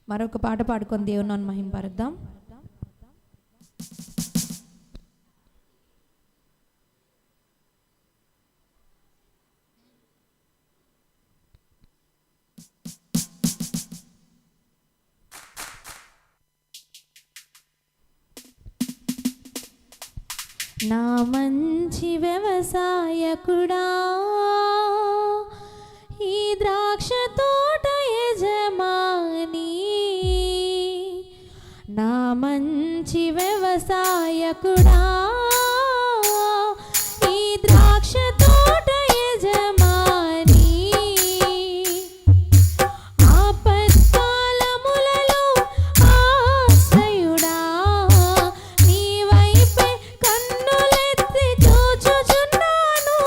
మరొక పాట పాడుకొని దేవుని మహింపరుద్దాం. నా మంచి వ్యవసాయకుడా, ఈ ద్రాక్ష తోట యజమాని, నా మంచి వ్యవసాయకుడా, ఈ ద్రాక్ష తోట యజమాని, ఆపత్కాలములలో ఆశ్రయుడా, నీ వైపే కన్నులెత్తి చూచుచున్నాను.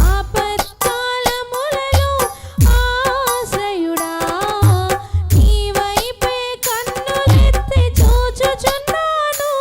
ఆపత్కాలములలో ఆశ్రయుడా, నీ వైపే కన్నులెత్తి చూచుచున్నాను.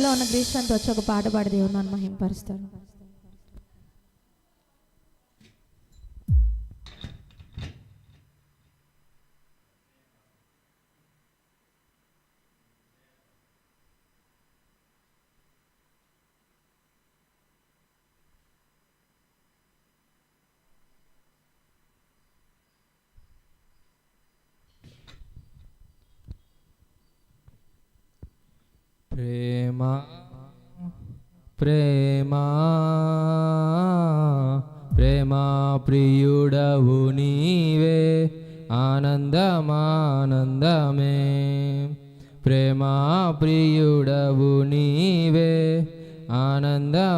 లైన్లో ఉన్న గ్రీష్మంతో వచ్చి ఒక పాట పాడి దేవుడు నన్ను మహింపరుస్తాడు. ప్రేమా ప్రేమా ప్రేమా ప్రియుడవు నీవే ఆనందమానందమే. ప్రేమా ప్రియుడవు నీవే ఆనందమానందమే.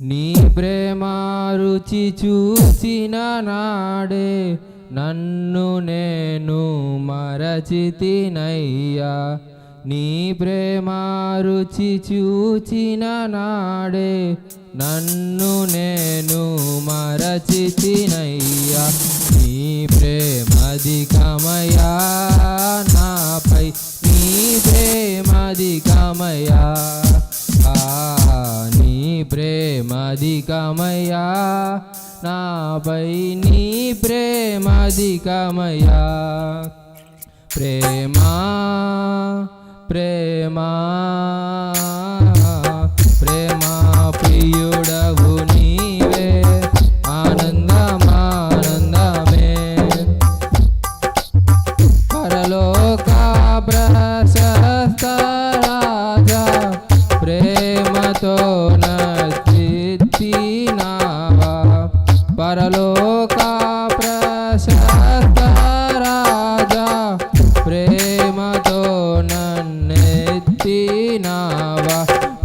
నీ ప్రేమ రుచి చూసిన నాడే నన్ను నేను మరచితినయ్యా. నీ ప్రేమ రుచి చూచిన నాడే నన్ను నేను మరచితినయ్యా. నీ ప్రేమధికమయా నాపై, నీ ప్రేమధికమయా, నీ ప్రేమధికమయా నాపై, నీ ప్రేమధికమయా. ప్రేమా ప్రేమా ప్రేమా ప్రియుడవు నీవే ఆనందమానందమే. పరలోక ప్రశస్త రాజా ప్రేమతో నచ్చితినావా. పరలోక ప్రశస్త రాజా ప్రేమతో నన్నెత్తినావా.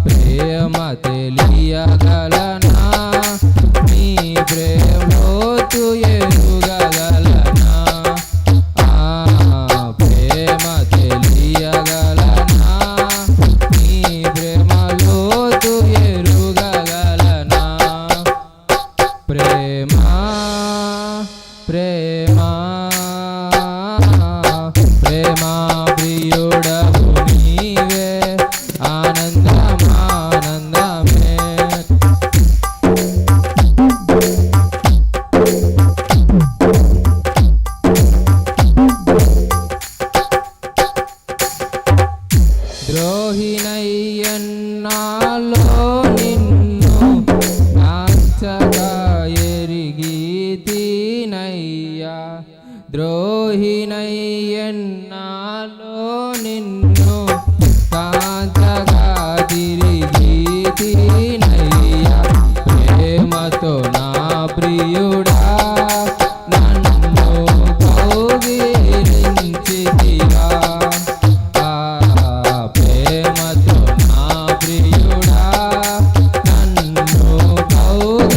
ప్రేమ తెలియగలనా, నీ ప్రేమలోతు ఎరుగగలనా. ప్రేమ తెలియగలనా, నీ ప్రేమలోతు ఎరుగగలనా. ప్రేమా ప్రేమా ప్రేమా ప్రియుడవు నీవే ఆనందమానందమే. ద్రోహినయ్యన్నాలో నిన్ను నాచగా ఎరిగితినయ్యా. ద్రోహినయ్యన్నాలో నిన్ను కాంచగా తిరిగితినయ్యా. ప్రేమతో నా ప్రియుడా నన్ను కౌగిలించితివా. ప్రేమతో నా ప్రియుడా నన్ను కౌగిలించితివా.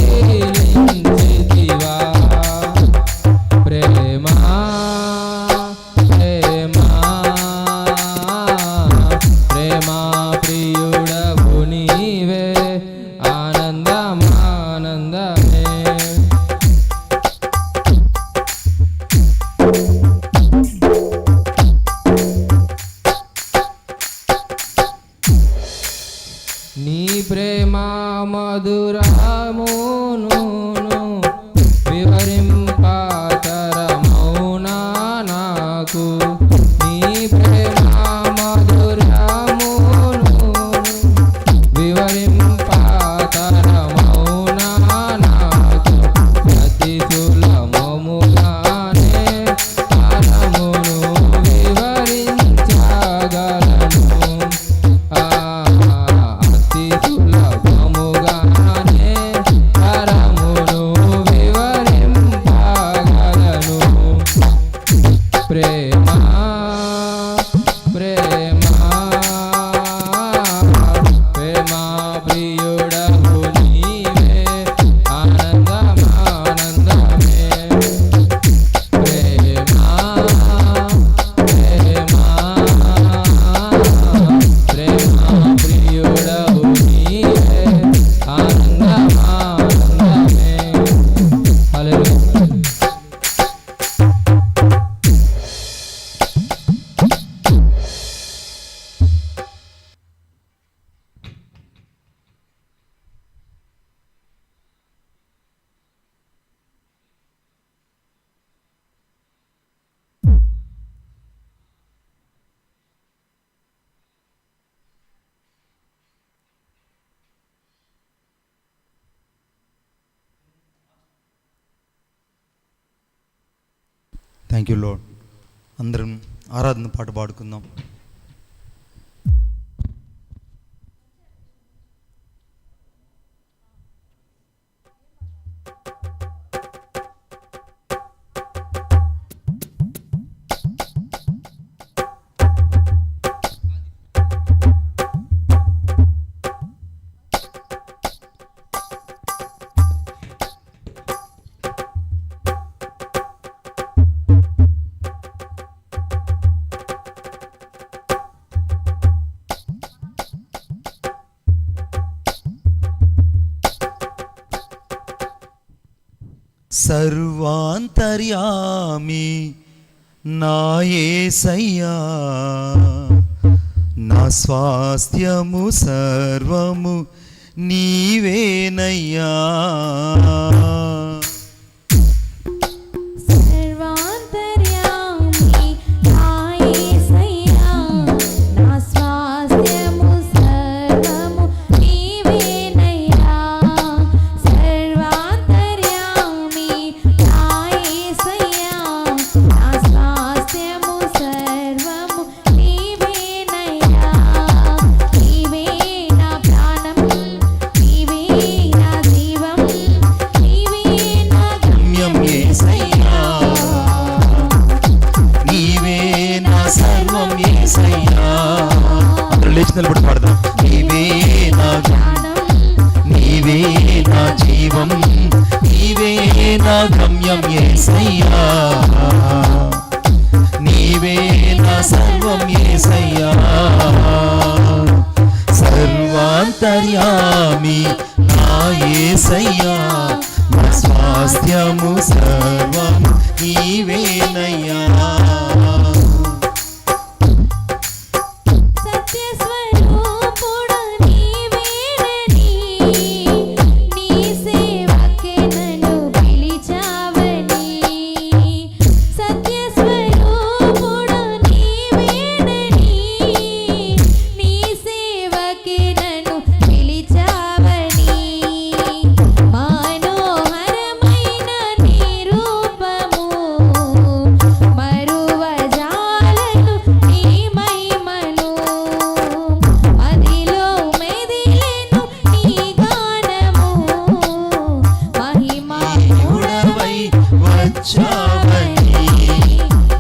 ప్రేమా ప్రేమా ప్రేమా ప్రియుడవు నీవే ఆనందమానందమే. నీ ప్రేమ మధురమును వివరింపతరమౌనా నాకు. నీ ప్రేమ మధురమును వివరింపతరమౌనా నాకు. అతి సులభముగానే పరమును వివరించగలను. అతి సులభముగానే పరమును థ్యాంక్ యూ లార్డ్. అందరం ఆరాధన పాట పాడుకుందాం. సర్వాంతర్యామి నా యేసయ్యా, నా స్వాస్థ్యము సర్వము నీవేనయ్యా. నిలబడి పాడదాం. నీవే నా జ్ఞానం, నీవే నా జీవం, నీవే నా గమ్యం యేసయ్యా, నీవే నా సర్వం యేసయ్యా. సర్వాంతర్యామి నా యేసయ్యా, నా స్వాస్థ్యము సర్వం నీవేనయ్యా.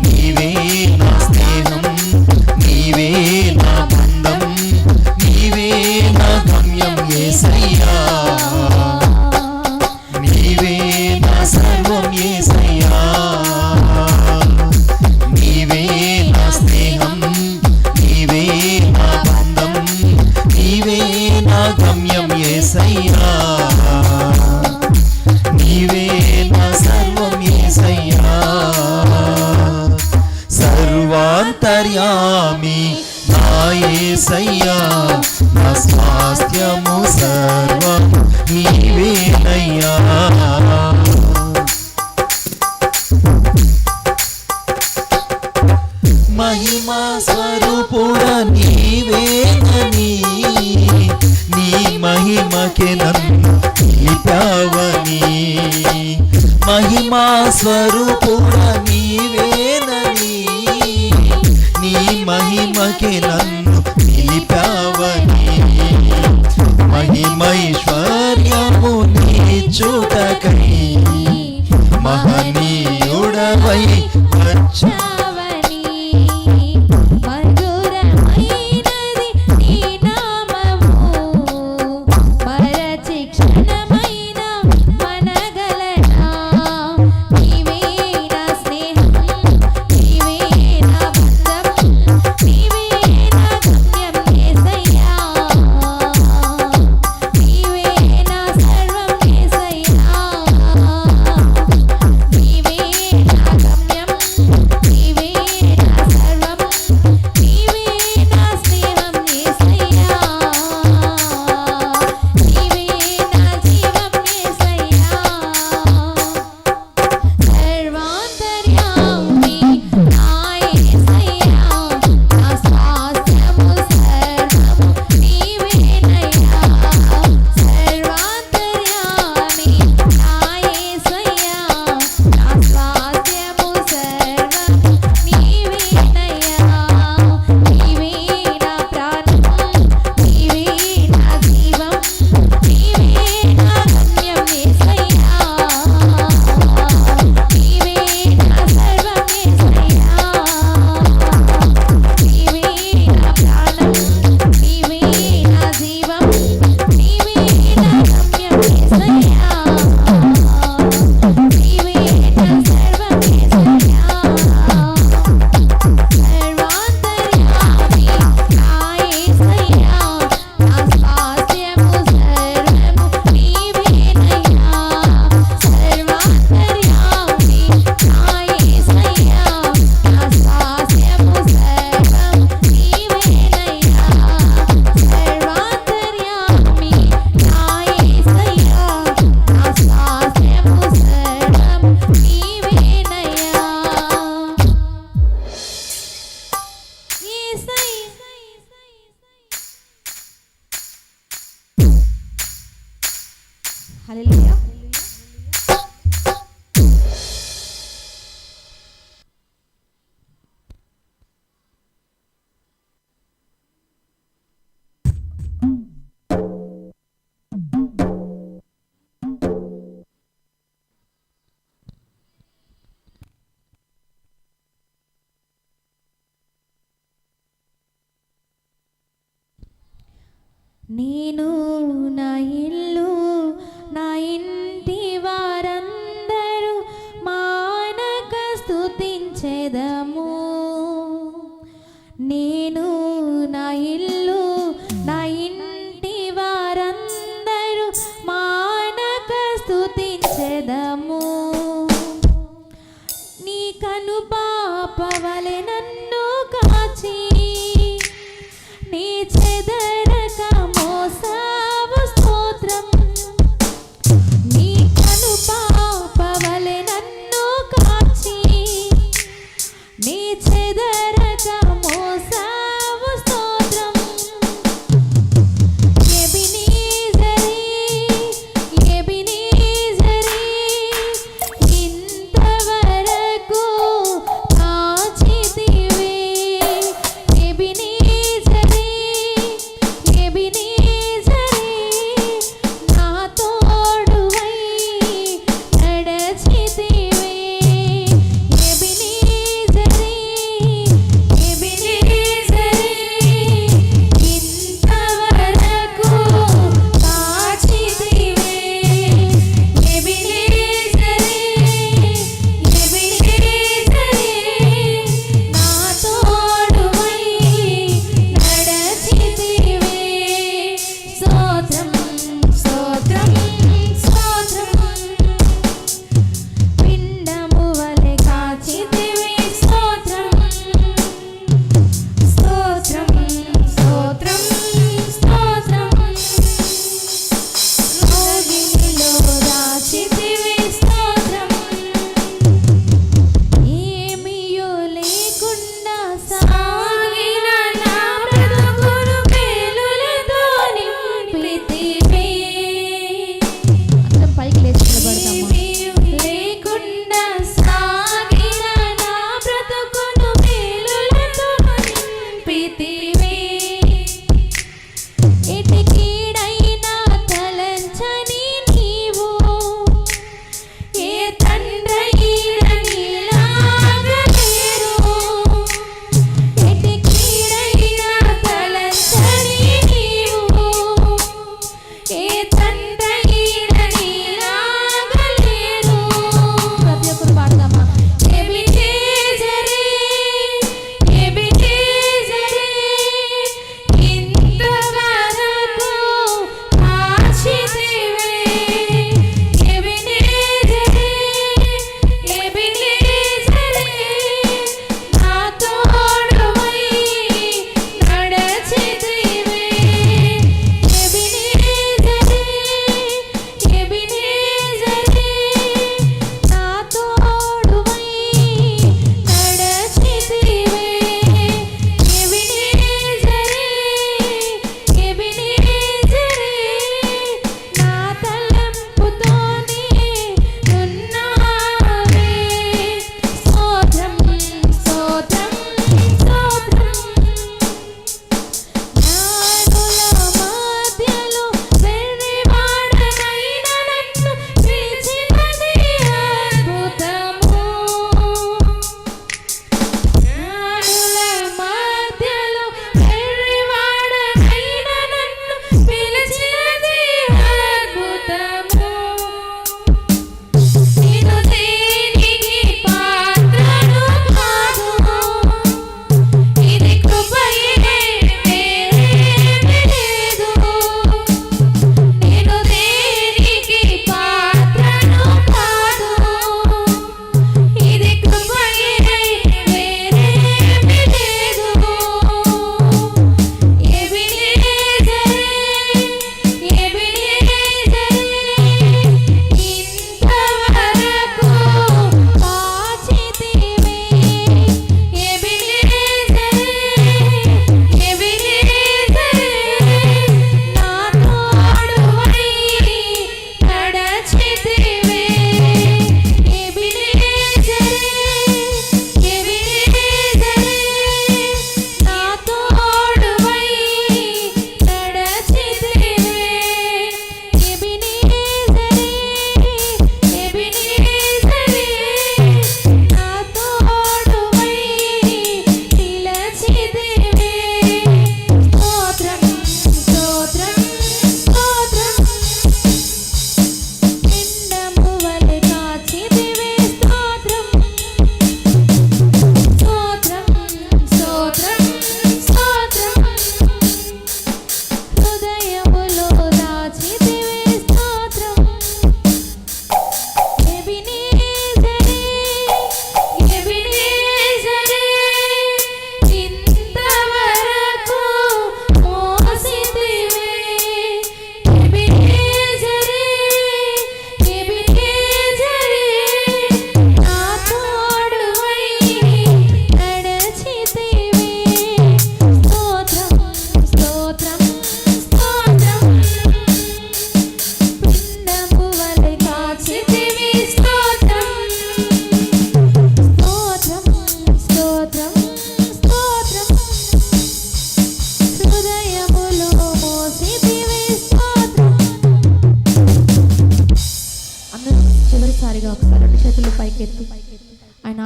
నీవే నా స్నేహం, నీవే నా బంధం, నీవే నా గమ్యం యేసయ్యా, నీవే నా సర్వం యేసయ్యా. నీవే నా స్నేహం, నీవే నా బంధం, నీవే నా గమ్యం యేసయ్యా, నీవే నా సర్వం యేసయ్యా. సర్వాంతర్యామి నా యేసయ్యా, నా స్వాస్థ్యము సర్వం నీవేనయ్యా. మహిమా స్వరూపుడ నీవేనని, నీ మహిమకే నన్ను నిలిపావని. మహిమా స్వరూపుడ నీవేనని, నీ మహిమకే నన్ను నిలిపావని. మహిమైశ్వర్యము నీచుటకై మహనీయుడవై వచ్చావని. మధురమైనది నీ నామము, మరచి క్షణమైన మనగలనా. నీవే నా స్నేహం, నీవే నా బంధం, నీవే నా హల్లెలూయా. నేను నా ఇల్లు నా ఇంటి వారందరూ మానక స్తుతించెదము. నేను నా ఇల్లు నా ఇంటి వారందరూ మానక స్తుతించెదము. నీ కను పాపవలె నన్ను కాచి నీ చెదరక మోసావు స్తోత్రం. నీ కను పాపవలె నన్ను కాచి నీ చెదరక మోసావు స్తోత్రం. ఎబినేజరీ ఎబినేజరీ ఇంతవరకు కాచితివే. ఎబినేజరీ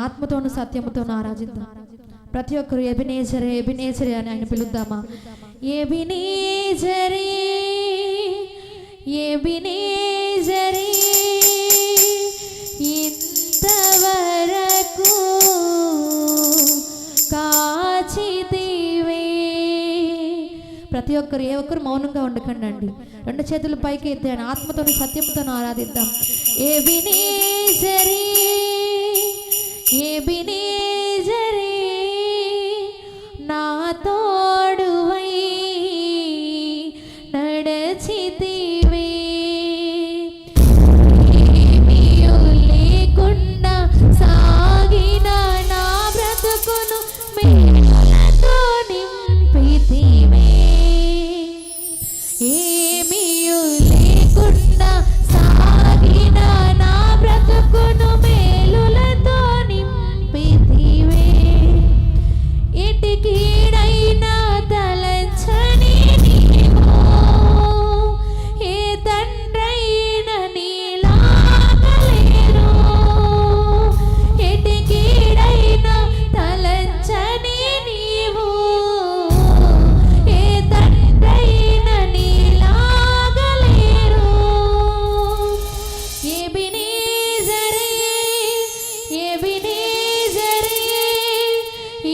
ఆత్మతోను సత్యముతోను ఆరాధిద్దాం. ప్రతి ఒక్కరు ఎబినేజరే ఎబినేజరే అని ఆయన పిలుద్దామా? ఎబినేజరే ఎబినేజరే ఇంతవరకు కాచితివే. ప్రతి ఒక్కరు ఏ ఒక్కరు మౌనంగా ఉండకండి అండి. రెండు చేతులు పైకి ఎత్తి ఆయన ఆత్మతోను సత్యముతోను ఆరాధిద్దాం. ఎబినేజరే ఎబినేజరే నా తోడువై నడచితివే. ఏమీయు లేకుండా సాగిన నా బ్రతుకును మేలుతో నింపితివే. ఏమీయు లేకుండా సాగిన నా బ్రతుకును మేలులతో నింపితివే. ఎటికీడైనా తలంచని నీవు ఏ తండ్రైన నీలాగలేరు. ఎటికీడైనా తలంచని నీవు ఏ తండ్రైన నీలాగలేరు. ఎబినేజరే ఎబినేజరే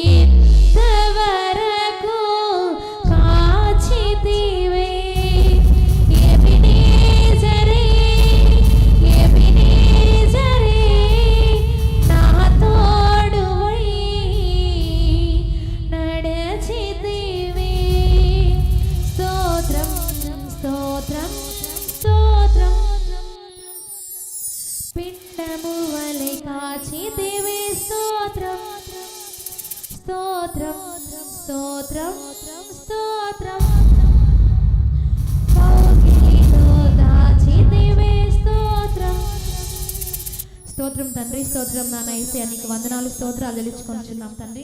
ఇంతవరకు కాచితివే. ఎబినేజరే ఎబినేజరే నా తోడువై నడచితివే. స్తోత్రం స్తోత్రం స్తోత్రం. పిండము వలె కాచితివే. స్తోత్రం స్తోత్రం స్తోత్రం స్తోత్రం. కౌగిలిలో దాచితివే. స్తోత్రం స్తోత్రం తండ్రి. స్తోత్రం నాన్న యేసయ్య, నీకు వందనాలు స్తోత్రాలు తెలుసుకొనిచున్నాం తండ్రి.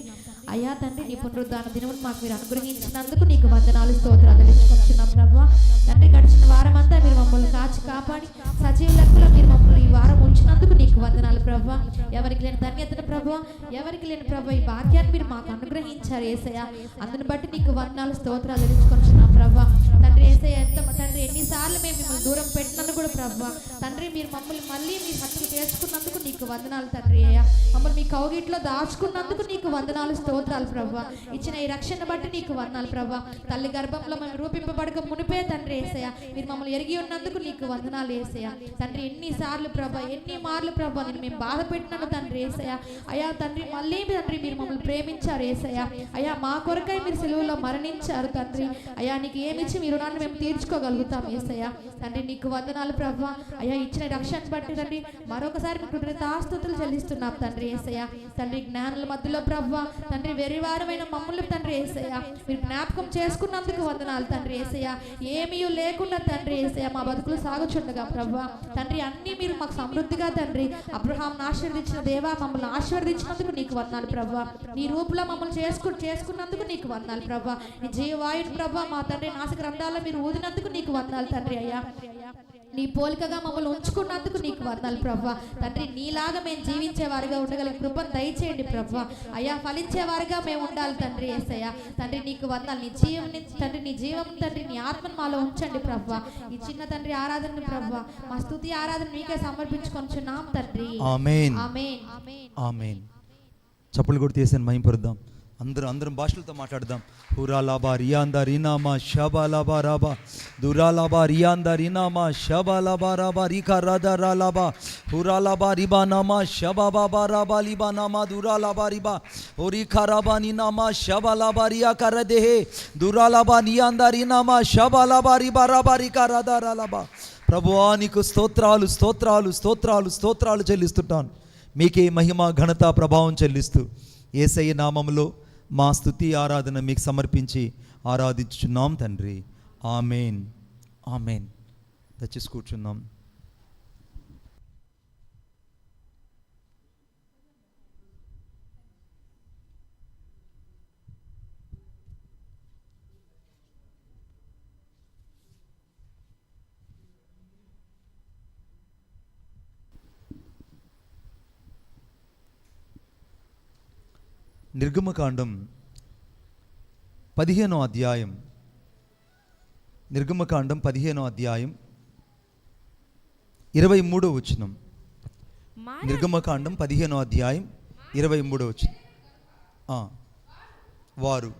అయ్యా తండ్రి, నీ పునరుద్ధాన దినమును మాకు మీరు అనుగ్రహించినందుకు నీకు వందనాలు స్తోత్రాలు తెలుసుకొనిచున్నాం ప్రభువా. తండ్రి, గడిచిన వారం అంతా మీరు మమ్మల్ని కాచి కాపాడి సజీవ లెక్కలో మీరు మమ్మల్ని ఈ వారం ఉంచినందుకు నీకు వందనాలు ప్రభువా. ఎవరికి లేని ధన్యతను ప్రభువా, ఎవరికి లేని ప్రభు ఈ భాగ్యాన్ని మీరు మాకు అనుగ్రహించారు యేసయ్య. అందుని బట్టి నీకు వందనాలు స్తోత్రాలు తెలుసుకొనిచున్నాం ప్రభువా. తండ్రి యేసయ్య, తండ్రి ఎన్నిసార్లు మేము మిమ్మల్ని దూరం పెట్టినందుకు కూడా ప్రభువా తండ్రి, మీరు మమ్మల్ని మళ్ళీ మీ హత్తుకు చేర్చుకున్నందుకు నీకు వందనాలు తండ్రి అయ్యా. మమ్మల్ని మీ కౌగిట్లో దాచుకున్నందుకు నీకు వందనాలు స్తోత్రాలు ప్రభువా. ఇచ్చిన ఈ రక్షణ బట్టి నీకు వందనాలు ప్రభువా. తల్లి గర్భంలో మేము రూపింపబడక మునిపే తండ్రి యేసయ్య మీరు మమ్మల్ని ఎరిగి ఉన్నందుకు నీకు వందనాలు యేసయ్య. తండ్రి, ఎన్నిసార్లు ప్రభా ఎన్ని మార్లు ప్రభా నేను మేము బాధ పెట్టినాను తండ్రి యేసయ్య. అయ్యా తండ్రి, మళ్ళీ తండ్రి మీరు మమ్మల్ని ప్రేమించారు యేసయ్య. అయ్యా మా కొరకై మీరు సిలువలో మరణించారు తండ్రి. అయ్యా నీకు ఏమిచ్చి మీ రుణాన్ని మేము తీర్చుకోగలుగుతాం యేసయ్య. తండ్రి నీకు వందనాలు ప్రభా. అయ్యా ఇచ్చిన రక్షణ బట్టి తండ్రి మరొకసారి మీకు కృతజ్ఞతాస్తుతులు చెల్లిస్తున్నాం తండ్రి యేసయ్య. తండ్రి, జ్ఞానుల మధ్యలో ప్రభా తండ్రి వెరివారమైన మమ్మల్ని తండ్రి యేసయ్య మీరు జ్ఞాపకం చేసుకున్నందుకు వందనాలు తండ్రి యేసయ్య. ఏమీ లేకుండా తండ్రి యేసయ్య మా బతుకులు సాగుచుండగా ప్రభా తండ్రి అన్ని మీరు మాకు సమృద్ధిగా తండ్రి అబ్రహాంను ఆశీర్వదించిన దేవా మమ్మల్ని ఆశీర్వదించినందుకు నీకు వందనాలు ప్రభా. నీ రూపులో మమ్మల్ని చేసుకున్నందుకు నీకు వందనాలు ప్రభా. నీ జీవవాయుని ప్రభా మా తండ్రి నాసిక రంధ్రాల్లో మీరు ఊదినందుకు నీకు వందనాలు తండ్రి అయ్యా. నీ పోలికగా మమ్మల్ని ఉంచుకున్నందుకు నీకు వందనాలు ప్రభా. తండ్రి, నీలాగా మేము జీవించేవారుగా ఉండగలిగే కృపను దయచేయండి ప్రభా. అయ్యా, ఫలించేవారుగా మేము ఉండాలి తండ్రి యేసయ్య. తండ్రి నీకు వందనాలు. నీ జీవం తండ్రి, నీ జీవం తండ్రి, నీ ఆత్మను మాలో ఉంచండి ప్రభా. ఈ చిన్న తండ్రి ఆరాధన ప్రభా మా స్తుతి ఆరాధన నీకే సమర్పించుకొనిచున్నాం తండ్రి. ఆమేన్ ఆమేన్ ఆమేన్. చప్పులు కూడా తీసాను మహింపరుద్దాం. అందరం భాషలతో మాట్లాడదాం. హురాలాబా రియాందా రీనామా షబాలాబా రాబా దురాలాబా రియాందా రీనామా షబాలాబా రాబా రికా రాదా రాలాబా హురాలాబా రిబా నామా షబాబాబా రాబా లిబా నామా దురాలాబా రిబా ఓరికా రాబా నినామా షబాలాబా రియా కరదేహే దురాలాబా నియాందా రీనామా షబాలాబా రిబా రాబా రికా రాదా రాలాబా. ప్రభువా నీకు స్తోత్రాలు స్తోత్రాలు స్తోత్రాలు స్తోత్రాలు చెల్లిస్తుంటాను. మీకే మహిమ ఘనత ప్రభావం చెల్లిస్తూ యేసయ్య నామములో మా స్తుతి ఆరాధన మీకు సమర్పించి ఆరాధించుచున్నాం తండ్రి. ఆమేన్ ఆమేన్. దయచేసి కూర్చున్నాం. నిర్గమకాండం 15వ అధ్యాయం, నిర్గమకాండం 15వ అధ్యాయం 23వ వచనం. నిర్గమకాండం 15వ అధ్యాయం 23వ వచనం. వారు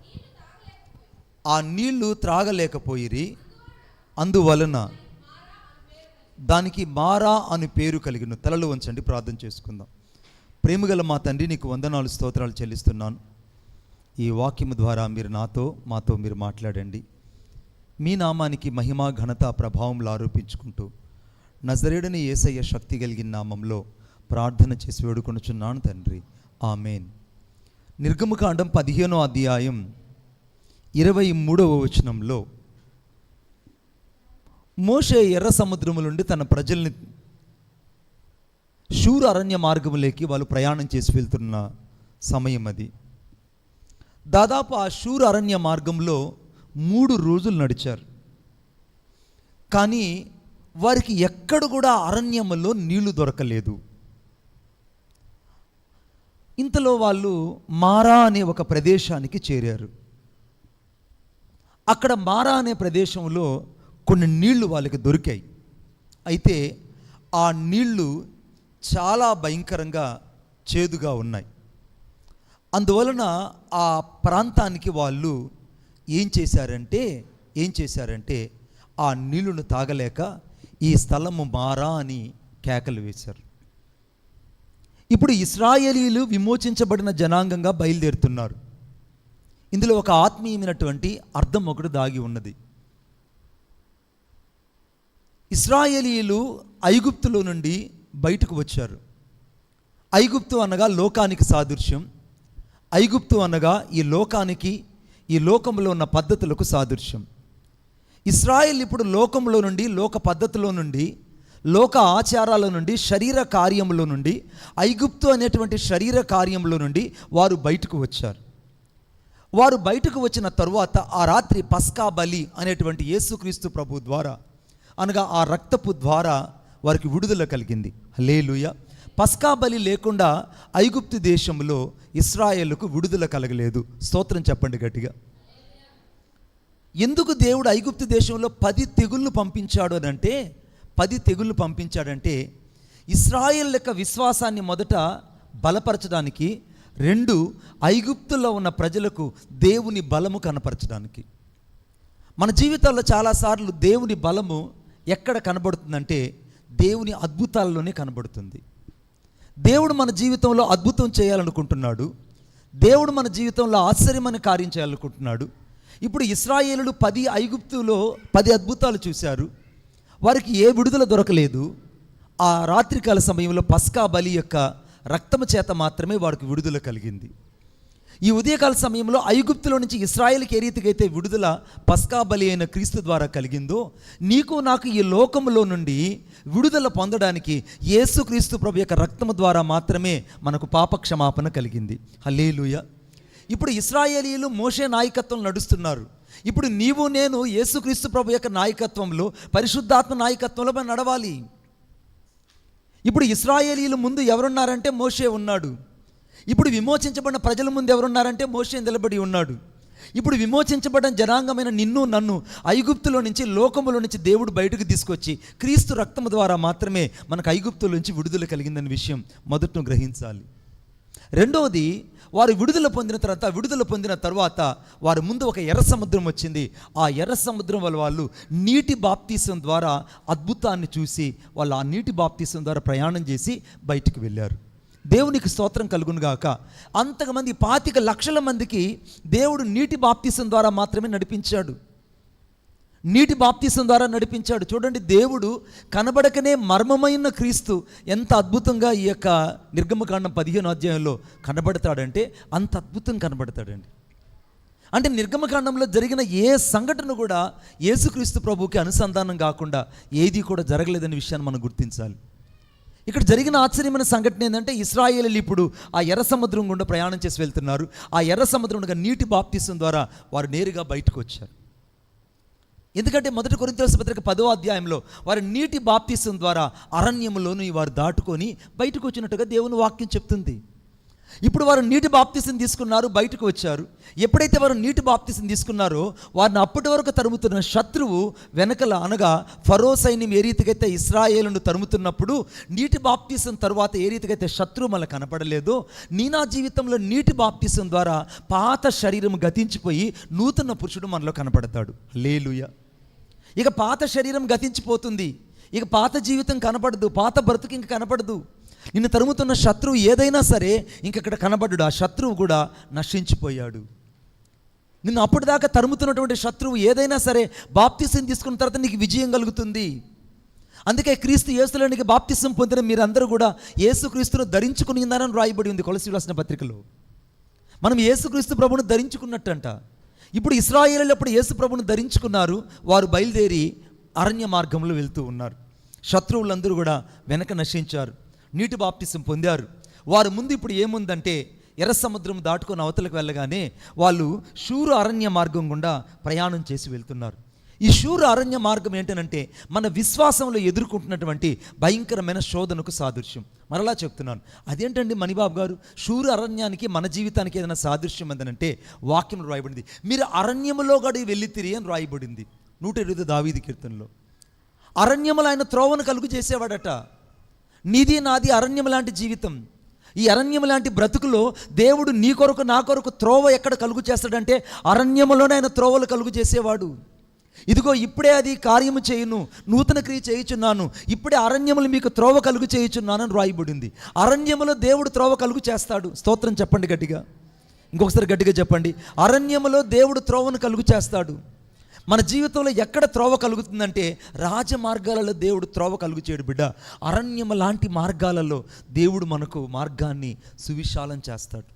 ఆ నీళ్లు త్రాగలేకపోయిరి, అందువలన దానికి మారా అని పేరు కలిగిన. తలలు వంచండి, ప్రార్థన చేసుకుందాం. ప్రేమగల మా తండ్రి, నీకు వందనాలు స్తోత్రాలు చెల్లిస్తున్నాను. ఈ వాక్యము ద్వారా మీరు మాతో మీరు మాట్లాడండి. మీ నామానికి మహిమ ఘనత ప్రభావములు ఆరోపించుకుంటూ నజరేయుడైన యేసయ్య శక్తి కలిగిన నామంలో ప్రార్థన చేసి వేడుకొనుచున్నాను తండ్రి, ఆమేన్. నిర్గమకాండం 15వ అధ్యాయం 23వ వచనంలో మోషే ఎర్ర సముద్రము నుండి తన ప్రజల్ని షూరు అరణ్య మార్గములోకి వాళ్ళు ప్రయాణం చేసి వెళ్తున్న సమయం అది. దాదాపు ఆ షూరు అరణ్య మార్గంలో 3 రోజులు నడిచారు. కానీ వారికి ఎక్కడ కూడా అరణ్యములో నీళ్లు దొరకలేదు. ఇంతలో వాళ్ళు మారా అనే ఒక ప్రదేశానికి చేరారు. అక్కడ మారా అనే ప్రదేశంలో కొన్ని నీళ్లు వాళ్ళకి దొరికాయి. అయితే ఆ నీళ్లు చాలా భయంకరంగా చేదుగా ఉన్నాయి. అందువలన ఆ ప్రాంతానికి వాళ్ళు ఏం చేశారంటే ఆ నీళ్లను తాగలేక ఈ స్థలము మారా అని కేకలు వేశారు. ఇప్పుడు ఇశ్రాయేలీలు విమోచించబడిన జనాంగంగా బయలుదేరుతున్నారు. ఇందులో ఒక ఆత్మీయమైనటువంటి అర్థం ఒకటి దాగి ఉన్నది. ఇశ్రాయేలీలు ఐగుప్తులో నుండి బయటకు వచ్చారు. ఐగుప్తు అనగా లోకానికి సాదృశ్యం. ఐగుప్తు అనగా ఈ లోకంలో ఉన్న పద్ధతులకు సాదృశ్యం. ఇశ్రాయేల్ ఇప్పుడు లోకంలో నుండి, లోక పద్ధతిలో నుండి, లోక ఆచారాల నుండి, శరీర కార్యంలో నుండి, ఐగుప్తు అనేటువంటి శరీర కార్యంలో నుండి వారు బయటకు వచ్చారు. వారు బయటకు వచ్చిన తరువాత ఆ రాత్రి పస్కా బలి అనేటువంటి యేసుక్రీస్తు ప్రభు ద్వారా, అనగా ఆ రక్తపు ద్వారా వారికి విడుదల కలిగింది. హల్లెలూయా. పస్కా బలి లేకుండా ఐగుప్తు దేశంలో ఇశ్రాయేలుకు విడుదల కలగలేదు. స్తోత్రం చెప్పండి గట్టిగా. ఎందుకు దేవుడు ఐగుప్తు దేశంలో 10 తెగుళ్ళు పంపించాడు అనంటే, 10 తెగుళ్ళు పంపించాడంటే ఇశ్రాయేల్ యొక్క విశ్వాసాన్ని మొదట బలపరచడానికి, 2 ఐగుప్తులో ఉన్న ప్రజలకు దేవుని బలము కనపరచడానికి. మన జీవితాల్లో చాలాసార్లు దేవుని బలము ఎక్కడ కనబడుతుందంటే దేవుని అద్భుతాల్లోనే కనబడుతుంది. దేవుడు మన జీవితంలో అద్భుతం చేయాలనుకుంటున్నాడు. దేవుడు మన జీవితంలో ఆశ్చర్యమైన కార్యం చేయాలనుకుంటున్నాడు. ఇప్పుడు ఇశ్రాయేలులు 10 ఐగుప్తులో 10 అద్భుతాలు చూశారు. వారికి ఏ విడుదల దొరకలేదు. ఆ రాత్రికాల సమయంలో పస్కా బలి యొక్క రక్తము చేత మాత్రమే వారికి విడుదల కలిగింది. ఈ ఉదయకాల సమయంలో ఐగుప్తులో నుంచి ఇశ్రాయేలుకి ఏ రీతికైతే విడుదల పస్కా బలి అయిన క్రీస్తు ద్వారా కలిగిందో, నీకు నాకు ఈ లోకములో నుండి విడుదల పొందడానికి యేసుక్రీస్తు ప్రభు యొక్క రక్తము ద్వారా మాత్రమే మనకు పాపక్షమాపణ కలిగింది. హల్లెలూయా. ఇప్పుడు ఇశ్రాయేలీయులు మోషే నాయకత్వం నడుస్తున్నారు. ఇప్పుడు నీవు నేను యేసుక్రీస్తు ప్రభు యొక్క నాయకత్వంలో, పరిశుద్ధాత్మ నాయకత్వంలో మనం నడవాలి. ఇప్పుడు ఇశ్రాయేలీయుల ముందు ఎవరున్నారంటే మోషే ఉన్నాడు. ఇప్పుడు విమోచించబడిన ప్రజల ముందు ఎవరున్నారంటే మోషే నిలబడి ఉన్నాడు. ఇప్పుడు విమోచించబడిన జనాంగమైన నిన్ను నన్ను ఐగుప్తులో నుంచి, లోకములో నుంచి దేవుడు బయటకు తీసుకొచ్చి క్రీస్తు రక్తము ద్వారా మాత్రమే మనకు ఐగుప్తుల నుంచి విడుదల కలిగిందనే విషయం మొదట గ్రహించాలి. రెండవది, వారు విడుదల పొందిన తర్వాత వారి ముందు ఒక ఎర్ర సముద్రం వచ్చింది. ఆ ఎర్ర సముద్రం వల్ల వాళ్ళు నీటి బాప్తీసం ద్వారా అద్భుతాన్ని చూసి వాళ్ళు ఆ నీటి బాప్తీసం ద్వారా ప్రయాణం చేసి బయటికి వెళ్ళారు. దేవునికి స్తోత్రం కలుగును గాక. అంతమంది 25 లక్షల మందికి దేవుడు నీటి బాప్తీసం ద్వారా మాత్రమే నడిపించాడు. నీటి బాప్తీసం ద్వారా నడిపించాడు. చూడండి, దేవుడు కనబడకనే మర్మమైన క్రీస్తు ఎంత అద్భుతంగా ఈ యొక్క నిర్గమకాండం 15వ అధ్యాయంలో కనబడతాడంటే అంత అద్భుతం కనబడతాడండి. అంటే నిర్గమకాండంలో జరిగిన ఏ సంఘటన కూడా యేసుక్రీస్తు ప్రభువుకి అనుసంధానం కాకుండా ఏది కూడా జరగలేదనే విషయాన్ని మనం గుర్తించాలి. ఇక్కడ జరిగిన ఆశ్చర్యమైన సంఘటన ఏంటంటే, ఇశ్రాయేలీయులు ఇప్పుడు ఆ ఎర్ర సముద్రం గుండా ప్రయాణం చేసి వెళ్తున్నారు. ఆ ఎర్ర సముద్రం గుండా నీటి బాప్తీసం ద్వారా వారు నేరుగా బయటకు వచ్చారు. ఎందుకంటే 1 కొరింథీయుల పత్రిక 10వ అధ్యాయంలో వారి నీటి బాప్తీసం ద్వారా అరణ్యములోని వారు దాటుకొని బయటకు వచ్చినట్టుగా దేవుని వాక్యం చెప్తుంది. ఇప్పుడు వారు నీటి బాప్తిసం తీసుకున్నారు, బయటకు వచ్చారు. ఎప్పుడైతే వారు నీటి బాప్తిసం తీసుకున్నారో వారిని అప్పటి వరకు తరుముతున్న శత్రువు వెనకల, అనగా ఫరో సైన్యం ఏ రీతికైతే ఇశ్రాయేలును తరుముతున్నప్పుడు నీటి బాప్తిసం తరువాత ఏ రీతికైతే శత్రువు మనకు కనపడలేదో, నా జీవితంలో నీటి బాప్తిసం ద్వారా పాత శరీరం గతించిపోయి నూతన పురుషుడు మనలో కనపడతాడు. హల్లెలూయా. ఇక పాత శరీరం గతించిపోతుంది, ఇక పాత జీవితం కనపడదు, పాత బ్రతుకు ఇంక కనపడదు. నిన్ను తరుముతున్న శత్రువు ఏదైనా సరే ఇంకక్కడ కనబడ్డాడు, ఆ శత్రువు కూడా నశించిపోయాడు. నిన్ను అప్పటిదాకా తరుముతున్నటువంటి శత్రువు ఏదైనా సరే బాప్తిసం తీసుకున్న తర్వాత నీకు విజయం కలుగుతుంది. అందుకే క్రీస్తు యేసులోనికి బాప్తిసం పొందిన మీరందరూ కూడా యేసుక్రీస్తును ధరించుకుని ఉన్నారని రాయబడి ఉంది కొలస్సీయులకు రాసిన పత్రికలో. మనం యేసుక్రీస్తు ప్రభువును ధరించుకున్నట్టంట. ఇప్పుడు ఇశ్రాయేలీయులు అప్పుడు యేసు ప్రభువును ధరించుకున్నారు, వారు బయలుదేరి అరణ్య మార్గంలో వెళ్తూ ఉన్నారు. శత్రువులందరూ కూడా వెనక నశించారు, నీటి బాప్తిసం పొందారు. వారు ముందు ఇప్పుడు ఏముందంటే ఎర్ర సముద్రం దాటుకొని అవతలకు వెళ్ళగానే వాళ్ళు షూరు అరణ్య మార్గం గుండా ప్రయాణం చేసి వెళ్తున్నారు. ఈ షూరు అరణ్య మార్గం ఏంటనంటే మన విశ్వాసంలో ఎదుర్కొంటున్నటువంటి భయంకరమైన శోధనకు సాదృశ్యం. మరలా చెప్తున్నాను, అదేంటండి మణిబాబు గారు, షూరు అరణ్యానికి మన జీవితానికి ఏదైనా సాదృశ్యం ఏంటంటే వాక్యం రాయబడింది, మీరు అరణ్యములో గడి వెళ్ళితిరి అని రాయబడింది 108 దావీదు కీర్తనలో. అరణ్యములు ఆయన త్రోవను కలుగు చేసేవాడట. నీది నాది అరణ్యం లాంటి జీవితం. ఈ అరణ్యం లాంటి బ్రతుకులో దేవుడు నీ కొరకు నా కొరకు త్రోవ ఎక్కడ కలుగు చేస్తాడంటే అరణ్యములోనే ఆయన త్రోవలు కలుగు చేసేవాడు. ఇదిగో ఇప్పుడే అది కార్యము చేయును, నూతన క్రియ చేయుచున్నాను, ఇప్పుడే అరణ్యములు మీకు త్రోవ కలుగు చేయుచున్నాను అని రాయబడింది. అరణ్యములో దేవుడు త్రోవ కలుగు చేస్తాడు. స్తోత్రం చెప్పండి గట్టిగా, ఇంకొకసారి గట్టిగా చెప్పండి. అరణ్యములో దేవుడు త్రోవను కలుగు చేస్తాడు. మన జీవితంలో ఎక్కడ త్రోవ కలుగుతుందంటే రాజమార్గాలలో దేవుడు త్రోవ కలుగు చేయడు బిడ్డ. అరణ్యము లాంటి మార్గాలలో దేవుడు మనకు మార్గాన్ని సువిశాలం చేస్తాడు.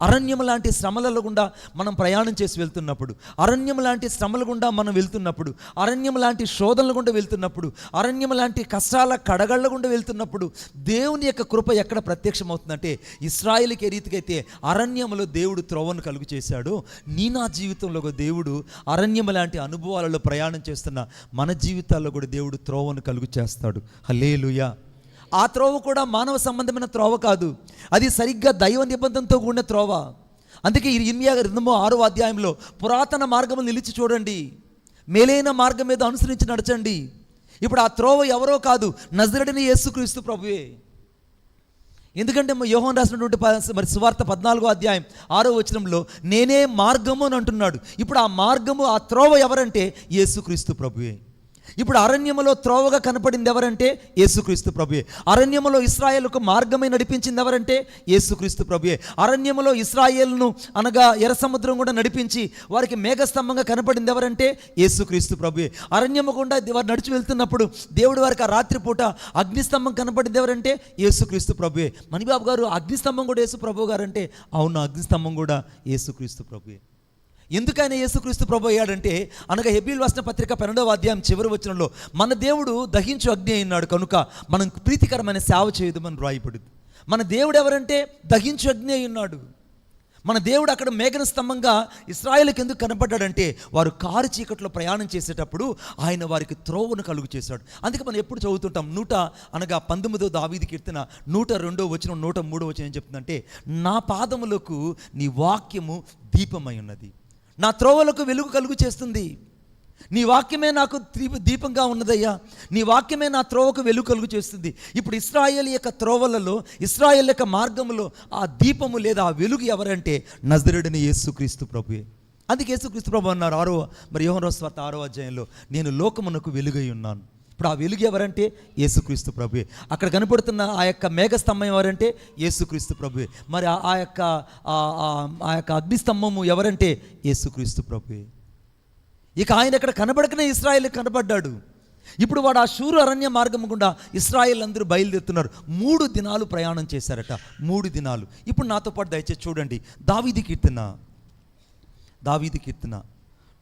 అరణ్యం లాంటి శ్రమల గుండా మనం ప్రయాణం చేసి వెళ్తున్నప్పుడు, అరణ్యం లాంటి శ్రమల గుండా మనం వెళ్తున్నప్పుడు, అరణ్యం లాంటి శోధనల గుండా వెళ్తున్నప్పుడు, అరణ్యం లాంటి కష్టాల కడగళ్ళ గుండా వెళ్తున్నప్పుడు దేవుని యొక్క కృప ఎక్కడ ప్రత్యక్షమవుతుందంటే ఇశ్రాయేలుకి ఏ రీతికైతే అరణ్యంలో దేవుడు త్రోవను కలుగు చేశాడో నా జీవితంలో దేవుడు అరణ్యం లాంటి అనుభవాలలో ప్రయాణం చేస్తున్న మన జీవితాల్లో కూడా దేవుడు త్రోవను కలుగు చేస్తాడు. హల్లెలూయా. ఆ త్రోవ కూడా మానవ సంబంధమైన త్రోవ కాదు, అది సరిగ్గా దైవ నిబంధనతో కూడిన త్రోవ. అందుకే ఇర్మియా గ్రంథము 6వ అధ్యాయంలో పురాతన మార్గము నిలిచి చూడండి, మేలైన మార్గం మీద అనుసరించి నడచండి. ఇప్పుడు ఆ త్రోవ ఎవరో కాదు, నజరేయుడైన యేసుక్రీస్తు ప్రభువే. ఎందుకంటే యోహాను రాసినటువంటి మరి సువార్త 14వ అధ్యాయం 6వ వచనంలో నేనే మార్గము అని అంటున్నాడు. ఇప్పుడు ఆ మార్గము, ఆ త్రోవ ఎవరంటే యేసుక్రీస్తు ప్రభువే. ఇప్పుడు అరణ్యములో త్రోవగా కనపడింది ఎవరంటే యేసుక్రీస్తు ప్రభువే. అరణ్యములో ఇశ్రాయేలుకు మార్గమై నడిపించింది ఎవరంటే యేసుక్రీస్తు ప్రభువే. అరణ్యములో ఇశ్రాయేలును అనగా ఎర్ర సముద్రం కూడా నడిపించి వారికి మేఘస్తంభంగా కనపడింది ఎవరంటే యేసుక్రీస్తు ప్రభువే. అరణ్యము గుండా వారు నడిచి వెళ్తున్నప్పుడు దేవుడు వారికి ఆ రాత్రిపూట అగ్నిస్తంభం కనపడింది ఎవరంటే యేసుక్రీస్తు ప్రభువే. మణిబాబు గారు, అగ్నిస్తంభం కూడా యేసు ప్రభు గారు అంటే అవును, అగ్నిస్తంభం కూడా యేసుక్రీస్తు ప్రభువే. ఎందుకైనా యేసుక్రీస్తు ప్రభు అయ్యాడంటే అనగా హెబ్రీయులకు రాసిన పత్రిక 12వ అధ్యాయం చివరి వచనంలో మన దేవుడు దహించు అగ్ని అయినాడు కనుక మనం ప్రీతికరమైన సేవ చేయదమని రాయబడింది. మన దేవుడు ఎవరంటే దహించు అగ్ని అయి ఉన్నాడు. మన దేవుడు అక్కడ మేఘన స్తంభంగా ఇశ్రాయేలుకి ఎందుకు కనపడ్డాడంటే వారు కారు చీకట్లో ప్రయాణం చేసేటప్పుడు ఆయన వారికి త్రోవను కలుగు చేశాడు. అందుకే మనం ఎప్పుడు చదువుతుంటాం 19వ దావీదు కీర్తన 102వ వచనం 103వ వచనం ఏం చెప్తుందంటే నా పాదములకు నీ వాక్యము దీపమై ఉన్నది, నా త్రోవలకు వెలుగు కలుగు చేస్తుంది. నీ వాక్యమే నాకు దీపంగా ఉన్నదయ్యా, నీ వాక్యమే నా త్రోవకు వెలుగు కలుగు చేస్తుంది. ఇప్పుడు ఇశ్రాయేలు యొక్క త్రోవలలో, ఇశ్రాయేలు యొక్క మార్గములో ఆ దీపము లేదా ఆ వెలుగు ఎవరంటే నజరేయుడైన యేసుక్రీస్తు ప్రభువే. అందుకే యేసుక్రీస్తు ప్రభు అన్నారు యోహాను సువార్త 6వ అధ్యాయంలో నేను లోకమునకు వెలుగై ఉన్నాను. ఇప్పుడు ఆ వెలుగు ఎవరంటే యేసుక్రీస్తు ప్రభువే. అక్కడ కనపడుతున్న ఆ యొక్క మేఘస్తంభం ఎవరంటే యేసుక్రీస్తు ప్రభువే. మరి ఆ యొక్క అగ్నిస్తంభము ఎవరంటే యేసుక్రీస్తు ప్రభువే. ఇక ఆయన ఇక్కడ కనబడకనే ఇశ్రాయేలు కనబడ్డాడు. ఇప్పుడు వాడు ఆ షూరు అరణ్య మార్గం గుండా ఇశ్రాయేల్ అందరూ బయలుదేరుతున్నారు. 3 దినాలు ప్రయాణం చేశారట, 3 దినాలు. ఇప్పుడు నాతో పాటు దయచేసి చూడండి దావీదు కీర్తన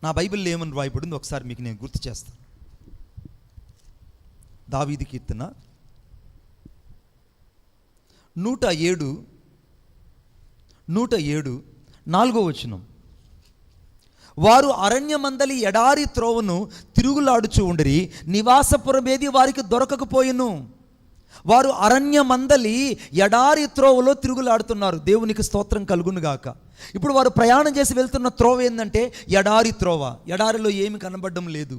నా బైబిల్లో ఏమని రాయబడింది ఒకసారి మీకు నేను గుర్తు చేస్తాను. దావీదు కీర్తన 107 4వ వచనం. వారు అరణ్యమందలి ఎడారి త్రోవను తిరుగులాడుచు ఉండిరి, నివాసపురమేది వారికి దొరకకపోయెను. వారు అరణ్య మందలి ఎడారి త్రోవలో తిరుగులాడుతున్నారు. దేవునికి స్తోత్రం కలుగును గాక. ఇప్పుడు వారు ప్రయాణం చేసి వెళ్తున్న త్రోవ ఏంటంటే ఎడారి త్రోవ. ఎడారిలో ఏమి కనబడడం లేదు.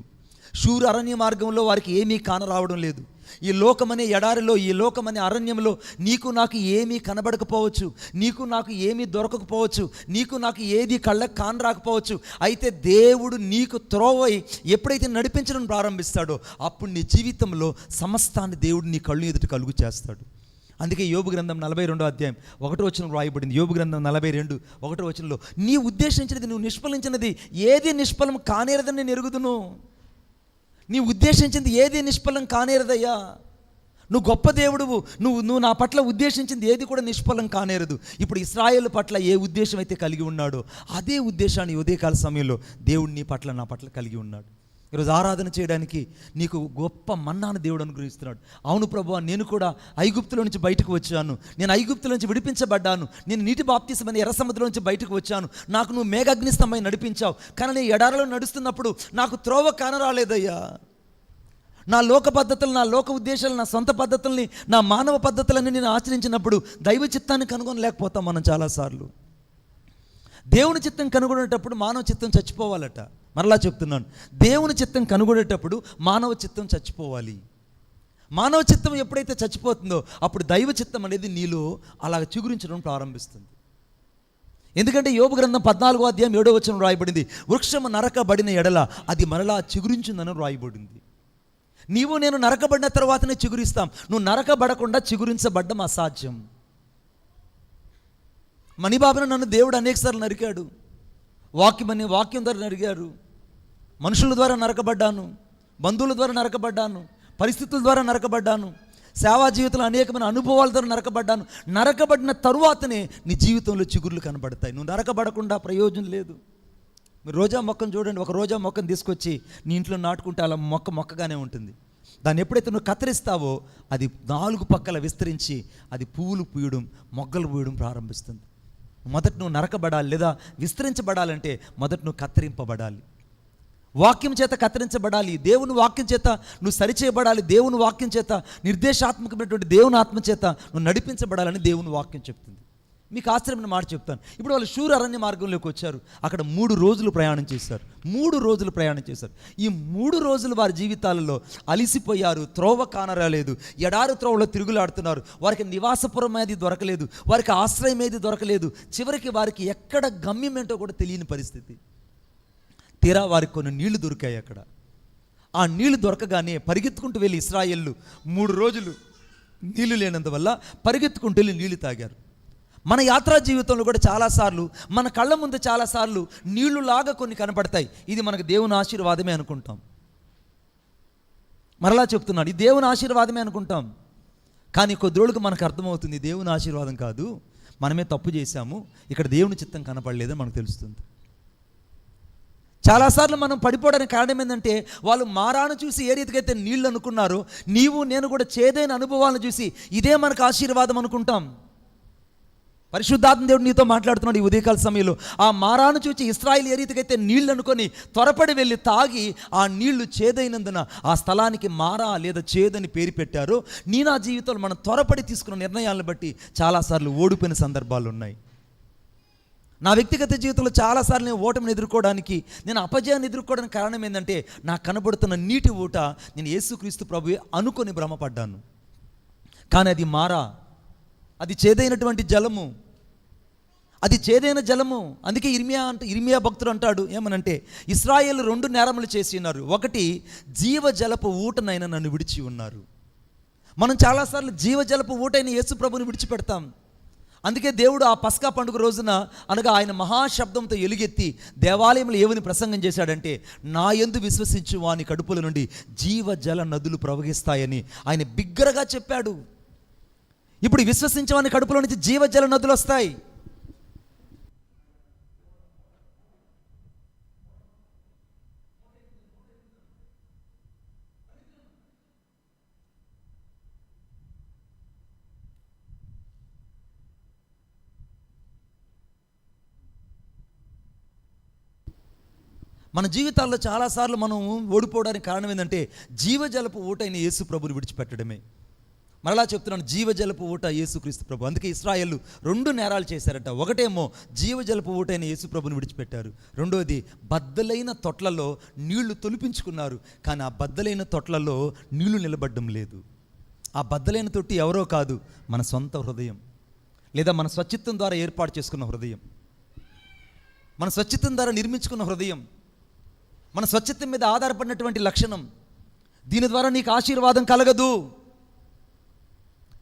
శూర అరణ్య మార్గంలో వారికి ఏమీ కానరావడం లేదు. ఈ లోకమనే ఎడారిలో, ఈ లోకమనే అరణ్యంలో నీకు నాకు ఏమీ కనబడకపోవచ్చు, నీకు నాకు ఏమీ దొరకకపోవచ్చు, నీకు నాకు ఏది కళ్ళకు కానరాకపోవచ్చు. అయితే దేవుడు నీకు త్రోవై ఎప్పుడైతే నడిపించడం ప్రారంభిస్తాడో అప్పుడు నీ జీవితంలో సమస్తాన్ని దేవుడు నీ కళ్ళు ఎదుట కలుగు చేస్తాడు. అందుకే యోబు గ్రంథం 42వ అధ్యాయం 1వ వచనం రాయబడింది. యోబు గ్రంథం 42 1వ వచనంలో, నీ ఉద్దేశించినది నువ్వు నిష్ఫలించినది ఏది నిష్ఫలం కానేరదని నేను ఎరుగుదును. నీ ఉద్దేశించింది ఏది నిష్ఫలం కానేరదయ్యా. నువ్వు గొప్ప దేవుడువు, నువ్వు నా పట్ల ఉద్దేశించింది ఏది కూడా నిష్ఫలం కానేరదు. ఇప్పుడు ఇశ్రాయేలు పట్ల ఏ ఉద్దేశం అయితే కలిగి ఉన్నాడో అదే ఉద్దేశాన్ని ఉదయకాల సమయంలో దేవుడు నీ పట్ల నా పట్ల కలిగి ఉన్నాడు. ఈరోజు ఆరాధన చేయడానికి నీకు గొప్ప మన్నాను దేవుడు అనుగ్రహిస్తున్నాడు. అవును ప్రభువా, నేను కూడా ఐగుప్తులో నుంచి బయటకు వచ్చాను, నేను ఐగుప్తుల నుంచి విడిపించబడ్డాను, నేను నీటి బాప్తిసమని ఎర్ర సముద్రం నుంచి బయటకు వచ్చాను, నాకు నువ్వు మేఘాగ్నిస్తంభై నడిపించావు. కానీ నేను ఎడారిలో నడుస్తున్నప్పుడు నాకు త్రోవ కానరాలేదయ్యా. నా లోక పద్ధతులు, నా లోక ఉద్దేశాలు, నా సొంత పద్ధతుల్ని, నా మానవ పద్ధతులన్నీ నేను ఆచరించినప్పుడు దైవ చిత్తాన్ని కనుగొనలేకపోతాం మనం చాలాసార్లు. దేవుని చిత్తం కనుగొనేటప్పుడు మానవ చిత్తం చచ్చిపోవాలట. మరలా చెప్తున్నాను, దేవుని చిత్తం కనుగొనేటప్పుడు మానవ చిత్తం చచ్చిపోవాలి. మానవ చిత్తం ఎప్పుడైతే చచ్చిపోతుందో అప్పుడు దైవ చిత్తం అనేది నీలో అలా చిగురించడం ప్రారంభిస్తుంది. ఎందుకంటే యోబు గ్రంథం 14వ అధ్యాయం 7వ వచనం రాయబడింది, వృక్షము నరకబడిన ఎడల అది మరలా చిగురించిందని రాయబడింది. నీవు నేను నరకబడిన తర్వాతనే చిగురిస్తాం. నువ్వు నరకబడకుండా చిగురించబడ్డం అసాధ్యం. మణిబాబును నన్ను దేవుడు అనేకసార్లు నరికాడు. వాక్యం ద్వారా నరికారు. మనుషుల ద్వారా నరకబడ్డాను, బంధువుల ద్వారా నరకబడ్డాను, పరిస్థితుల ద్వారా నరకబడ్డాను, సేవా జీవితంలో అనేకమైన అనుభవాల ద్వారా నరకబడ్డాను. నరకబడిన తరువాతనే నీ జీవితంలో చిగుర్లు కనబడతాయి. నువ్వు నరకబడకుండా ప్రయోజనం లేదు. మీరు రోజా మొక్కను చూడండి, ఒక రోజా మొక్కను తీసుకొచ్చి నీ ఇంట్లో నాటుకుంటే అలా మొక్కగానే ఉంటుంది. దాన్ని ఎప్పుడైతే నువ్వు కత్తిరిస్తావో అది 4 పక్కల విస్తరించి అది పువ్వులు పూయడం, మొగ్గలు పూయడం ప్రారంభిస్తుంది. మొదట నువ్వు నరకబడాలి లేదా విస్తరించబడాలంటే మొదట నువ్వు కత్తిరింపబడాలి. వాక్యం చేత కత్తిరించబడాలి. దేవుని వాక్యం చేత నువ్వు సరిచేయబడాలి. దేవుని వాక్యం చేత నిర్దేశాత్మకమైనటువంటి దేవుని ఆత్మ చేత నువ్వు నడిపించబడాలని దేవుని వాక్యం చెప్తుంది. మీకు ఆశ్చర్యమైన మాట చెప్తాను. ఇప్పుడు వాళ్ళు శూర అరణ్య మార్గంలోకి వచ్చారు. అక్కడ 3 రోజులు ప్రయాణం చేశారు. 3 రోజులు ప్రయాణం చేశారు. ఈ 3 రోజులు వారి జీవితాలలో అలిసిపోయారు. త్రోవ కానరాలేదు. ఎడారి త్రోవలో తిరుగులాడుతున్నారు. వారికి నివాసపురం ఏది దొరకలేదు, వారికి ఆశ్రయం ఏది దొరకలేదు. చివరికి వారికి ఎక్కడ గమ్యం ఏంటో కూడా తెలియని పరిస్థితి. తీరా వారికి కొన్ని నీళ్లు దొరికాయి. అక్కడ ఆ నీళ్లు దొరకగానే పరిగెత్తుకుంటూ వెళ్ళి ఇశ్రాయేలు 3 రోజులు నీళ్లు లేనందువల్ల పరిగెత్తుకుంటూ వెళ్ళి నీళ్లు తాగారు. మన యాత్రా జీవితంలో కూడా చాలాసార్లు మన కళ్ళ ముందు చాలాసార్లు నీళ్లులాగా కొన్ని కనపడతాయి. ఇది మనకు దేవుని ఆశీర్వాదమే అనుకుంటాం. మరలా చెప్తున్నాడు, ఇది దేవుని ఆశీర్వాదమే అనుకుంటాం. కానీ కొద్ది రోజులకు మనకు అర్థమవుతుంది దేవుని ఆశీర్వాదం కాదు, మనమే తప్పు చేశాము, ఇక్కడ దేవుని చిత్తం కనపడలేదని మనకు తెలుస్తుంది. చాలాసార్లు మనం పడిపోవడానికి కారణం ఏంటంటే వాళ్ళు మారాను చూసి ఏ రీతికైతే నీళ్ళు అనుకున్నారో నీవు నేను కూడా చేదైన అనుభవాలను చూసి ఇదే మనకు ఆశీర్వాదం అనుకుంటాం. పరిశుద్ధాత్మ దేవుడు నీతో మాట్లాడుతున్నాడు ఈ ఉదయకాల సమయంలో. ఆ మారాను చూసి ఇశ్రాయేలు ఏ రీతికైతే నీళ్ళు అనుకొని త్వరపడి వెళ్ళి తాగి ఆ నీళ్లు చేదైనందున ఆ స్థలానికి మారా లేదా చేదని పేరు పెట్టారో, నా జీవితంలో మనం త్వరపడి తీసుకున్న నిర్ణయాలను బట్టి చాలాసార్లు ఓడిపోయిన సందర్భాలు ఉన్నాయి. నా వ్యక్తిగత జీవితంలో చాలాసార్లు నేను ఓటమిని ఎదుర్కోవడానికి, నేను అపజయాన్ని ఎదుర్కోవడానికి కారణం ఏంటంటే నాకు కనబడుతున్న నీటి ఊట నేను యేసుక్రీస్తు ప్రభువే అనుకొని భ్రమపడ్డాను. కానీ అది మారా, అది చేదైనటువంటి జలము, అది చేదైన జలము. అందుకే ఇర్మియా భక్తుడు అంటాడు ఏమనంటే, ఇశ్రాయేలు 2 నేరములు చేసి ఉన్నారు. ఒకటి, జీవజలపు ఊటనైనా నన్ను విడిచి ఉన్నారు. మనం చాలాసార్లు జీవజలపు ఊటైన యేసు ప్రభుని విడిచిపెడతాం. అందుకే దేవుడు ఆ పస్కా పండుగ రోజున అనగా ఆయన మహాశబ్దంతో ఎలుగెత్తి దేవాలయంలో ఏమని ప్రసంగం చేశాడంటే, నా యందు విశ్వసించు వాని కడుపుల నుండి జీవజల నదులు ప్రవహిస్తాయని ఆయన బిగ్గరగా చెప్పాడు. ఇప్పుడు విశ్వసించే వాని కడుపులో నుంచి జీవజల నదులు వస్తాయి. మన జీవితాల్లో చాలాసార్లు మనం ఓడిపోవడానికి కారణం ఏంటంటే జీవజలపు ఊటైన యేసు ప్రభుని విడిచిపెట్టడమే. మరలా చెప్తున్నాను, జీవజలపు ఊట యేసుక్రీస్తు ప్రభు. అందుకే ఇశ్రాయేలు 2 నేరాలు చేశారట. ఒకటేమో జీవజలపు ఊట అయిన యేసు ప్రభుని విడిచిపెట్టారు. రెండోది బద్దలైన తొట్లలో నీళ్లు తొలిపించుకున్నారు. కానీ ఆ బద్దలైన తొట్లలో నీళ్లు నిలబడడం లేదు. ఆ బద్దలైన తొట్టి ఎవరో కాదు, మన సొంత హృదయం, లేదా మన స్వచిత్తం ద్వారా ఏర్పాటు చేసుకున్న హృదయం, మన స్వచిత్తం ద్వారా నిర్మించుకున్న హృదయం, మన స్వచ్ఛత్వం మీద ఆధారపడినటువంటి లక్షణం. దీని ద్వారా నీకు ఆశీర్వాదం కలగదు.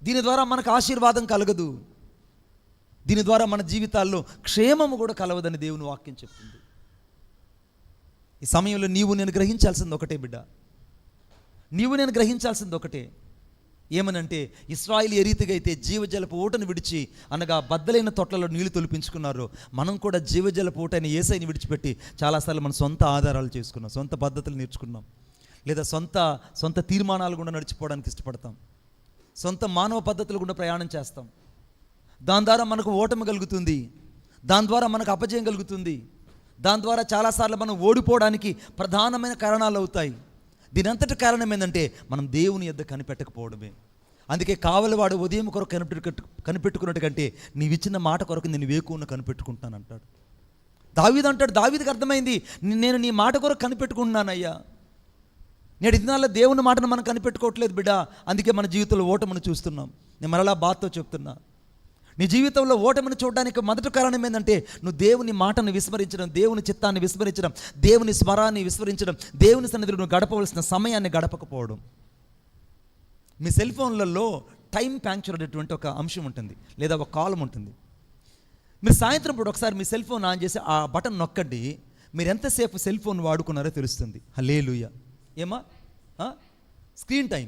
దీని ద్వారా మనకు ఆశీర్వాదం కలగదు. దీని ద్వారా మన జీవితాల్లో క్షేమము కూడా కలవదని దేవుని వాక్యం చెప్తుంది. ఈ సమయంలో నీవు నేను గ్రహించాల్సింది ఒకటే బిడ్డ, నీవు నేను గ్రహించాల్సింది ఒకటే. ఏమనంటే, ఇశ్రాయేలు ఏ రీతిగా అయితే జీవజలపు ఊటను విడిచి, అనగా బద్దలైన తొట్లలో నీళ్లు తొలిపించుకున్నారో, మనం కూడా జీవజలపు ఊటైన యేసయ్యని విడిచిపెట్టి చాలాసార్లు మన సొంత ఆధారాలు చేసుకున్నాం, సొంత పద్ధతులు నేర్చుకున్నాం, లేదా సొంత తీర్మానాలు కూడా నడిచిపోవడానికి ఇష్టపడతాం, సొంత మానవ పద్ధతులు కూడా ప్రయాణం చేస్తాం. దాని ద్వారా మనకు ఓటమి కలుగుతుంది, దాని ద్వారా మనకు అపజయం కలుగుతుంది, దాని ద్వారా చాలాసార్లు మనం ఓడిపోవడానికి ప్రధానమైన కారణాలు అవుతాయి. దీనంతటి కారణం ఏంటంటే, మనం దేవుని యొద్ద కనిపెట్టకపోవడమే. అందుకే కావలివాడు ఉదయం కొరకు కనిపెట్టుకున్నట్టు కంటే నీవిచ్చిన మాట కొరకు నేను వేకువను కనిపెట్టుకుంటాను అంటాడు. దావీదు అంటాడు, దావీదుకి అర్థమైంది, నేను నీ మాట కొరకు కనిపెట్టుకుంటున్నానయ్యా. నేటి దినాల్లో దేవుని మాటను మనం కనిపెట్టుకోవట్లేదు బిడ్డ. అందుకే మన జీవితంలో ఓటమిని చూస్తున్నాం. నేను మరలా బాధతో చెప్తున్నా, నీ జీవితంలో ఓటమిని చూడడానికి మొదటి కారణం ఏంటంటే, నువ్వు దేవుని మాటను విస్మరించడం, దేవుని చిత్తాన్ని విస్మరించడం, దేవుని స్వరాన్ని విస్మరించడం, దేవుని సన్నిధిలో నువ్వు గడపవలసిన సమయాన్ని గడపకపోవడం. మీ సెల్ ఫోన్లలో టైం ప్యాంక్చర్ అనేటువంటి ఒక అంశం ఉంటుంది, లేదా ఒక కాలం ఉంటుంది. మీరు సాయంత్రం పూట ఒకసారి మీ సెల్ ఫోన్ ఆన్ చేసి ఆ బటన్ నొక్కండి, మీరు ఎంతసేపు సెల్ ఫోన్ వాడుకున్నారో తెలుస్తుంది. హల్లెలూయా. ఏమా స్క్రీన్ టైం,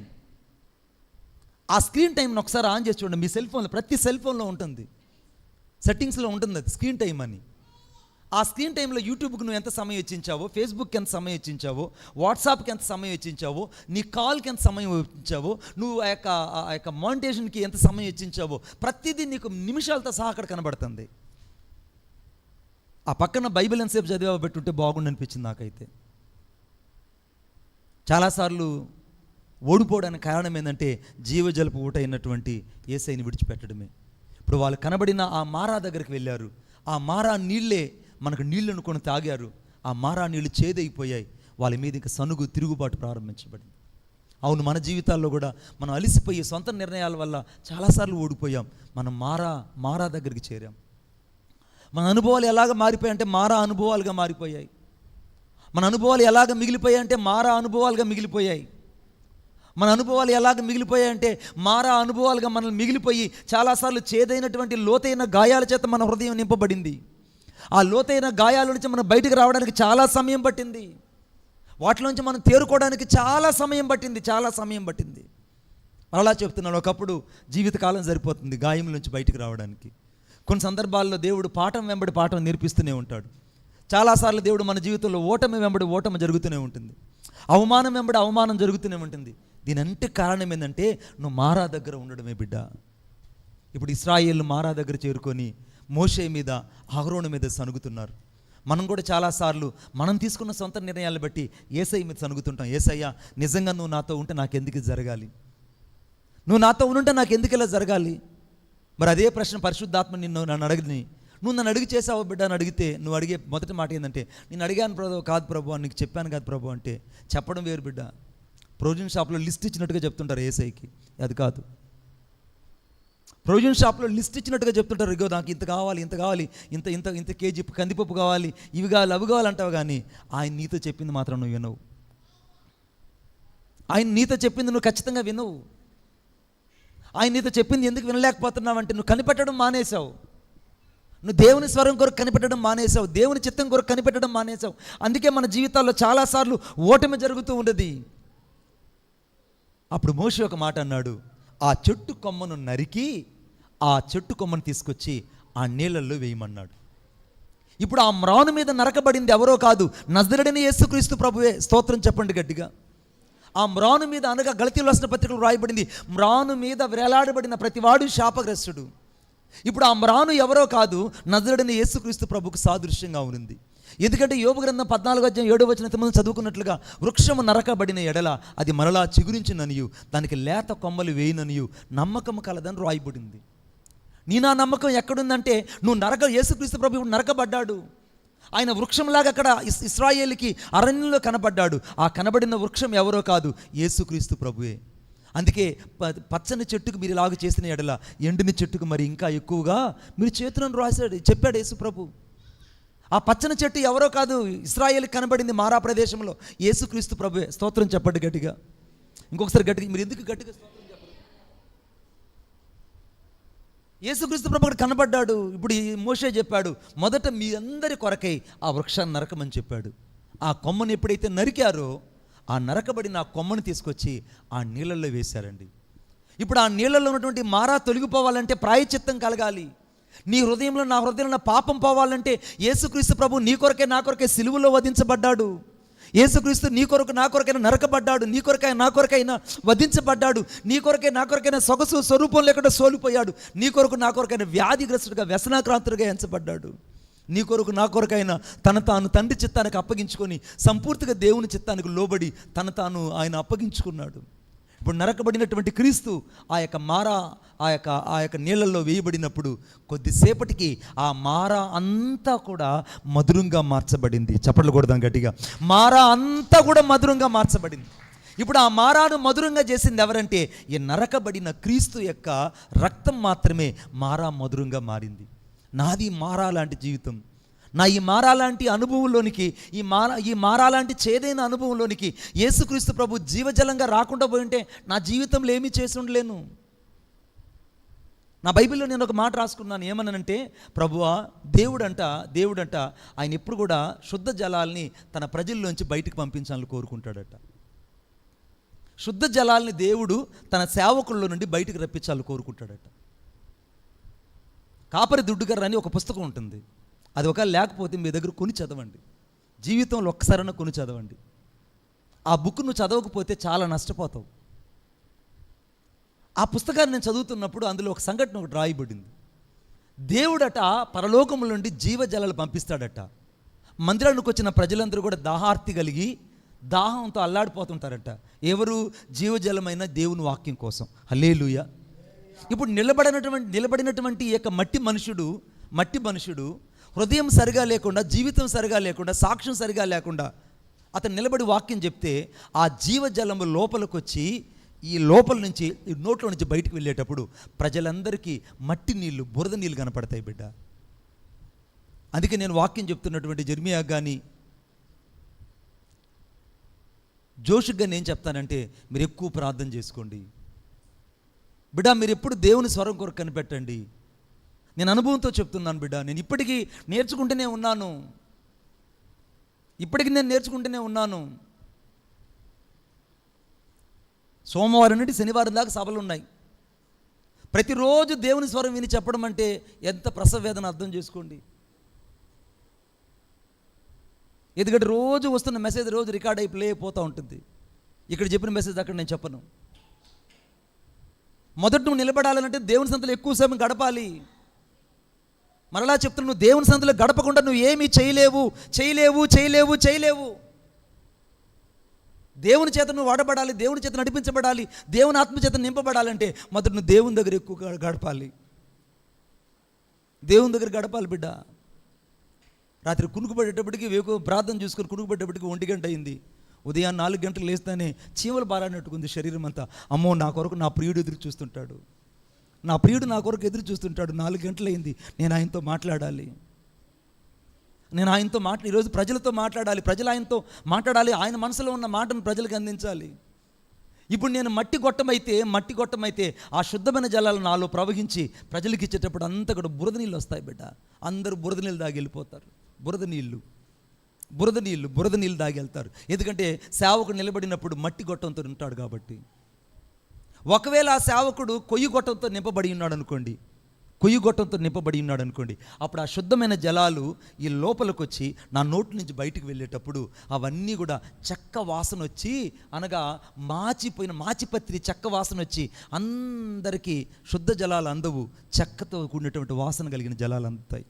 ఆ స్క్రీన్ టైంని ఒకసారి ఆన్ చేసి చూడండి. మీ సెల్ ఫోన్లో, ప్రతి సెల్ ఫోన్లో ఉంటుంది, సెట్టింగ్స్లో ఉంటుంది అది స్క్రీన్ టైం అని. ఆ స్క్రీన్ టైంలో యూట్యూబ్కి నువ్వు ఎంత సమయం వెచ్చించావో, ఫేస్బుక్కి ఎంత సమయం వెచ్చించావో, వాట్సాప్కి ఎంత సమయం వెచ్చించావో, నీ కాల్కి ఎంత సమయం వెచ్చించావో, నువ్వు ఆ యొక్క మానిటేషన్కి ఎంత సమయం వెచ్చించావో, ప్రతిదీ నీకు నిమిషాలతో సహా అక్కడ కనబడుతుంది. ఆ పక్కన బైబిల్ ఎంతసేపు చదివా పెట్టుంటే బాగుండు అనిపించింది నాకైతే. చాలాసార్లు ఓడిపోవడానికి కారణం ఏంటంటే, జీవజలపు ఊట అయినటువంటి యేసయ్యని విడిచిపెట్టడమే. ఇప్పుడు వాళ్ళు కనబడిన ఆ మారా దగ్గరికి వెళ్ళారు. ఆ మారా నీళ్ళే మనకు నీళ్ళు అనుకొని తాగారు. ఆ మారా నీళ్ళు చేదైపోయాయి. వాళ్ళ మీద ఇంకా సనుగు, తిరుగుబాటు ప్రారంభించబడింది. అవును, మన జీవితాల్లో కూడా మనం అలిసిపోయి సొంత నిర్ణయాల వల్ల చాలాసార్లు ఓడిపోయాం. మనం మారా దగ్గరికి చేరాం. మన అనుభవాలు ఎలాగ మారిపోయాయంటే మారా అనుభవాలుగా మారిపోయాయి. మన అనుభవాలు ఎలాగ మిగిలిపోయాయంటే మారా అనుభవాలుగా మిగిలిపోయాయి. మన అనుభవాలు ఎలాగ మిగిలిపోయాయంటే మారా అనుభవాలుగా మనల్ని మిగిలిపోయి చాలాసార్లు చేదైనటువంటి లోతైన గాయాల చేత మన హృదయం నింపబడింది. ఆ లోతైన గాయాల నుంచి మనం బయటకు రావడానికి చాలా సమయం పట్టింది. వాటిలోంచి మనం తేరుకోవడానికి చాలా సమయం పట్టింది. అలా చెప్తున్నాను, ఒకప్పుడు జీవితకాలం సరిపోతుంది గాయం నుంచి బయటకు రావడానికి. కొన్ని సందర్భాల్లో దేవుడు పాఠం వెంబడి పాఠం నేర్పిస్తూనే ఉంటాడు. చాలాసార్లు దేవుడు మన జీవితంలో ఓటమి వెంబడి ఓటమి జరుగుతూనే ఉంటుంది, అవమానం వెంబడి అవమానం జరుగుతూనే ఉంటుంది. దీనంటే కారణం ఏంటంటే, నువ్వు మారా దగ్గర ఉండడమే బిడ్డ. ఇప్పుడు ఇశ్రాయేలు మారా దగ్గర చేరుకొని మోషే మీద, అహరోను మీద సనుగుతున్నారు. మనం కూడా చాలాసార్లు మనం తీసుకున్న సొంత నిర్ణయాలు బట్టి యేసయ్య మీద సనుగుతుంటాం. యేసయ్య, నిజంగా నువ్వు నాతో ఉంటే నాకెందుకు జరగాలి? నువ్వు నాతో ఉంటే నాకెందుకు ఇలా జరగాలి? మరి అదే ప్రశ్న పరిశుద్ధాత్మ నన్ను అడిగిని, నువ్వు నన్ను అడిగి చేసావు బిడ్డ అని అడిగితే, నువ్వు అడిగే మొదటి మాట ఏంటంటే, నేను అడిగాను ప్రభు, కాదు ప్రభు అని నీకు చెప్పాను కాదు ప్రభు అంటే. చెప్పడం వేరు బిడ్డ. ప్రొవిజన్ షాప్లో లిస్ట్ ఇచ్చినట్టుగా చెప్తుంటారు యేసయ్యకి, అది కాదు. ప్రొవిజన్ షాప్లో లిస్ట్ ఇచ్చినట్టుగా చెప్తుంటారు, ఇగో నాకు ఇంత కావాలి, ఇంత కేజీ కందిపప్పు కావాలి, ఇవి కావాలి, అవి కావాలంటావు. కానీ ఆయన నీతో చెప్పింది మాత్రం నువ్వు వినవు. ఆయన నీతో చెప్పింది నువ్వు ఖచ్చితంగా వినవు. ఆయన నీతో చెప్పింది ఎందుకు వినలేకపోతున్నావు అంటే, నువ్వు కనిపెట్టడం మానేశావు. నువ్వు దేవుని స్వరం కొరకు కనిపెట్టడం మానేశావు, దేవుని చిత్తం కొరకు కనిపెట్టడం మానేశావు. అందుకే మన జీవితాల్లో చాలాసార్లు ఓటమి జరుగుతూ ఉండదు. అప్పుడు మోషే ఒక మాట అన్నాడు, ఆ చెట్టు కొమ్మను నరికి ఆ చెట్టు కొమ్మను తీసుకొచ్చి ఆ నీళ్ళల్లో వేయమన్నాడు. ఇప్పుడు ఆ మ్రాను మీద నరకబడింది ఎవరో కాదు, నజరేయుడైన యేసుక్రీస్తు ప్రభువే. స్తోత్రం చెప్పండి గట్టిగా. ఆ మ్రాను మీద, అనగా గలతీయులకు రాసిన పత్రికలో రాయబడింది, మ్రాను మీద వేలాడబడిన ప్రతివాడు శాపగ్రస్తుడు. ఇప్పుడు ఆ మ్రాను ఎవరో కాదు, నజరేయుడైన యేసుక్రీస్తు ప్రభువుకు సాదృశ్యంగా ఉంది. ఎందుకంటే యోబు గ్రంథం 14:7 ఇంతకుముందు చదువుకున్నట్లుగా వృక్షము నరకబడిన ఎడల అది మరలా చిగురించిననియు దానికి లేత కొమ్మలు వేయిననియు నమ్మకం కలదని రాయబడింది. నా నమ్మకం ఎక్కడుందంటే యేసుక్రీస్తు ప్రభు ఇప్పుడు నరకబడ్డాడు. ఆయన వృక్షంలాగా అక్కడ ఇశ్రాయేలుకి అరణ్యంలో కనబడ్డాడు. ఆ కనబడిన వృక్షం ఎవరో కాదు, యేసుక్రీస్తు ప్రభువే. అందుకే పచ్చని చెట్టుకు మీరు ఇలాగ చేసిన ఎడల ఎండిన చెట్టుకు మరి ఇంకా ఎక్కువగా మీరు చేతులను రాశాడు చెప్పాడు యేసు ప్రభు. ఆ పచ్చని చెట్టు ఎవరో కాదు, ఇశ్రాయేలుకి కనబడింది మారా ప్రదేశంలో యేసుక్రీస్తు ప్రభువే. స్తోత్రం చెప్పండి గట్టిగా. ఇంకొకసారి గట్టిగా. మీరు ఎందుకు గట్టిగా స్తోత్రం చెప్పరు? యేసుక్రీస్తు ప్రభు అక్కడ కనబడ్డాడు. ఇప్పుడు ఈ మోషే చెప్పాడు, మొదట మీ అందరి కొరకై ఆ వృక్షాన్ని నరకమని చెప్పాడు. ఆ కొమ్మను ఎప్పుడైతే నరికారో ఆ నరకబడిన ఆ కొమ్మను తీసుకొచ్చి ఆ నీళ్ళల్లో వేశారండి. ఇప్పుడు ఆ నీళ్ళల్లో ఉన్నటువంటి మారా తొలగిపోవాలంటే ప్రాయశ్చిత్తం కలగాలి. నీ హృదయంలో నా హృదయంలో పాపం పోవాలంటే యేసుక్రీస్తు ప్రభు నీ కొరకే నా కొరకే సిలువలో వధించబడ్డాడు. యేసుక్రీస్తు నీ కొరకు నా కొరకైనా నరకబడ్డాడు, నీ కొరకైనా నా కొరకైనా వధించబడ్డాడు, నీ కొరకే నా కొరకైనా సొగసు స్వరూపం లేకుండా సోలిపోయాడు, నీ కొరకు నా కొరకైనా వ్యాధిగ్రస్తుడిగా వ్యసనాక్రాంతుడిగా ఎంచబడ్డాడు, నీ కొరకు నా కొరకైనా తన తాను తండ్రి చిత్తానికి అప్పగించుకొని సంపూర్తిగా దేవుని చిత్తానికి లోబడి తన తాను ఆయన అప్పగించుకున్నాడు. ఇప్పుడు నరకబడినటువంటి క్రీస్తు ఆ యొక్క నీళ్ళల్లో వేయబడినప్పుడు కొద్దిసేపటికి ఆ మారా అంతా కూడా మధురంగా మార్చబడింది. చప్పట్లు కొడదాం గట్టిగా. మారా అంతా కూడా మధురంగా మార్చబడింది. ఇప్పుడు ఆ మారాను మధురంగా చేసింది ఎవరంటే ఈ నరకబడిన క్రీస్తు యొక్క రక్తం మాత్రమే మారా మధురంగా మారింది. నాది మారా లాంటి జీవితం, నా ఈ మారా లాంటి అనుభవంలోనికి, ఈ మారా లాంటి చేదైన అనుభవంలోనికి యేసుక్రీస్తు ప్రభు జీవజలంగా రాకుండా పోయింటే నా జీవితంలో ఏమీ చేసి ఉండలేను. నా బైబిల్లో నేను ఒక మాట రాసుకున్నాను. ఏమన్నానంటే, ప్రభువా దేవుడంట ఆయన ఎప్పుడు కూడా శుద్ధ జలాల్ని తన ప్రజల్లోంచి బయటికి పంపించాలని కోరుకుంటాడట. శుద్ధ జలాల్ని దేవుడు తన సేవకుల్లో నుండి బయటికి రప్పించాలని కోరుకుంటాడట. కాపరి దుడ్డుగారు అని ఒక పుస్తకం ఉంటుంది. అది ఒకవేళ లేకపోతే మీ దగ్గర కొని చదవండి. జీవితంలో ఒక్కసారైనా కొని చదవండి. ఆ బుక్ నువ్వు చదవకపోతే చాలా నష్టపోతావు. ఆ పుస్తకాన్ని నేను చదువుతున్నప్పుడు అందులో ఒక సంఘటన ఒకటి రాయబడింది. దేవుడట పరలోకముల నుండి జీవజలాలు పంపిస్తాడట. మందిరానికి వచ్చిన ప్రజలందరూ కూడా దాహార్తి కలిగి దాహంతో అల్లాడిపోతుంటారట. ఎవరు? జీవజలమైన దేవుని వాక్యం కోసం. హల్లెలూయా. ఇప్పుడు నిలబడినటువంటి ఈ యొక్క మట్టి మనుషుడు హృదయం సరిగా లేకుండా, జీవితం సరిగా లేకుండా, సాక్ష్యం సరిగా లేకుండా అతను నిలబడి వాక్యం చెప్తే ఆ జీవజలము లోపలికి వచ్చి ఈ లోపల నుంచి ఈ నోట్లో నుంచి బయటికి వెళ్ళేటప్పుడు ప్రజలందరికీ మట్టి నీళ్ళు, బురద నీళ్ళు కనపడతాయి బిడ్డ. అందుకే నేను వాక్యం చెప్తున్నటువంటి జెర్మియా కానీ జోషుగా నేను చెప్తానంటే మీరు ఎక్కువ ప్రార్థన చేసుకోండి బిడ్డ. మీరు ఎప్పుడు దేవుని స్వరం కొరకు కనిపెట్టండి. నేను అనుభవంతో చెప్తున్నాను బిడ్డ. నేను ఇప్పటికీ నేర్చుకుంటూనే ఉన్నాను. సోమవారం నుండి శనివారం దాకా సభలు ఉన్నాయి. ప్రతిరోజు దేవుని స్వరం విని చెప్పడం అంటే ఎంత ప్రసవేదన అర్థం చేసుకోండి. ఎందుకంటే రోజు వస్తున్న మెసేజ్ రోజు రికార్డ్ అయి ప్లే అయిపోతూ ఉంటుంది. ఇక్కడ చెప్పిన మెసేజ్ అక్కడ నేను చెప్పను. మొదట నువ్వు నిలబడాలంటే దేవుని సంతలో ఎక్కువ సమయం గడపాలి. మరలా చెప్తున్నా, నువ్వు దేవుని సంతలో గడపకుండా నువ్వు ఏమీ చేయలేవు. దేవుని చేత నువ్వు వాడబడాలి, దేవుని చేత నడిపించబడాలి, దేవుని ఆత్మచేత నింపబడాలంటే మొదట నువ్వు దేవుని దగ్గర ఎక్కువ గడపాలి. దేవుని దగ్గర గడపాలి బిడ్డ. రాత్రి కునుకుపడేటప్పటికి ప్రార్థన చూసుకొని కునుకుపడేటప్పటికి 1 గంట అయింది. ఉదయం 4 గంటలు లేస్తేనే చీమలు బారానట్టుకుంది శరీరం అంతా. అమ్మో, నా కొరకు నా ప్రియుడు ఎదురు చూస్తుంటాడు, నా ప్రియుడు నా కొరకు ఎదురు చూస్తుంటాడు. 4 గంటలు అయింది, నేను ఆయనతో మాట్లాడాలి. ఈరోజు ప్రజలతో మాట్లాడాలి, ప్రజలు ఆయనతో మాట్లాడాలి, ఆయన మనసులో ఉన్న మాటను ప్రజలకు అందించాలి. ఇప్పుడు నేను మట్టి గొట్టమైతే ఆ శుద్ధమైన జలాలు నాలో ప్రవహించి ప్రజలకు ఇచ్చేటప్పుడు అంతా కూడా బురద నీళ్ళు వస్తాయి బిడ్డ. అందరూ బురద నీళ్ళు దాగి వెళ్ళిపోతారు. బురద నీళ్ళు దాగి వెళ్తారు. ఎందుకంటే సేవకుడు నిలబడినప్పుడు మట్టి గొట్టంతో ఉంటాడు కాబట్టి. ఒకవేళ ఆ సేవకుడు కొయ్యి గొట్టంతో నింపబడి ఉన్నాడు అనుకోండి, అప్పుడు ఆ శుద్ధమైన జలాలు ఈ లోపలికి వచ్చి నా నోటి నుంచి బయటికి వెళ్ళేటప్పుడు అవన్నీ కూడా చెక్క వాసన వచ్చి, అనగా మాచిపత్రి చెక్క వాసన వచ్చి అందరికీ శుద్ధ జలాలు అందవు, చెక్కతో కూడినటువంటి వాసన కలిగిన జలాలు అందుతాయి.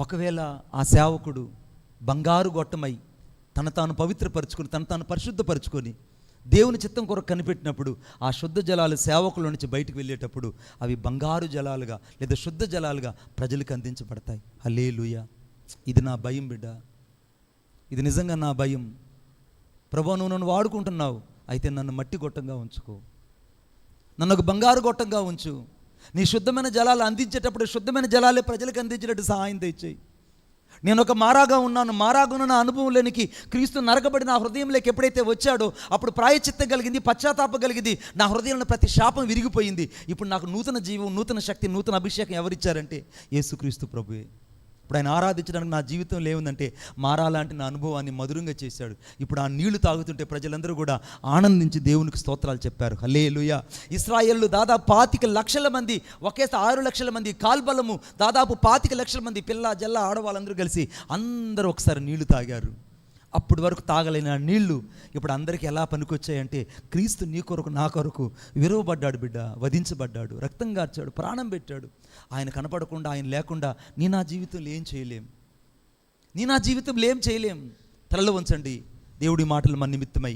ఒకవేళ ఆ సేవకుడు బంగారు గొట్టమై తను తాను పవిత్రపరుచుకొని తను తాను పరిశుద్ధపరుచుకొని దేవుని చిత్తం కొరకు కనిపెట్టినప్పుడు ఆ శుద్ధ జలాలు సేవకుల నుంచి బయటకు వెళ్ళేటప్పుడు అవి బంగారు జలాలుగా లేదా శుద్ధ జలాలుగా ప్రజలకు అందించబడతాయి. హల్లెలూయా. ఇది నా భయం బిడ్డ, ఇది నిజంగా నా భయం. ప్రభువా, నువ్వు నన్ను వాడుకుంటున్నావు, అయితే నన్ను మట్టి గొట్టంగా ఉంచుకో, నన్ను ఒక బంగారు గొట్టంగా ఉంచు. నీ శుద్ధమైన జలాలు అందించేటప్పుడు శుద్ధమైన జలాలే ప్రజలకు అందించేటట్టు సహాయం తెచ్చేయి. నేను ఒక మారాగా ఉన్నాను, మారాగా ఉన్న అనుభవం లేనికి క్రీస్తు నరకబడి నా హృదయంలోకి ఎప్పుడైతే వచ్చాడో అప్పుడు ప్రాయచిత్తం కలిగింది, పశ్చాత్తాపం కలిగింది, నా హృదయంలో ప్రతి శాపం విరిగిపోయింది. ఇప్పుడు నాకు నూతన జీవం, నూతన శక్తి, నూతన అభిషేకం ఎవరిచ్చారంటే యేసుక్రీస్తు ప్రభువే. ఇప్పుడు ఆయన ఆరాధించడానికి నా జీవితంలో ఏముందంటే మారాలాంటి నా అనుభవాన్ని మధురంగా చేశాడు. ఇప్పుడు ఆ నీళ్లు తాగుతుంటే ప్రజలందరూ కూడా ఆనందించి దేవునికి స్తోత్రాలు చెప్పారు. హల్లెలూయా. ఇశ్రాయేలు దాదాపు 25 లక్షల మంది, ఒకేసారి 6 లక్షల మంది, కాల్బలము దాదాపు 25 లక్షల మంది, పిల్ల జల్ల ఆడవాళ్ళందరూ కలిసి అందరూ ఒకసారి నీళ్లు తాగారు. అప్పటి వరకు తాగలేని ఆ నీళ్లు ఇప్పుడు అందరికీ ఎలా పనికొచ్చాయంటే క్రీస్తు నీ కొరకు నా కొరకు విరవబడ్డాడు బిడ్డ, వధించబడ్డాడు, రక్తం కార్చాడు, ప్రాణం పెట్టాడు. ఆయన కనపడకుండా, ఆయన లేకుండా నీ నా జీవితంలో ఏం చేయలేం, నీ నా జీవితంలో ఏం చేయలేం. తలలో ఉంచండి. దేవుడి మాటలు మన నిమిత్తమై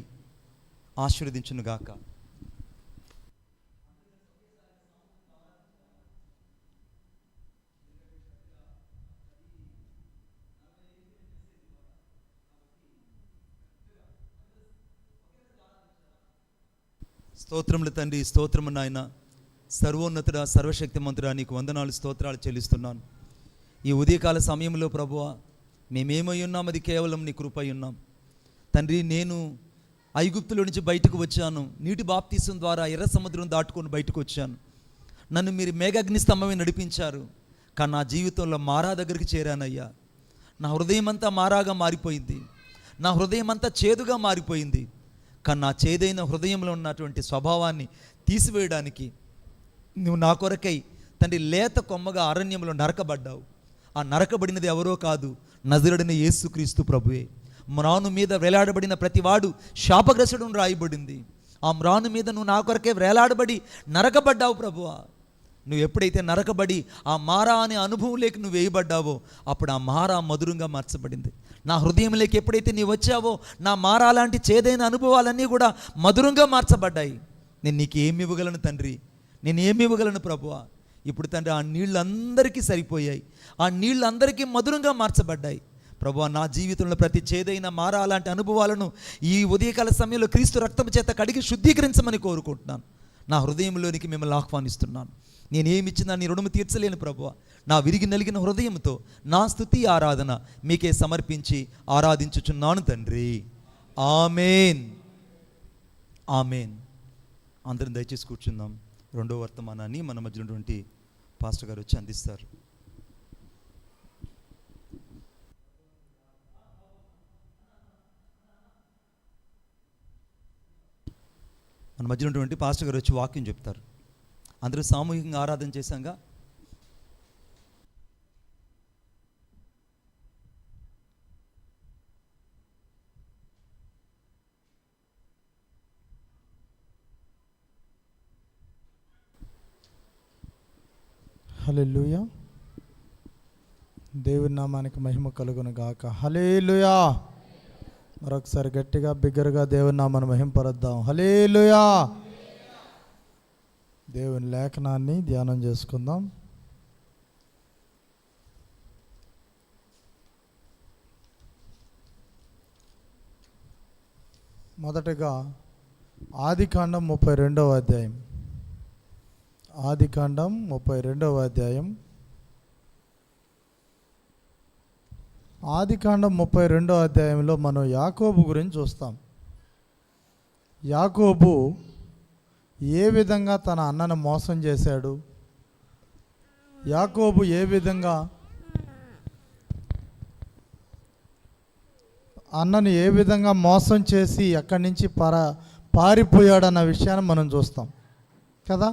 ఆశీర్వదించునుగాక. స్తోత్రములు తండ్రి, స్తోత్రము నాయన. సర్వోన్నతుడా, సర్వశక్తిమంతుడా, నీకు వందనాలు, స్తోత్రాలు చెల్లిస్తున్నాను. ఈ ఉదయకాల సమయంలో ప్రభువా, మేమేమై ఉన్నాం అది కేవలం నీ కృపై ఉన్నాం తండ్రి. నేను ఐగుప్తులో నుంచి బయటకు వచ్చాను, నీటి బాప్తీసం ద్వారా ఎర్ర సముద్రం దాటుకొని బయటకు వచ్చాను. నన్ను మీరు మేఘాగ్ని స్తంభమే నడిపించారు. కానీ నా జీవితంలో మారా దగ్గరికి చేరానయ్యా. నా హృదయం అంతా మారాగా మారిపోయింది, నా హృదయం అంతా చేదుగా మారిపోయింది. కానీ నా చేదైన హృదయంలో ఉన్నటువంటి స్వభావాన్ని తీసివేయడానికి నువ్వు నా కొరకై తండ్రి లేత కొమ్మగా అరణ్యంలో నరకబడ్డావు. ఆ నరకబడినది ఎవరో కాదు, నజరుడైన యేసుక్రీస్తు ప్రభువే. మ్రాను మీద వేలాడబడిన ప్రతివాడు శాపగ్రస్తుడు రాయబడింది. ఆ మ్రాను మీద నువ్వు నా కొరకే వేలాడబడి నరకబడ్డావు ప్రభువా. నువ్వు ఎప్పుడైతే నరకబడి ఆ మారా అనే అనుభవంలోకి నువ్వు వేయబడ్డావో అప్పుడు ఆ మారా మధురంగా మార్చబడింది. నా హృదయంలోకి ఎప్పుడైతే నీవు వచ్చావో నా మారా లాంటి చేదైన అనుభవాలన్నీ కూడా మధురంగా మార్చబడ్డాయి. నేను నీకు ఏమి ఇవ్వగలను తండ్రి, నేను ఏమి ఇవ్వగలను ప్రభువా. ఇప్పుడు తండ్రి ఆ నీళ్ళు అందరికీ సరిపోయాయి, ఆ నీళ్ళు అందరికీ మధురంగా మార్చబడ్డాయి ప్రభువా. నా జీవితంలో ప్రతి చేదైన మారా లాంటి అనుభవాలను ఈ ఉదయకాల సమయంలో క్రీస్తు రక్తం చేత కడిగి శుద్ధీకరించమని కోరుకుంటున్నాను. నా హృదయంలోనికి మిమ్మల్ని ఆహ్వానిస్తున్నాను. నేనేమిచ్చినా నీ రుణము తీర్చలేను ప్రభువా. నా విరిగి నలిగిన హృదయంతో నా స్తుతి ఆరాధన మీకే సమర్పించి ఆరాధించుచున్నాను తండ్రి. ఆమేన్, ఆమేన్. అందరం దయచేసి కూర్చుందాం. రెండో వర్తమానాన్ని మన మధ్య ఉన్నటువంటి పాస్టర్ గారు వచ్చి అందిస్తారు. మన మధ్య ఉన్నటువంటి పాస్టర్ గారు వచ్చి వాక్యం చెప్తారు. అందరూ సామూహికంగా ఆరాధన చేశాంగా. హల్లెలూయా. దేవుని నామానికి మహిమ కలుగును గాక. హల్లెలూయా. మరొకసారి గట్టిగా బిగ్గరగా దేవుని నామాన్ని మహింపరుద్దాం. హల్లెలూయా. దేవుని లేఖనాన్ని ధ్యానం చేసుకుందాం. మొదటగా ఆదికాండం 32వ అధ్యాయం. ఆదికాండం 32వ అధ్యాయం. ఆదికాండం 32వ అధ్యాయంలో మనం యాకోబు గురించి చూస్తాం. యాకోబు ఏ విధంగా తన అన్నను మోసం చేశాడు, యాకోబు ఏ విధంగా అన్నను ఏ విధంగా మోసం చేసి అక్కడి నుంచి పారిపోయాడన్న విషయాన్ని మనం చూస్తాం కదా.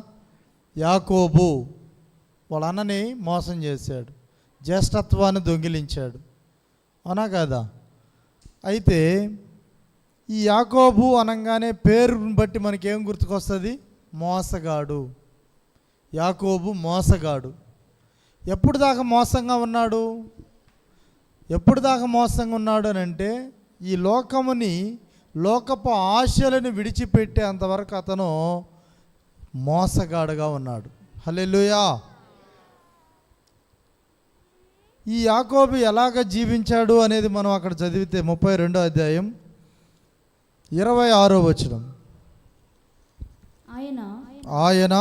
యాకోబు వాళ్ళ అన్నని మోసం చేశాడు, జ్యేష్ఠత్వాన్ని దొంగిలించాడు, అవునా కదా. అయితే ఈ యాకోబు అనగానే పేరుని బట్టి మనకేం గుర్తుకొస్తుంది? మోసగాడు. యాకోబు మోసగాడు. ఎప్పుడు దాకా మోసంగా ఉన్నాడు? ఎప్పుడు దాకా మోసంగా ఉన్నాడు అని అంటే, ఈ లోకపు ఆశలను విడిచిపెట్టే అంతవరకు అతను మోసగాడుగా ఉన్నాడు. హల్లెలూయా. ఈ యాకోబు ఎలాగ జీవించాడు అనేది మనం అక్కడ చదివితే 32వ అధ్యాయం 26వ వచనం. ఆయన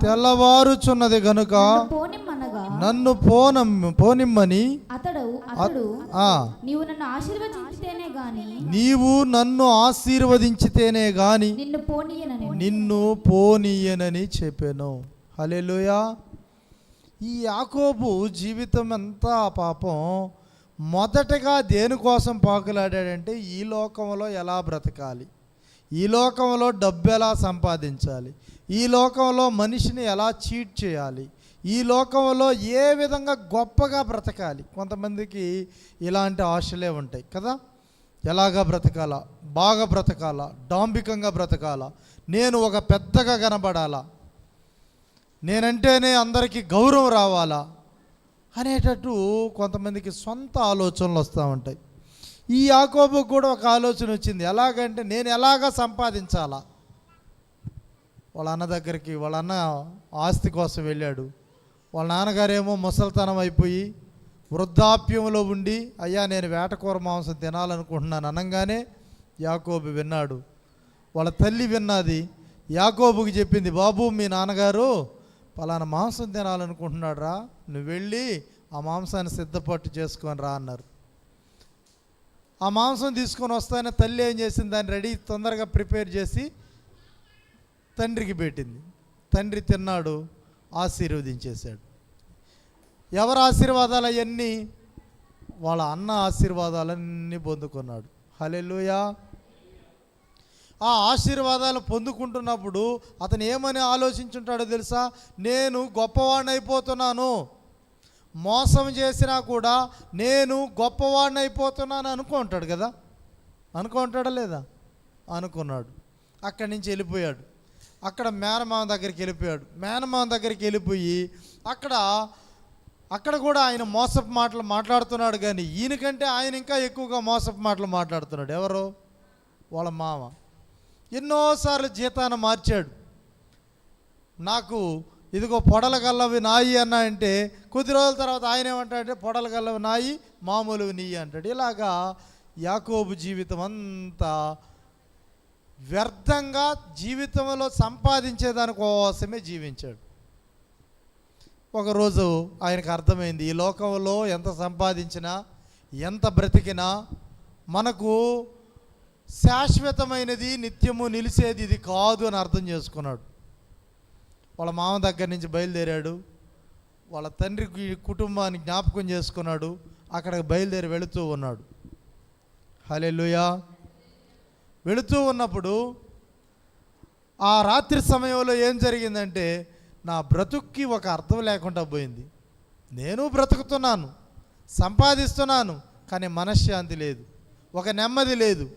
తెల్లవారుచున్నది గనుక నన్ను పోనిమ్మని నీవు నన్ను ఆశీర్వదించితేనే గాని నిన్ను పోనీయనని చెప్పాను. హల్లెలూయా. ఈ యాకోబు జీవితం అంతా పాపం మొదటగా దేనికోసం పాకులాడాడంటే, ఈ లోకంలో ఎలా బ్రతకాలి, ఈ లోకంలో డబ్బు ఎలా సంపాదించాలి, ఈ లోకంలో మనిషిని ఎలా చీట్ చేయాలి, ఈ లోకంలో ఏ విధంగా గొప్పగా బ్రతకాలి. కొంతమందికి ఇలాంటి ఆశలే ఉంటాయి కదా. ఎలాగా బ్రతకాలా, బాగా బ్రతకాలా, డాంబికంగా బ్రతకాలా, నేను ఒక పెద్దగా కనబడాలా, నేనంటేనే అందరికీ గౌరవం రావాలా అనేటట్టు కొంతమందికి సొంత ఆలోచనలు వస్తూ ఉంటాయి. ఈ యాకోబుకు కూడా ఒక ఆలోచన వచ్చింది. ఎలాగంటే, నేను ఎలాగా సంపాదించాలా. వాళ్ళ అన్న దగ్గరికి, వాళ్ళ అన్న ఆస్తి కోసం వెళ్ళాడు. వాళ్ళ నాన్నగారేమో ముసలితనం అయిపోయి వృద్ధాప్యంలో ఉండి, అయ్యా నేను వేటకూర మాంసం తినాలనుకుంటున్నాను అనగానే యాకోబు విన్నాడు. వాళ్ళ తల్లి విన్నది, యాకోబుకి చెప్పింది, బాబు మీ నాన్నగారు పలానా మాంసం తినాలనుకుంటున్నాడు రా, నువ్వు వెళ్ళి ఆ మాంసాన్ని సిద్ధపట్టు చేసుకొని రా అన్నారు. ఆ మాంసం తీసుకొని వస్తానే తల్లి ఏం చేసింది, దాన్ని రెడీ తొందరగా ప్రిపేర్ చేసి తండ్రికి పెట్టింది. తండ్రి తిన్నాడు, ఆశీర్వదించేశాడు. ఎవరి ఆశీర్వాదాలు అవన్నీ? వాళ్ళ అన్న ఆశీర్వాదాలన్నీ పొందుకున్నాడు. హల్లెలూయా. ఆ ఆశీర్వాదాలు పొందుకుంటున్నప్పుడు అతను ఏమని ఆలోచించుంటాడో తెలుసా? నేను గొప్పవాడిని అయిపోతున్నాను, మోసం చేసినా కూడా నేను గొప్పవాడిని అయిపోతున్నాను అనుకుంటాడు కదా. అనుకుంటాడా లేదా? అనుకున్నాడు. అక్కడి నుంచి వెళ్ళిపోయాడు. అక్కడ మేనమామ దగ్గరికి వెళ్ళిపోయాడు. మేనమామ దగ్గరికి వెళ్ళిపోయి అక్కడ కూడా ఆయన మోసపు మాటలు మాట్లాడుతున్నాడు. కానీ ఈయనకంటే ఆయన ఇంకా ఎక్కువగా మోసపు మాటలు మాట్లాడుతున్నాడు. ఎవరు? వాళ్ళ మామ. ఎన్నోసార్లు జీతాన్ని మార్చాడు. నాకు ఇదిగో పొడల గల్లవి నాయి అన్నా అంటే, కొద్ది రోజుల తర్వాత ఆయన ఏమంటాడంటే, పొడల గల్లవి నాయి, మామూలువి నీయి అంటాడు. ఇలాగా యాకోబు జీవితం అంతా వ్యర్థంగా జీవితంలో సంపాదించేదానికోసమే జీవించాడు. ఒకరోజు ఆయనకు అర్థమైంది, ఈ లోకంలో ఎంత సంపాదించినా, ఎంత బ్రతికినా మనకు శాశ్వతమైనది, నిత్యము నిలిచేది ఇది కాదు అని అర్థం చేసుకున్నాడు. వాళ్ళ మామ దగ్గర నుంచి బయలుదేరాడు. వాళ్ళ తండ్రికి కుటుంబాన్ని జ్ఞాపకం చేసుకున్నాడు. అక్కడికి బయలుదేరి వెళుతూ ఉన్నాడు. హల్లెలూయా. వెళుతూ ఉన్నప్పుడు ఆ రాత్రి సమయంలో ఏం జరిగిందంటే, నా బ్రతుక్కి ఒక అర్థం లేకుండా పోయింది. నేను బ్రతుకుతున్నాను, సంపాదిస్తున్నాను, కానీ మనశ్శాంతి లేదు, ఒక నెమ్మది లేదు.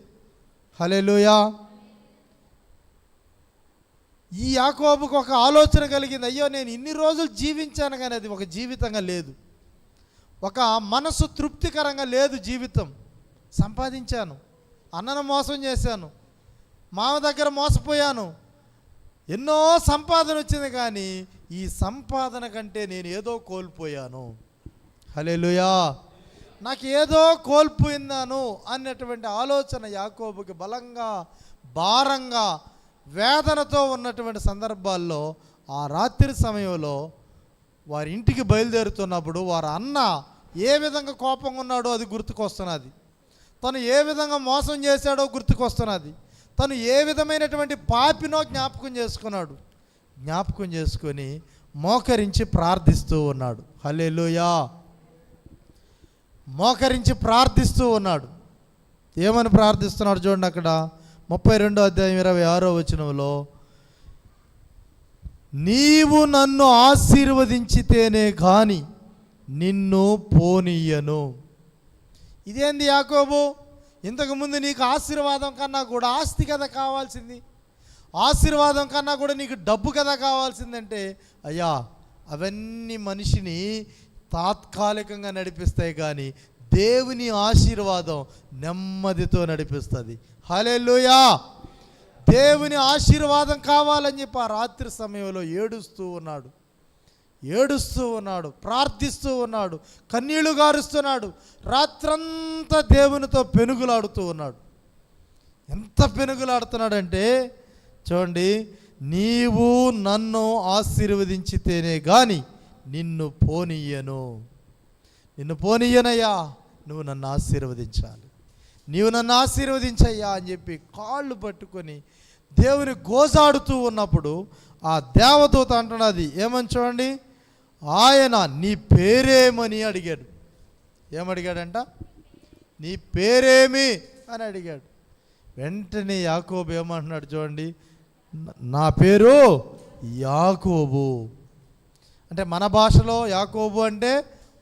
హల్లెలూయా. ఈ యాకోబుకు ఒక ఆలోచన కలిగింది, అయ్యో నేను ఇన్ని రోజులు జీవించాను కానీ అది ఒక జీవితంగా లేదు, ఒక మనసు తృప్తికరంగా లేదు జీవితం. సంపాదించాను, అన్నను మోసం చేశాను, మామ దగ్గర మోసపోయాను, ఎన్నో సంపాదన వచ్చింది, కానీ ఈ సంపాదన కంటే నేను ఏదో కోల్పోయాను. హల్లెలూయా. నాకు ఏదో కోల్పోయినాను అన్నటువంటి ఆలోచన యాకోబుకి బలంగా, భారంగా, వేదనతో ఉన్నటువంటి సందర్భాల్లో ఆ రాత్రి సమయంలో వారి ఇంటికి బయలుదేరుతున్నప్పుడు వారి అన్న ఏ విధంగా కోపంగా ఉన్నాడో అది గుర్తుకొస్తున్నది. తను ఏ విధంగా మోసం చేశాడో గుర్తుకొస్తున్నది. తను ఏ విధమైనటువంటి పాపినో జ్ఞాపకం చేసుకున్నాడు. జ్ఞాపకం చేసుకొని మోకరించి ప్రార్థిస్తూ ఉన్నాడు. హల్లెలూయా. మోకరించి ప్రార్థిస్తూ ఉన్నాడు. ఏమని ప్రార్థిస్తున్నాడు చూడండి. అక్కడ 32వ అధ్యాయం 26వ వచనంలో, నీవు నన్ను ఆశీర్వదించితేనే కానీ నిన్ను పోనీయను. ఇదేంది యాకోబు, ఇంతకుముందు నీకు ఆశీర్వాదం కన్నా కూడా ఆస్తి కదా కావాల్సింది, ఆశీర్వాదం కన్నా కూడా నీకు డబ్బు కదా కావాల్సిందంటే, అయ్యా అవన్నీ మనిషిని తాత్కాలికంగా నడిపిస్తాయి, కానీ దేవుని ఆశీర్వాదం నెమ్మదితో నడిపిస్తుంది. హల్లెలూయా. దేవుని ఆశీర్వాదం కావాలని చెప్పి ఆ రాత్రి సమయంలో ఏడుస్తూ ఉన్నాడు, ప్రార్థిస్తూ ఉన్నాడు, కన్నీళ్లు గారుస్తున్నాడు, రాత్రంతా దేవునితో పెనుగులాడుతూ ఉన్నాడు. ఎంత పెనుగులాడుతున్నాడంటే చూడండి, నీవు నన్ను ఆశీర్వదించితేనే కానీ నిన్ను పోనీయనయ్యా, నువ్వు నన్ను ఆశీర్వదించాలి, నీవు నన్ను ఆశీర్వదించయ్యా అని చెప్పి కాళ్ళు పట్టుకొని దేవుని గోజాడుతూ ఉన్నప్పుడు ఆ దేవదూత అంటున్నది ఏమని చూడండి, ఆయన నీ పేరేమని అడిగాడు. ఏమడిగాడంట? నీ పేరేమి అని అడిగాడు. వెంటనే యాకోబు ఏమంటున్నాడు చూడండి, నా పేరు యాకోబు. అంటే మన భాషలో యాకోబు అంటే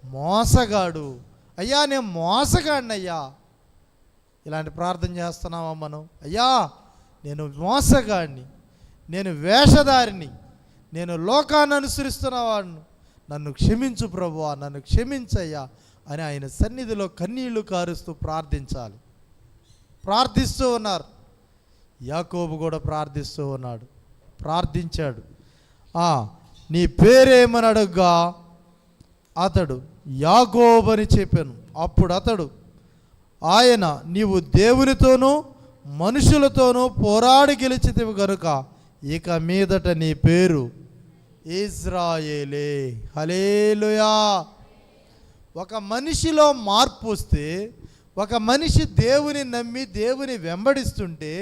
మోసగాడు. అయ్యా నేను మోసగాడినయ్యా. ఇలాంటి ప్రార్థన చేస్తున్నావా మనం? అయ్యా నేను మోసగాడిని, నేను వేషధారిని, నేను లోకాన్ని అనుసరిస్తున్నవాడిని, నన్ను క్షమించు ప్రభువా, నన్ను క్షమించయ్యా అని ఆయన సన్నిధిలో కన్నీళ్లు కారుస్తూ ప్రార్థించాలి. ప్రార్థిస్తూ ఉన్నారు. యాకోబు కూడా ప్రార్థిస్తూ ఉన్నాడు, ప్రార్థించాడు. నీ పేరేమని అడుగ్గా అతడు యాకోబు అని చెప్పాను. అప్పుడు అతడు, ఆయన నీవు దేవునితోనూ మనుషులతోనూ పోరాడి గెలిచితివి గనుక ఇక మీదట నీ పేరు ఇజ్రాయేలే. హల్లెలూయా. ఒక మనిషిలో మార్పు వస్తే, ఒక మనిషి దేవుని నమ్మి దేవుని వెంబడిస్తుంటే,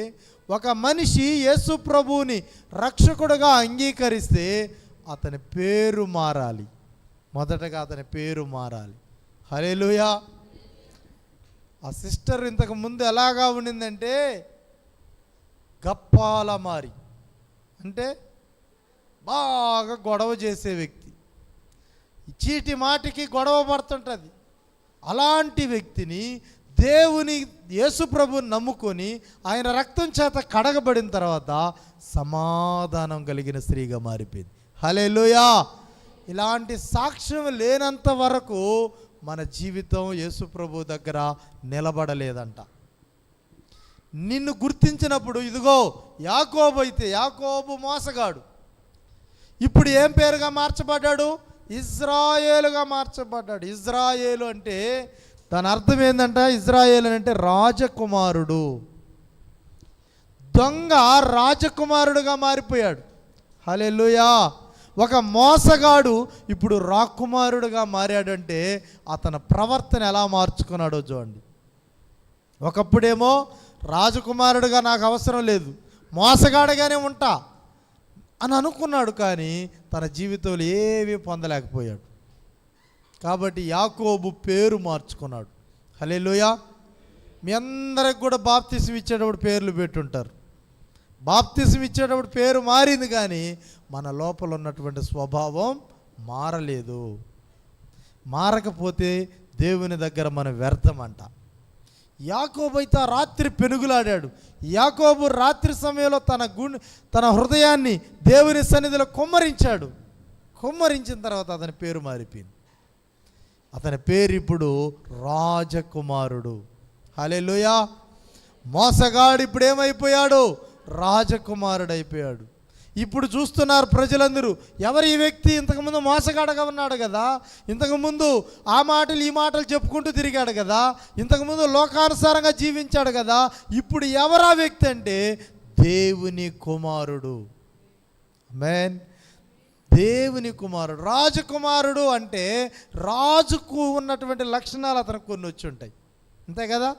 ఒక మనిషి యేసు ప్రభువుని రక్షకుడుగా అంగీకరిస్తే అతని పేరు మారాలి. మొదటగా అతని పేరు మారాలి. హల్లెలూయా. ఆ సిస్టర్ ఇంతకు ముందు ఎలాగా ఉండిందంటే గప్పాల మారి, అంటే బాగా గొడవ చేసే వ్యక్తి, చీటి మాటికి గొడవ పడుతుంటుంది. అలాంటి వ్యక్తిని దేవుని యేసు ప్రభువుని నమ్ముకొని ఆయన రక్తం చేత కడగబడిన తర్వాత సమాధానం కలిగిన స్త్రీగా మారిపోయింది. హల్లెలూయా. ఇలాంటి సాక్ష్యం లేనంత వరకు మన జీవితం యేసు ప్రభు దగ్గర నిలబడలేదంట. నిన్ను గుర్తించినప్పుడు ఇదిగో యాకోబు అయితే, యాకోబు మోసగాడు, ఇప్పుడు ఏం పేరుగా మార్చబడ్డాడు? ఇజ్రాయేలుగా మార్చబడ్డాడు. ఇజ్రాయేలు అంటే దాని అర్థం ఏంటంట? ఇజ్రాయేలు అంటే రాజకుమారుడు. దొంగ రాజకుమారుడుగా మారిపోయాడు. హల్లెలూయా. ఒక మోసగాడు ఇప్పుడు రాకుమారుడుగా మారాడంటే అతని ప్రవర్తన ఎలా మార్చుకున్నాడో చూడండి. ఒకప్పుడేమో రాజకుమారుడుగా నాకు అవసరం లేదు, మోసగాడుగానే ఉంటా అని అనుకున్నాడు, కానీ తన జీవితంలో ఏమీ పొందలేకపోయాడు. కాబట్టి యాకోబు పేరు మార్చుకున్నాడు. హల్లెలూయా. మీ అందరికి కూడా బాప్తిసం ఇచ్చేటప్పుడు పేర్లు పెట్టుంటారు. బాప్తిసం ఇచ్చేటప్పుడు పేరు మారింది, కానీ మన లోపల ఉన్నటువంటి స్వభావం మారలేదు. మారకపోతే దేవుని దగ్గర మనం వ్యర్థమంట. యాకోబు అయితే రాత్రి పెనుగులాడాడు. యాకోబు రాత్రి సమయంలో తన హృదయాన్ని దేవుని సన్నిధిలో కుమ్మరించాడు. కుమ్మరించిన తర్వాత అతని పేరు మారిపోయింది. అతని పేరు ఇప్పుడు రాజకుమారుడు. హల్లెలూయా. మోసగాడు ఇప్పుడు ఏమైపోయాడు? రాజకుమారుడు అయిపోయాడు. ఇప్పుడు చూస్తున్నారు ప్రజలందరూ, ఎవరు ఈ వ్యక్తి? ఇంతకుముందు మోసగాడగా ఉన్నాడు కదా, ఇంతకుముందు ఆ మాటలు ఈ మాటలు చెప్పుకుంటూ తిరిగాడు కదా, ఇంతకుముందు లోకానుసారంగా జీవించాడు కదా, ఇప్పుడు ఎవరా వ్యక్తి అంటే దేవుని కుమారుడు. ఆమేన్. దేవుని కుమారుడు, రాజకుమారుడు అంటే రాజుకు ఉన్నటువంటి లక్షణాలు అతనికి కొన్ని వచ్చి ఉంటాయి, అంతే కదా.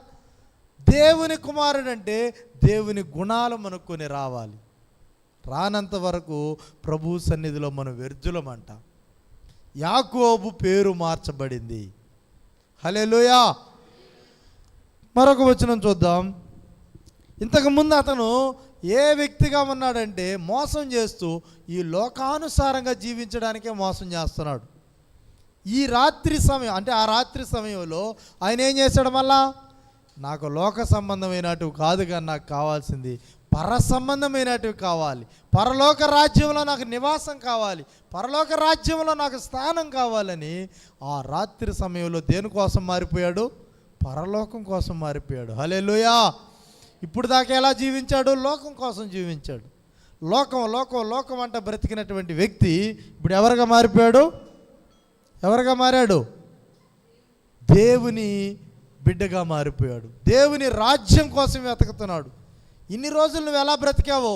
దేవుని కుమారుడు అంటే దేవుని గుణాలు మనకు కొన్ని రావాలి. రానంత వరకు ప్రభు సన్నిధిలో మనం వ్యర్థులమంట. యాకోబు పేరు మార్చబడింది. హల్లెలూయా. మరొక వచనం చూద్దాం. ఇంతకుముందు అతను ఏ వ్యక్తిగా ఉన్నాడంటే మోసం చేస్తూ ఈ లోకానుసారంగా జీవించడానికే మోసం చేస్తున్నాడు. ఈ రాత్రి సమయం అంటే ఆ రాత్రి సమయంలో ఆయన ఏం చేశాడు? మళ్ళా నాకు లోక సంబంధమైనట్టు కాదు, కానీ నాకు కావాల్సింది పర సంబంధమైనటివి కావాలి, పరలోక రాజ్యంలో నాకు నివాసం కావాలి, పరలోక రాజ్యంలో నాకు స్థానం కావాలని ఆ రాత్రి సమయంలో దేనికోసం మారిపోయాడు? పరలోకం కోసం మారిపోయాడు. హల్లెలూయా. ఇప్పుడు దాకా ఎలా జీవించాడు? లోకం కోసం జీవించాడు. లోకం లోకం లోకం అంట బ్రతికినటువంటి వ్యక్తి ఇప్పుడు ఎవరుగా మారిపోయాడు? ఎవరుగా మారాడు? దేవుని బిడ్డగా మారిపోయాడు. దేవుని రాజ్యం కోసం వెతుకుతున్నాడు. ఇన్ని రోజులు నువ్వు ఎలా బ్రతికావో,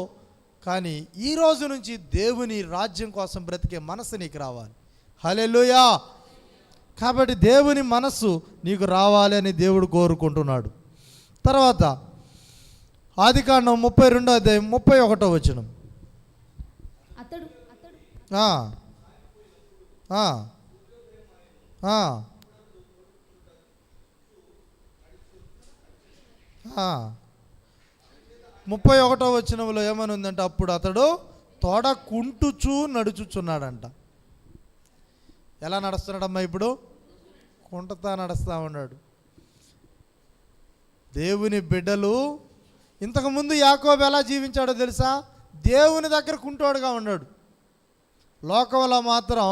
కానీ ఈ రోజు నుంచి దేవుని రాజ్యం కోసం బ్రతికే మనసు నీకు రావాలి. హల్లెలూయా. కాబట్టి దేవుని మనస్సు నీకు రావాలి అని దేవుడు కోరుకుంటున్నాడు. తర్వాత ఆదికాండం 32వ అధ్యాయం 31వ వచనం. అతడు ఆ, ఆ, ఆ, ఆ. 31వ వచనంలో ఏమని ఉందంటే, అప్పుడు అతడు తొడకుంటుచూ నడుచుచున్నాడంట. ఎలా నడుస్తున్నాడమ్మా? ఇప్పుడు కుంటతా నడుస్తూ ఉన్నాడు. దేవుని బిడ్డలు ఇంతకుముందు యాకోబు ఎలా జీవించాడో తెలుసా? దేవుని దగ్గర కుంటోడుగా ఉన్నాడు. లోకంలో మాత్రం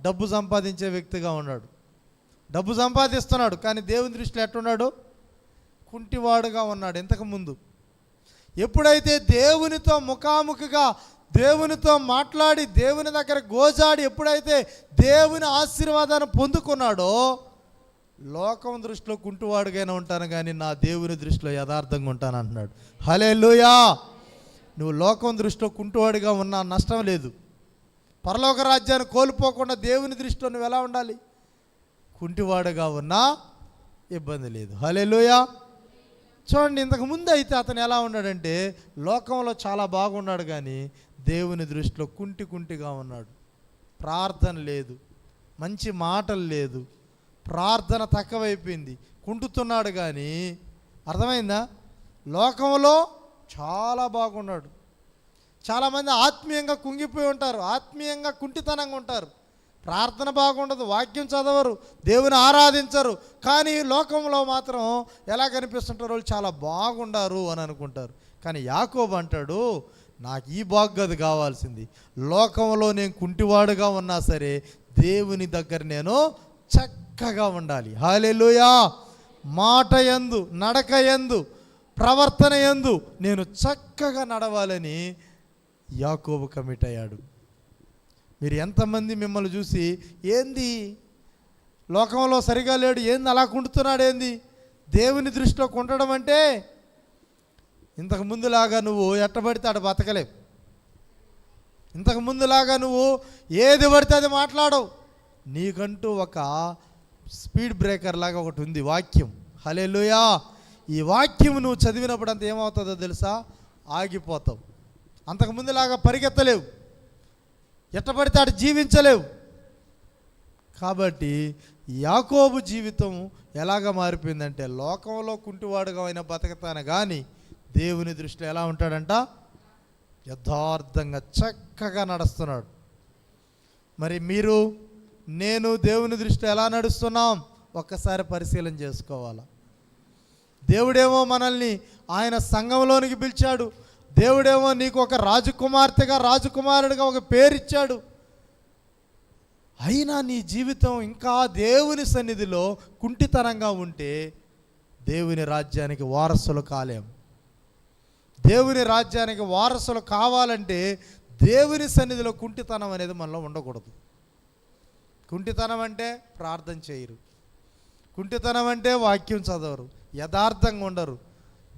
డబ్బు సంపాదించే వ్యక్తిగా ఉన్నాడు. డబ్బు సంపాదిస్తున్నాడు, కానీ దేవుని దృష్టిలో ఎట్టున్నాడు? కుంటివాడుగా ఉన్నాడు ఇంతకుముందు. ఎప్పుడైతే దేవునితో ముఖాముఖిగా దేవునితో మాట్లాడి దేవుని దగ్గర గోజాడి ఎప్పుడైతే దేవుని ఆశీర్వాదాన్ని పొందుకున్నాడో, లోకం దృష్టిలో కుంటువాడుగానే ఉంటాను కానీ నా దేవుని దృష్టిలో యథార్థంగా ఉంటాను అంటున్నాడు. హల్లెలూయా. నువ్వు లోకం దృష్టిలో కుంటువాడిగా ఉన్నా నష్టం లేదు. పరలోక రాజ్యాన్ని కోల్పోకుండా దేవుని దృష్టిలో నువ్వు ఎలా ఉండాలి? కుంటివాడుగా ఉన్నా ఇబ్బంది లేదు. హల్లెలూయా. చూడండి, ఇంతకుముందు అయితే అతను ఎలా ఉన్నాడంటే లోకంలో చాలా బాగున్నాడు, కానీ దేవుని దృష్టిలో కుంటిగా ఉన్నాడు. ప్రార్థన లేదు, మంచి మాటలు లేదు, ప్రార్థన తక్కువైపోయింది, కుంటుతున్నాడు. కానీ అర్థమైందా? లోకంలో చాలా బాగున్నాడు. చాలామంది ఆత్మీయంగా కుంగిపోయి ఉంటారు, ఆత్మీయంగా కుంటితనంగా ఉంటారు, ప్రార్థన బాగుండదు, వాక్యం చదవరు, దేవుని ఆరాధించరు, కానీ లోకంలో మాత్రం ఎలా కనిపిస్తుంటారు? వాళ్ళు చాలా బాగుండారు అని అనుకుంటారు. కానీ యాకోబు అంటాడు, నాకు ఈ బాగ్గది కావాల్సింది. లోకంలో నేను కుంటివాడుగా ఉన్నా సరే దేవుని దగ్గర నేను చక్కగా ఉండాలి. హల్లెలూయా. మాట యందు, నడక యందు, ప్రవర్తన యందు నేను చక్కగా నడవాలని యాకోబు కమిట్ అయ్యాడు. మీరు ఎంతమంది మిమ్మల్ని చూసి ఏంది లోకంలో సరిగా లేడు, ఏంది అలా కుంటున్నాడు, ఏంది? దేవుని దృష్టిలో కుంటడం అంటే ఇంతకు ముందులాగా నువ్వు ఎట్టబడితే అటు బతకలేవు. ఇంతకు ముందులాగా నువ్వు ఏది పడితే అది మాట్లాడవు. నీకంటూ ఒక స్పీడ్ బ్రేకర్ లాగా ఒకటి ఉంది, వాక్యం. హల్లెలూయా. ఈ వాక్యం నువ్వు చదివినప్పుడు అంత ఏమవుతుందో తెలుసా? ఆగిపోతావు. అంతకుముందులాగా పరిగెత్తలేవు, ఎట్టబడితే అటు జీవించలేవు. కాబట్టి యాకోబు జీవితం ఎలాగ మారిపోయిందంటే లోకంలో కుంటివాడుగా అయినా బతకతాను, కానీ దేవుని దృష్టిలో ఎలా ఉంటాడంట? యథార్థంగా చక్కగా నడుస్తున్నాడు. మరి మీరు నేను దేవుని దృష్టిలో ఎలా నడుస్తున్నాం? ఒక్కసారి పరిశీలన చేసుకోవాలా. దేవుడేమో మనల్ని ఆయన సంఘంలోనికి పిలిచాడు. దేవుడేమో నీకు ఒక రాజకుమార్తెగా, రాజకుమారుడిగా ఒక పేరిచ్చాడు. అయినా నీ జీవితం ఇంకా దేవుని సన్నిధిలో కుంటితనంగా ఉంటే దేవుని రాజ్యానికి వారసులు కాలేం. దేవుని రాజ్యానికి వారసులు కావాలంటే దేవుని సన్నిధిలో కుంటితనం అనేది మనలో ఉండకూడదు. కుంటితనం అంటే ప్రార్థన చేయరు, కుంటితనం అంటే వాక్యం చదవరు, యథార్థంగా ఉండరు.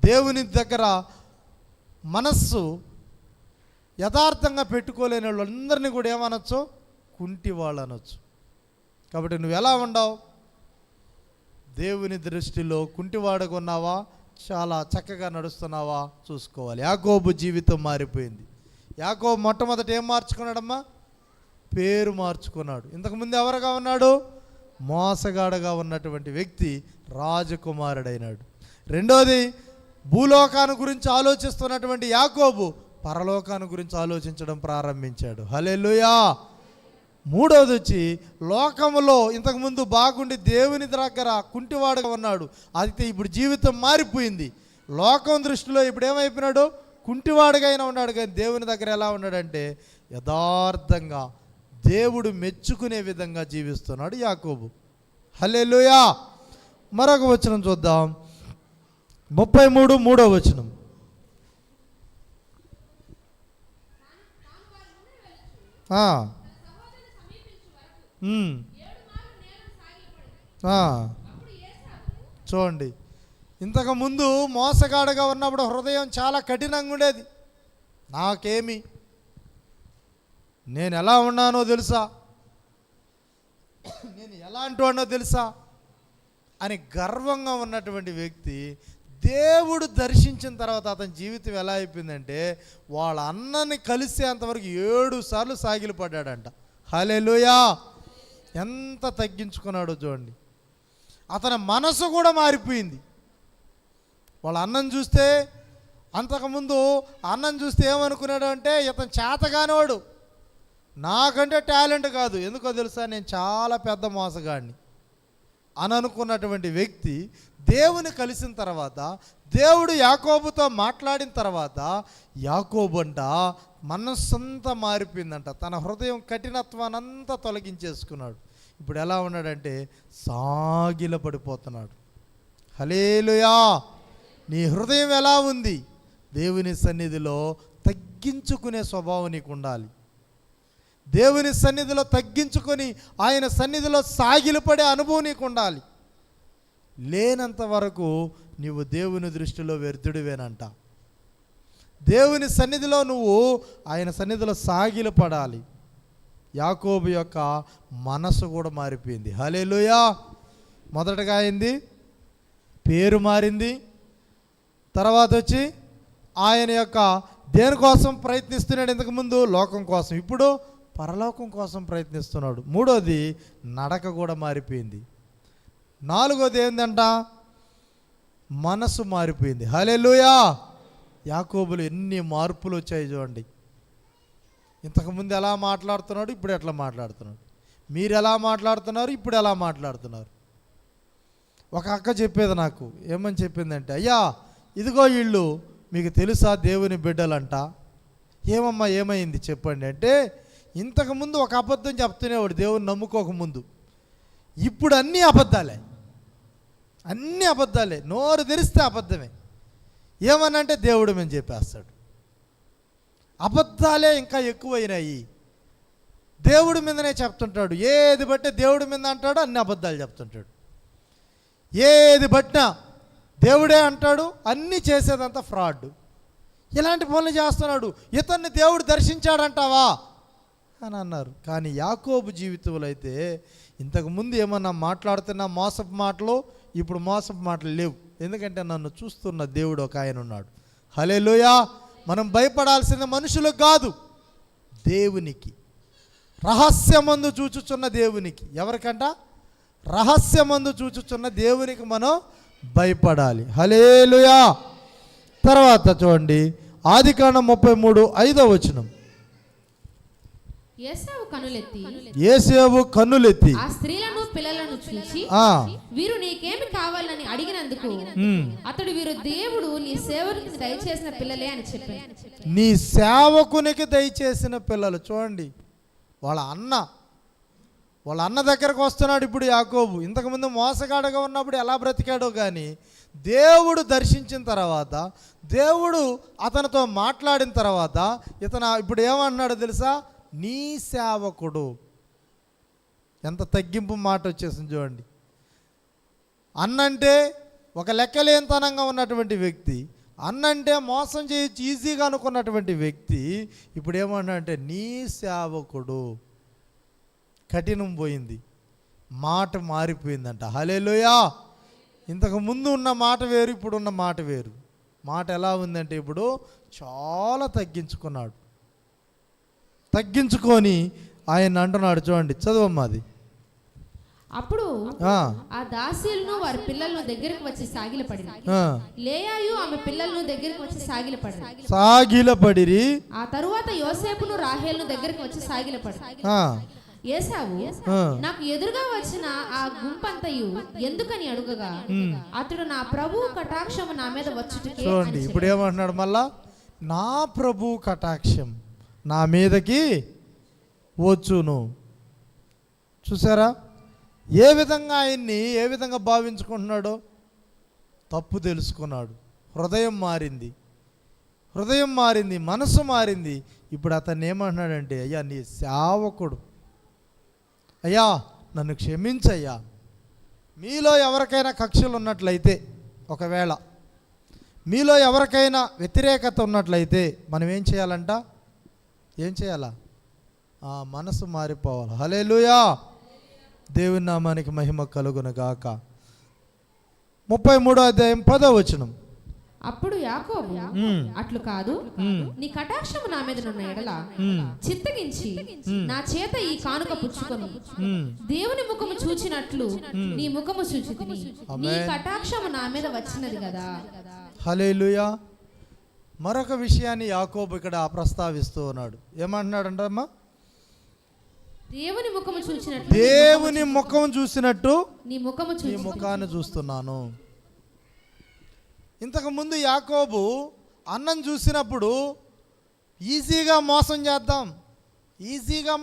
దేవుని దగ్గర మనస్సు యథార్థంగా పెట్టుకోలేని వాళ్ళందరినీ కూడా ఏమనొచ్చు? కుంటి వాళ్ళు అనొచ్చు. కాబట్టి నువ్వు ఎలా ఉండవు? దేవుని దృష్టిలో కుంటివాడుగా ఉన్నావా? చాలా చక్కగా నడుస్తున్నావా? చూసుకోవాలి. యాకోబు జీవితం మారిపోయింది. యాకోబు మొట్టమొదట ఏం మార్చుకున్నాడమ్మా? పేరు మార్చుకున్నాడు. ఇంతకుముందు ఎవరుగా ఉన్నాడు? మోసగాడుగా ఉన్నటువంటి వ్యక్తి రాజకుమారుడైనాడు. రెండోది, భూలోకాన్ని గురించి ఆలోచిస్తున్నటువంటి యాకోబు పరలోకాన్ని గురించి ఆలోచించడం ప్రారంభించాడు. హల్లెలూయా. మూడోది వచ్చి లోకములో ఇంతకుముందు బాగుండి దేవుని దగ్గర కుంటివాడుగా ఉన్నాడు, అయితే ఇప్పుడు జీవితం మారిపోయింది. లోకం దృష్టిలో ఇప్పుడు ఏమైపోయినాడు? కుంటివాడుగా అయినా ఉన్నాడు, కానీ దేవుని దగ్గర ఎలా ఉన్నాడంటే యథార్థంగా దేవుడు మెచ్చుకునే విధంగా జీవిస్తున్నాడు యాకోబు. హల్లెలూయా. మరొక వచనం చూద్దాం, 33 వచనం. చూడండి, ఇంతకుముందు మోసగాడుగా ఉన్నప్పుడు హృదయం చాలా కఠినంగా ఉండేది. నాకేమి, నేను ఎలా ఉన్నానో తెలుసా, నేను ఎలాంటి వాడినో తెలుసా అని గర్వంగా ఉన్నటువంటి వ్యక్తి దేవుడు దర్శించిన తర్వాత అతని జీవితం ఎలా అయిపోయిందంటే వాళ్ళ అన్నని కలిసేంతవరకు 7 సార్లు సాగిలపడ్డాడంట. హల్లెలూయా. ఎంత తగ్గించుకున్నాడో చూడండి. అతని మనసు కూడా మారిపోయింది. వాళ్ళ అన్నం చూస్తే, అంతకుముందు అన్నం చూస్తే ఏమనుకున్నాడు అంటే ఇతను చేతగానివాడు, నాకంటే టాలెంట్ కాదు, ఎందుకో తెలుసా నేను చాలా పెద్ద మోసగాడిని అని అనుకున్నటువంటి వ్యక్తి దేవుని కలిసిన తర్వాత, దేవుడు యాకోబుతో మాట్లాడిన తర్వాత యాకోబు అంట మనస్సంతా మారిపోయిందంట. తన హృదయం కఠినత్వానంతా తొలగించేసుకున్నాడు. ఇప్పుడు ఎలా ఉన్నాడంటే సాగిల పడిపోతున్నాడు. హల్లెలూయా. నీ హృదయం ఎలా ఉంది? దేవుని సన్నిధిలో తగ్గించుకునే స్వభావం నీకు ఉండాలి. దేవుని సన్నిధిలో తగ్గించుకొని ఆయన సన్నిధిలో సాగిలపడే అనుభవం నీకు ఉండాలి. లేనంత వరకు నీవు దేవుని దృష్టిలో వ్యర్థుడివేనంట. దేవుని సన్నిధిలో నువ్వు ఆయన సన్నిధిలో సాగిలపడాలి. యాకోబు యొక్క మనసు కూడా మారిపోయింది. హల్లెలూయా. మొదటగా అయింది పేరు మారింది, తర్వాత వచ్చి ఆయన యొక్క దేనికోసం ప్రయత్నిస్తున్నాడు, ఇంతకుముందు లోకం కోసం, ఇప్పుడు పరలోకం కోసం ప్రయత్నిస్తున్నాడు. మూడోది నడక కూడా మారిపోయింది. నాలుగోది ఏంటంట, మనసు మారిపోయింది. హల్లెలూయా. యాకోబులు ఎన్ని మార్పులు వచ్చాయి చూడండి. ఇంతకుముందు ఎలా మాట్లాడుతున్నాడు, ఇప్పుడు ఎట్లా మాట్లాడుతున్నాడు. మీరు ఎలా మాట్లాడుతున్నారు, ఇప్పుడు ఎలా మాట్లాడుతున్నారు. ఒక అక్క చెప్పేది నాకు, ఏమని చెప్పిందంటే, అయ్యా ఇదిగో వీళ్ళు మీకు తెలుసా దేవుని బిడ్డలంట. ఏమమ్మా ఏమైంది చెప్పండి అంటే, ఇంతకుముందు ఒక అబద్ధం చెప్తూనేవాడు దేవుని నమ్ముకోకముందు, ఇప్పుడు అన్నీ అబద్ధాలే, అన్నీ అబద్ధాలే, నోరు తెరిస్తే అబద్ధమే. ఏమనంటే దేవుడు మేము చెప్పేస్తాడు. అబద్ధాలే ఇంకా ఎక్కువైనాయి. దేవుడి మీదనే చెప్తుంటాడు, ఏది బట్టే దేవుడి మీద అంటాడు, అన్ని అబద్ధాలు చెప్తుంటాడు. ఏది బట్టినా దేవుడే అంటాడు, అన్నీ చేసేదంతా ఫ్రాడ్. ఇలాంటి పనులు చేస్తున్నాడు. ఇతన్ని దేవుడు దర్శించాడంటావా అని అన్నారు. కానీ యాకోబు జీవితంలో అయితే ఇంతకుముందు ఏమన్నా మాట్లాడుతున్నా మోసపు మాటలు, ఇప్పుడు మోసపు మాటలు లేవు. ఎందుకంటే నన్ను చూస్తున్న దేవుడు ఒక ఆయన ఉన్నాడు. హల్లెలూయా. మనం భయపడాల్సిన మనుషులకు కాదు, దేవునికి, రహస్యమందు చూచుచున్న దేవునికి. ఎవరికంట? రహస్యమందు చూచుచున్న దేవునికి మనం భయపడాలి. హల్లెలూయా. తర్వాత చూడండి, ఆదికాండం 33:5 వచనం. ఏసేవు కన్నులెత్తి ఆ స్త్రీలను పిల్లలను చూసి, వీరు నీకేమి కావాలని అడిగినందుకు అతడు, వీరు దేవుడు నీ సేవకునికి దయచేసిన పిల్లలే అని చెప్పాడు. నీ సేవకునికి దయచేసిన పిల్లలు. చూడండి, వాళ్ళ అన్న దగ్గరకు వస్తున్నాడు ఇప్పుడు యాకోబు. ఇంతకుముందు మోసగాడగా ఉన్నప్పుడు ఎలా బ్రతికాడో కానీ దేవుడు దర్శించిన తర్వాత, దేవుడు అతనితో మాట్లాడిన తర్వాత ఇతను ఇప్పుడు ఏమన్నాడో తెలుసా, నీ సేవకుడు. ఎంత తగ్గింపు మాట వచ్చేసింది చూడండి. అన్నంటే ఒక లెక్కలేనితనంగా ఉన్నటువంటి వ్యక్తి, అన్నంటే మోసం చేయొచ్చు ఈజీగా అనుకున్నటువంటి వ్యక్తి ఇప్పుడు ఏమన్నాడంటే నీ సేవకుడు. కఠినం పోయింది, మాట మారిపోయిందంట. హల్లెలూయా. ఇంతకు ముందు ఉన్న మాట వేరు, ఇప్పుడు ఉన్న మాట వేరు. మాట ఎలా ఉందంటే ఇప్పుడు చాలా తగ్గించుకున్నాడు. తగ్గించుకొని ఆయన అంటున్నాడు, చూడండి చదవమ్మా అది. అప్పుడు ఆ దాసీలను వారి పిల్లలను దగ్గరికి వచ్చి సాగిలపడింది. లేయాయు ఆమె పిల్లలను దగ్గరికి వచ్చి సాగిలపడిరి. ఆ తరువాత యోసేపును రాహేలును దగ్గరికి వచ్చి సాగిలపడి, ఏశావు నాకు ఎదురుగా వచ్చిన ఆ గుంపంతయు ఎందుకని అడుగగా, అతడు నా ప్రభు కటాక్షము నా మీద వచ్చుటకే. చూడండి ఇప్పుడు ఏమంటున్నాడు, మళ్ళా నా ప్రభు కటాక్షం నా మీదకి వచ్చును. చూసారా ఏ విధంగా ఆయన్ని ఏ విధంగా భావించుకుంటున్నాడో? తప్పు తెలుసుకున్నాడు, హృదయం మారింది, మనసు మారింది. ఇప్పుడు అతన్ని ఏమంటున్నాడంటే, అయ్యా నీ సేవకుడు, అయ్యా నన్ను క్షమించయ్యా. మీలో ఎవరికైనా కక్షలు ఉన్నట్లయితే, ఒకవేళ మీలో ఎవరికైనా వ్యతిరేకత ఉన్నట్లయితే మనం ఏం చేయాలంట? ఏం చేయాలా? మనసు మారిపోవాలి. హల్లెలూయా, దేవుని నామానికి మహిమ కలుగును గాక. 33వ అధ్యాయం 10వ వచనం. అప్పుడు యాకోబు అట్లు కాదు, నీ కటాక్షము నా మీద నున్న ఎడల చిత్తగించి నా చేత ఈ కానుక పుచ్చుకొని దేవుని ముఖము చూచినట్లు నీ ముఖము చూచితిని, నీ కటాక్షము నా మీద వచ్చినది కదా. హల్లెలూయా. మరొక విషయాన్ని యాకోబు ఇక్కడ ప్రస్తావిస్తూ ఉన్నాడు. ఏమంటున్నాడంటమ్మా? దేవుని ముఖము చూచినట్లు, దేవుని ముఖం చూసినట్టు నీ ముఖము నీ ముఖాన్ని చూస్తున్నాను. ఇంతకుముందు యాకోబు అన్నం చూసినప్పుడు ఈజీగా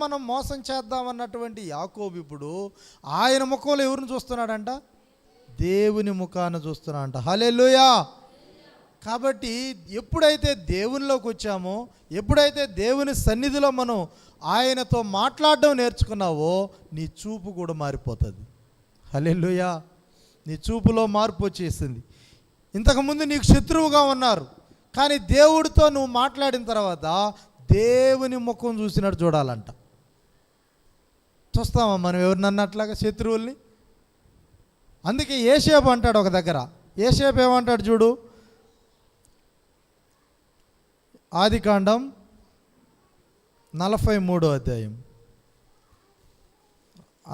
మనం మోసం చేద్దాం అన్నటువంటి యాకోబు ఇప్పుడు ఆయన ముఖంలో ఎవరిని చూస్తున్నాడంట? దేవుని ముఖాన్ని చూస్తున్నాడంట. హల్లెలూయా. కాబట్టి ఎప్పుడైతే దేవునిలోకి వచ్చామో, ఎప్పుడైతే దేవుని సన్నిధిలో మనం ఆయనతో మాట్లాడడం నేర్చుకున్నావో, నీ చూపు కూడా మారిపోతుంది. హల్లెలూయా. నీ చూపులో మార్పు వచ్చేసింది. ఇంతకుముందు నీకు శత్రువుగా ఉన్నారు, కానీ దేవుడితో నువ్వు మాట్లాడిన తర్వాత దేవుని ముఖం చూసినట్టు చూడాలంట. చూస్తామా మనం ఎవరినన్నా అట్లాగా శత్రువుల్ని? అందుకే యేసేపు అంటాడు ఒక దగ్గర. యేసేపు ఏమంటాడు చూడు, ఆదికాండం 43వ అధ్యాయం.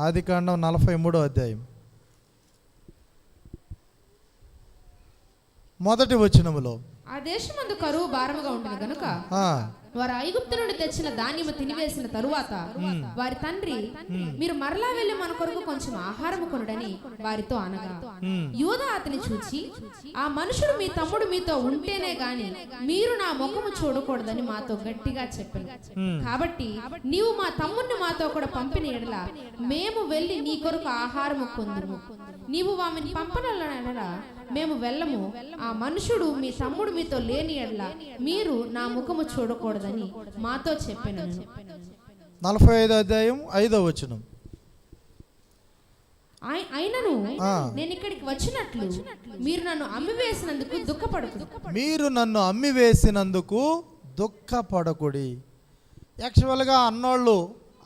ఆదికాండం 43వ అధ్యాయం మొదటి వచనములో, ఆ దేశమందు కరువు భారముగా ఉండను గనుక వారు ఐగుప్తు నుండి తెచ్చిన ధాన్యము తినివేసిన తరువాత వారి తండ్రి, మీరు మరలా వెళ్ళి మన కొరకు కొంచెం ఆహారము కొనుడని వారితో అనగా, యూదా అతని చూచి, ఆ మనుషుడు మీ తమ్ముడు మీతో ఉంటేనే గాని మీరు నా ముఖము చూడకూడదని మాతో గట్టిగా చెప్పాను. కాబట్టి నీవు మా తమ్ముడిని మాతో కూడా పంపిన ఎడల మేము వెళ్ళి నీ కొరకు ఆహారము కొందుము. నీవు వామిని పంపనల ఎడల మేము వెళ్ళము. ఆ మనుషుడు మీ తమ్ముడు మీతో లేని ఎడల మీరు నా ముఖము చూడకూడదని మాతో చెప్పాను. 45వ అధ్యాయం 5వ వచనం. అయినను నేను ఇక్కడికి వచ్చినట్లు మీరు నన్ను అమ్మివేసినందుకు దుఃఖపడకుడి. మీరు నన్ను అమ్మివేసినందుకు దుఃఖపడకుడి. యాక్చువల్గా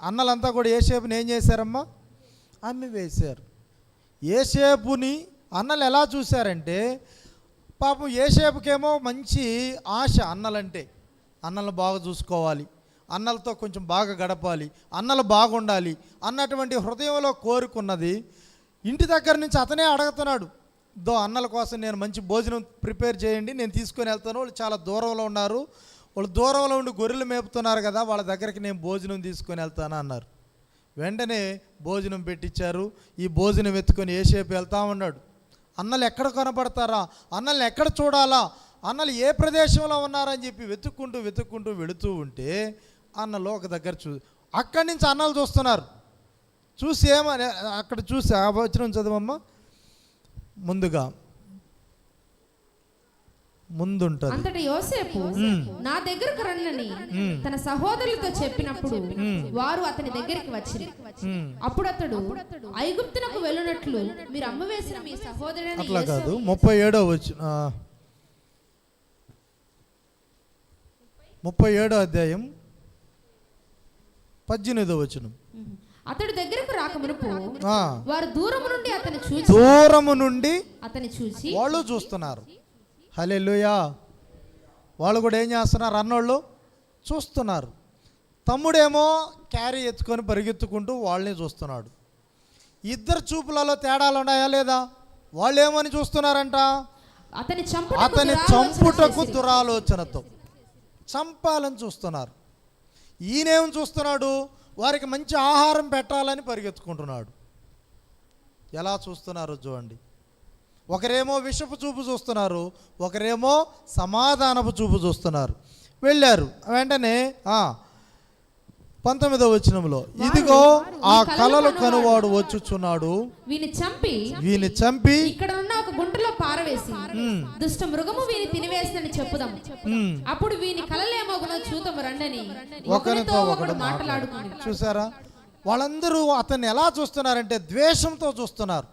అన్నలంతా కూడా యేసేపుని ఏం చేశారమ్మా? అమ్మివేశారు. యేసేపుని అన్నలు ఎలా చూశారంటే, పాపం యేసేపుకేమో మంచి ఆశ అన్నలంటే, అన్నలను బాగా చూసుకోవాలి, అన్నలతో కొంచెం బాగా గడపాలి, అన్నలు బాగుండాలి అన్నటువంటి హృదయంలో కోరుకున్నది. ఇంటి దగ్గర నుంచి అతనే అడుగుతున్నాడు, అన్నల కోసం నేను మంచి భోజనం ప్రిపేర్ చేయండి, నేను తీసుకొని వెళ్తాను, వాళ్ళు చాలా దూరంలో ఉన్నారు, వాళ్ళు దూరంలో ఉండి గొర్రెలు మేపుతున్నారు కదా, వాళ్ళ దగ్గరికి నేను భోజనం తీసుకొని వెళ్తాను అన్నారు. వెంటనే భోజనం పెట్టించారు. ఈ భోజనం ఎత్తుకొని యేసేపు వెళ్తా ఉన్నాడు. అన్నలు ఎక్కడ కనబడతారా, అన్నల్ని ఎక్కడ చూడాలా, అన్నలు ఏ ప్రదేశంలో ఉన్నారని చెప్పి వెతుక్కుంటూ వెళుతూ ఉంటే అన్నలు ఒక దగ్గర అక్కడి నుంచి అన్నలు చూస్తున్నారు. చూసి ఏమని అక్కడ చూసి ఆ వచనం చదవమ్మా. ముందుంటది. అంతటి యోసేపు నా దగ్గరకు రన్నని తన సహోదరులతో చెప్పినప్పుడు వారు అతని దగ్గరికి వచ్చిరి. అప్పుడు అతడు, ఐగుప్తునకు వెళ్ళునట్లు మీరు అమ్మవేసిన మీ సహోదరుని. అట్లా కాదు, 37వ అధ్యాయం 18వ వచనం. అతడు దగ్గరకు రాకమునుపు వారు దూరము నుండి అతని చూసి వాళ్ళు చూస్తున్నారు. హల్లెలూయా. వాళ్ళు కూడా ఏం చేస్తున్నారు? అన్నోళ్ళు చూస్తున్నారు. తమ్ముడేమో క్యారీ ఎత్తుకొని పరిగెత్తుకుంటూ వాళ్ళని చూస్తున్నాడు. ఇద్దరు చూపులలో తేడాలు ఉన్నాయా లేదా? వాళ్ళు ఏమని చూస్తున్నారంట? అతని చంపుటకు దురాలోచనతో చంపాలని చూస్తున్నారు. ఈయనేమని చూస్తున్నాడు? వారికి మంచి ఆహారం పెట్టాలని పరిగెత్తుకుంటున్నాడు. ఎలా చూస్తున్నారో చూడండి. ఒకరేమో విషపు చూపు చూస్తున్నారు, ఒకరేమో సమాధానపు చూపు చూస్తున్నారు. వెళ్ళారు. వెంటనే 19వ వచనంలో, ఇదిగో ఆ కలలు కనువాడు వచ్చుచున్నాడు, వీని చంపి ఇక్కడ ఉన్న ఒక గుంటలో పారవేసి దుష్ట మృగము వీని తినివేసిందని చెప్పుదాం. అప్పుడు వీని కలలేమోగునో చూద్దాము రండని ఒకరితో ఒకడు మాట్లాడుకుని. చూసారా, వాళ్ళందరూ అతన్ని ఎలా చూస్తున్నారంటే ద్వేషంతో చూస్తున్నారు.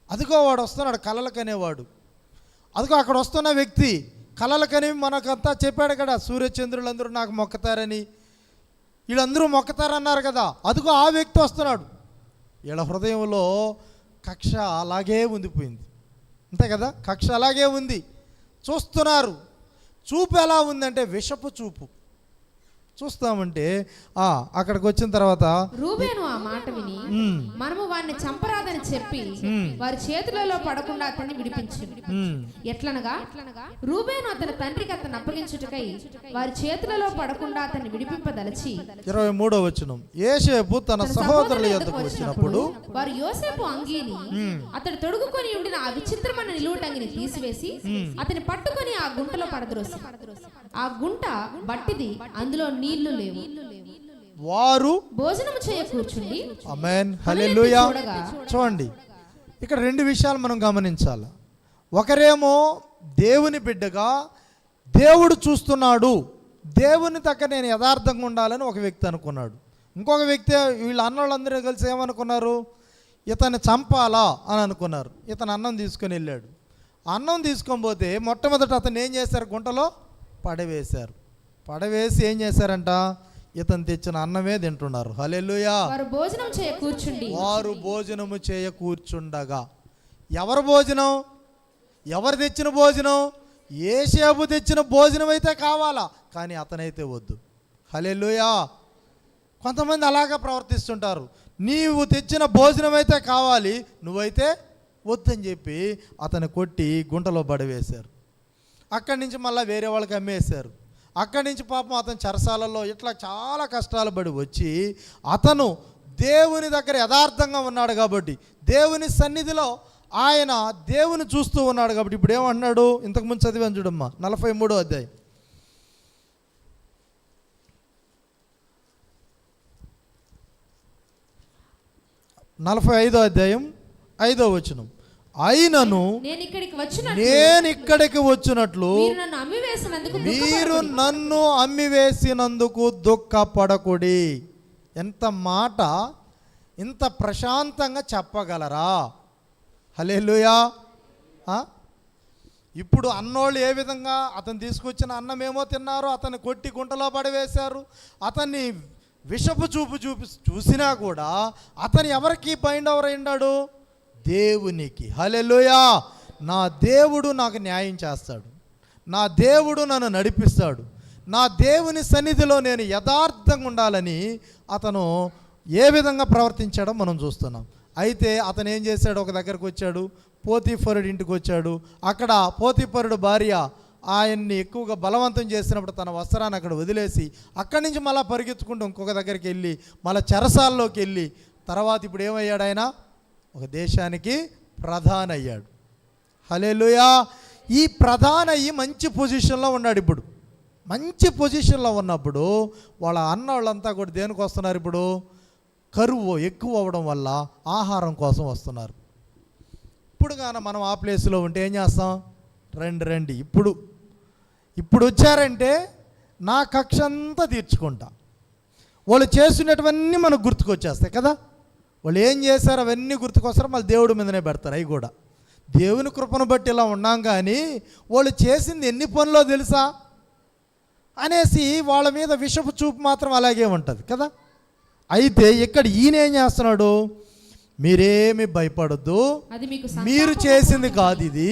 అదిగో వాడు వస్తున్నాడు, కలలు కనేవాడు. అదిగో అక్కడ వస్తున్న వ్యక్తి కలలు కని మనకంతా చెప్పాడు కదా, సూర్యచంద్రులందరూ నాకు మొక్కుతారని, వీళ్ళందరూ మొక్కుతారన్నారు కదా. అదిగో ఆ వ్యక్తి వస్తున్నాడు. వీళ్ళ హృదయంలో కక్ష అలాగే ఉండిపోయింది, అంతే కదా, కక్ష అలాగే ఉంది. చూస్తున్నారు. చూపు ఎలా ఉందంటే విషపు చూపు. చూస్తామంటే అక్కడికి వచ్చిన తర్వాత రూబేను ఆ మాట విని మనము వారిని చంపరాదని చెప్పి వారి చేతులలో పడకుండా అతన్ని విడిపించింది. ఎట్లనగా రూబేను అతని తండ్రికి అతన్ని అప్పగించుటకై వారి చేతులలో పడకుండా అతన్ని విడిపింపదలచి. 23వ వచనం, యోసేపు తన సహోదరుల యొద్దకు వచ్చినప్పుడు వారు యోసేపు అంగీని అతడు తొడుగుకొని ఉండిన ఆ విచిత్రమైన నిలువుటంగిని తీసివేసి అతని పట్టుకొని ఆ గుంటలో పడద్రోసి. ఆ గుంట బట్టిది, అందులో నీళ్లు లేవు. వారు భోజనం చేయ కూర్చుండి. ఆమేన్, హల్లెలూయా. చూడండి, ఇక్కడ 2 విషయాలు మనం గమనించాలి. ఒకరేమో దేవుని బిడ్డగా దేవుడు చూస్తున్నాడు, దేవుని దగ్గర నేను యథార్థంగా ఉండాలని ఒక వ్యక్తి అనుకున్నాడు. ఇంకొక వ్యక్తి, వీళ్ళ అన్నోళ్ళందరూ కలిసి ఏమనుకున్నారు, ఇతన్ని చంపాలా అని అనుకున్నారు. ఇతను అన్నం తీసుకొని వెళ్ళాడు. అన్నం తీసుకొని పోతే మొట్టమొదట అతను ఏం చేశారు, గుంటలో పడవేశారు. పడవేసి ఏం చేశారంట, ఇతను తెచ్చిన అన్నమే తింటున్నారు. హల్లెలూయా. వారు భోజనము చేయ కూర్చుండగా. ఎవరు భోజనం, ఎవరు తెచ్చిన భోజనం? యోసేపు తెచ్చిన భోజనం అయితే కావాలా, కానీ అతనైతే వద్దు. హల్లెలూయా. కొంతమంది అలాగా ప్రవర్తిస్తుంటారు. నీవు తెచ్చిన భోజనం అయితే కావాలి, నువ్వైతే వద్దని చెప్పి అతను కొట్టి గుంటలో పడవేశారు. అక్కడి నుంచి మళ్ళీ వేరే వాళ్ళకి అమ్మేశారు. అక్కడి నుంచి పాపం అతను చెరసాలలో ఇట్లా చాలా కష్టాలు పడి వచ్చి అతను దేవుని దగ్గర యథార్థంగా ఉన్నాడు కాబట్టి, దేవుని సన్నిధిలో ఆయన దేవుని చూస్తూ ఉన్నాడు కాబట్టి ఇప్పుడు ఏమన్నాడు, ఇంతకుముందు చదివాను చూడమ్మా 43వ అధ్యాయం 45వ అధ్యాయం 5వ వచనం, అయినను నేను ఇక్కడికి వచ్చినట్లు మీరు నన్ను అమ్మివేసినందుకు దుఃఖపడకుడి. ఎంత మాట, ఇంత ప్రశాంతంగా చెప్పగలరా? హల్లెలూయా. ఇప్పుడు అన్నోళ్ళు ఏ విధంగా అతను తీసుకొచ్చిన అన్నమేమో తిన్నారు, అతన్ని కొట్టి గుంటలో పడవేశారు, అతన్ని విషపు చూపు చూసినా కూడా అతను ఎవరికి బైండ్ ఓవర్ అయ్యాడు, దేవునికి. హల్లెలూయా. నా దేవుడు నాకు న్యాయం చేస్తాడు, నా దేవుడు నన్ను నడిపిస్తాడు, నా దేవుని సన్నిధిలో నేను యథార్థంగా ఉండాలని అతను ఏ విధంగా ప్రవర్తించాడో మనం చూస్తున్నాం. అయితే అతను ఏం చేశాడు, ఒక దగ్గరకు వచ్చాడు, పోతీఫరుడి ఇంటికి వచ్చాడు. అక్కడ పోతీఫరుడు భార్య ఆయన్ని ఎక్కువగా బలవంతం చేసినప్పుడు తన వస్త్రాన్ని అక్కడ వదిలేసి అక్కడి నుంచి మళ్ళీ పరిగెత్తుకుంటూ ఇంకొక దగ్గరికి వెళ్ళి మళ్ళీ చెరసాల్లోకి వెళ్ళి తర్వాత ఇప్పుడు ఏమయ్యాడు, ఆయన ఒక దేశానికి ప్రధాని అయ్యాడు. హల్లెలూయా. ఈ ప్రధాని అయ్యి మంచి పొజిషన్లో ఉన్నాడు. ఇప్పుడు మంచి పొజిషన్లో ఉన్నప్పుడు వాళ్ళ అన్నోళ్ళంతా కూడా దేనికి వస్తున్నారు, ఇప్పుడు కరువు ఎక్కువ అవ్వడం వల్ల ఆహారం కోసం వస్తున్నారు. ఇప్పుడు కానీ మనం ఆ ప్లేస్లో ఉంటే ఏం చేస్తాం, రండి ఇప్పుడు వచ్చారంటే నా కక్ష అంతా తీర్చుకుంటా. వాళ్ళు చేసినటువన్నీ మనకు గుర్తుకొచ్చేస్తాయి కదా. వాళ్ళు ఏం చేశారు అవన్నీ గుర్తుకొస్తారు, మళ్ళీ దేవుడి మీదనే పెడతారు. అవి కూడా దేవుని కృపను బట్టి ఇలా ఉన్నాం, కానీ వాళ్ళు చేసింది ఎన్ని పనులో తెలుసా అనేసి వాళ్ళ మీద విషపు చూపు మాత్రం అలాగే ఉంటుంది కదా. అయితే ఇక్కడ ఈయన ఏం చేస్తున్నాడు, మీరేమి భయపడద్దు, మీరు చేసింది కాదు ఇది,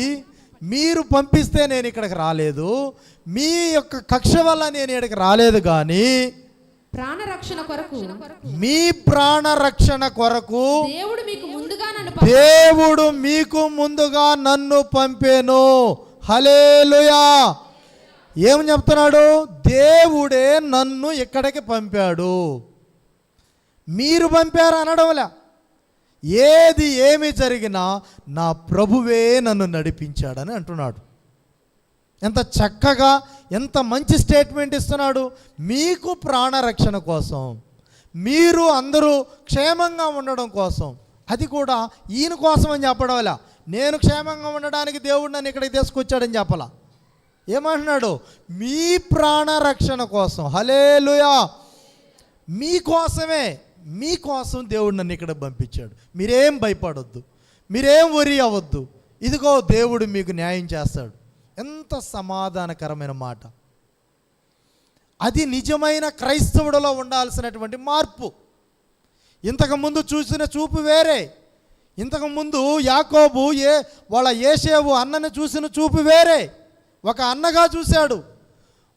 మీరు పంపిస్తే నేను ఇక్కడికి రాలేదు, మీ యొక్క కక్ష వల్ల నేను ఇక్కడికి రాలేదు, కానీ ప్రాణరక్షణ కొరకు, మీ ప్రాణరక్షణ కొరకు దేవుడు మీకు ముందుగా నన్ను పంపేను. హల్లెలూయా. ఏం చెప్తున్నాడు, దేవుడే నన్ను ఇక్కడికి పంపాడు, మీరు పంపారు అనడంలే. ఏమి జరిగినా నా ప్రభువే నన్ను నడిపించాడని అంటున్నాడు. ఎంత చక్కగా, ఎంత మంచి స్టేట్మెంట్ ఇస్తున్నాడు. మీకు ప్రాణరక్షణ కోసం, మీరు అందరూ క్షేమంగా ఉండడం కోసం, అది కూడా ఈయన కోసం అని చెప్పడం వల్ల, నేను క్షేమంగా ఉండడానికి దేవుడు నన్ను ఇక్కడికి తీసుకొచ్చాడని చెప్పాల. ఏమంటున్నాడు? మీ ప్రాణరక్షణ కోసం. హల్లెలూయా. మీకోసమే, మీకోసం దేవుడు నన్ను ఇక్కడ పంపించాడు. మీరేం భయపడొద్దు, మీరేం వరి అవ్వద్దు. ఇదిగో దేవుడు మీకు న్యాయం చేస్తాడు. ఎంత సమాధానకరమైన మాట. అది నిజమైన క్రైస్తవుడిలో ఉండాల్సినటువంటి మార్పు. ఇంతకుముందు చూసిన చూపు వేరే. ఇంతకుముందు యాకోబు వాళ్ళ యేసేవు అన్నని చూసిన చూపు వేరే. ఒక అన్నగా చూశాడు.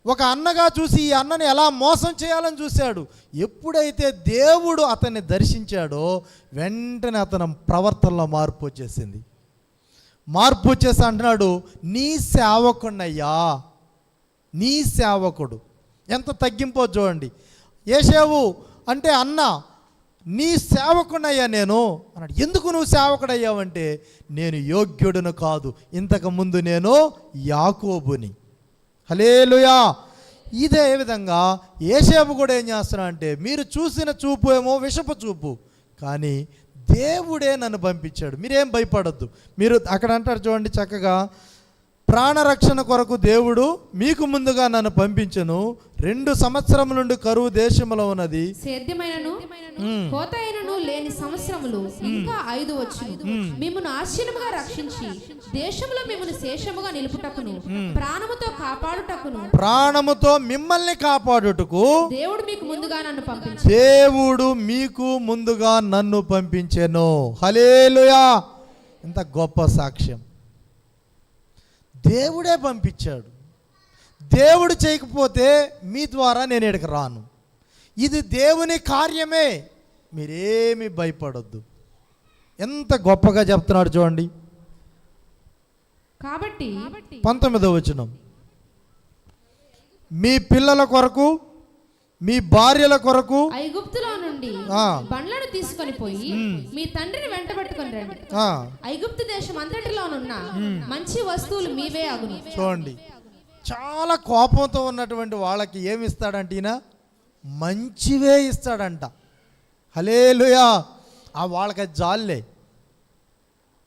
ఒక అన్నగా చూసి ఈ అన్నని ఎలా మోసం చేయాలని చూశాడు. ఎప్పుడైతే దేవుడు అతన్ని దర్శించాడో వెంటనే అతని ప్రవర్తనలో మార్పు వచ్చేసింది. మార్పు వచ్చేసి అంటున్నాడు, నీ సేవకున్నయ్యా, నీ సేవకుడు. ఎంత తగ్గింపో చూడండి. యేసేవు అంటే అన్న, నీ సేవకుడయ్యా నేను అన్నాడు. ఎందుకు నువ్వు సేవకుడయ్యావంటే, నేను యోగ్యుడును కాదు, ఇంతకుముందు నేను యాకోబుని. హల్లెలూయా. ఇదే విధంగా యేసేపు కూడా ఏం చేస్తున్నా అంటే, మీరు చూసిన చూపు ఏమో విషపు చూపు, కానీ దేవుడే నన్ను పంపించాడు. మీరేం భయపడొద్దు. మీరు అక్కడ అంటారు చూడండి చక్కగా, ప్రాణరక్షణ కొరకు దేవుడు మీకు ముందుగా నన్ను పంపించను. 2 సంవత్సరముల నుండి కరువు దేశంలో ఉన్నది, సేద్యమైనను కోతైనను లేని సంవత్సరములు ఇంకా 5 వచ్చును. మిమ్మును ఆశ్చర్యముగా రక్షించి దేశంలో మిమ్మును శేషముగా నిలుపుటకును ప్రాణముతో కాపాడుటకును, ప్రాణముతో మిమ్మల్ని కాపాడుటకు దేవుడు మీకు ముందుగా నన్ను పంపించాడు. దేవుడు మీకు ముందుగా నన్ను పంపించెను. హల్లెలూయా. ఎంత గొప్ప సాక్ష్యం. దేవుడే పంపించాడు. దేవుడు చేయకపోతే మీ ద్వారా నేను ఇక్కడికి రాను. ఇది దేవుని కార్యమే. మీరేమి భయపడొద్దు. ఎంత గొప్పగా చెప్తున్నాడు చూడండి. కాబట్టి 19వ వచనం, మీ పిల్లల కొరకు, మీ భార్యల కొరకు ఐగుప్తులో నుండి బండ్లను తీసుకొని పోయి మీ తండ్రిని వెంటబెట్టుకొని రండి. ఐగుప్తు దేశం అంతటిలోనున్న మంచి వస్తువులు మీవే అగును. చూడండి, చాలా కోపంతో ఉన్నటువంటి వాళ్ళకి ఏమి ఇస్తాడంట ఈయన? మంచివే ఇస్తాడంట. హల్లెలూయా. వాళ్ళకి జాల్లే,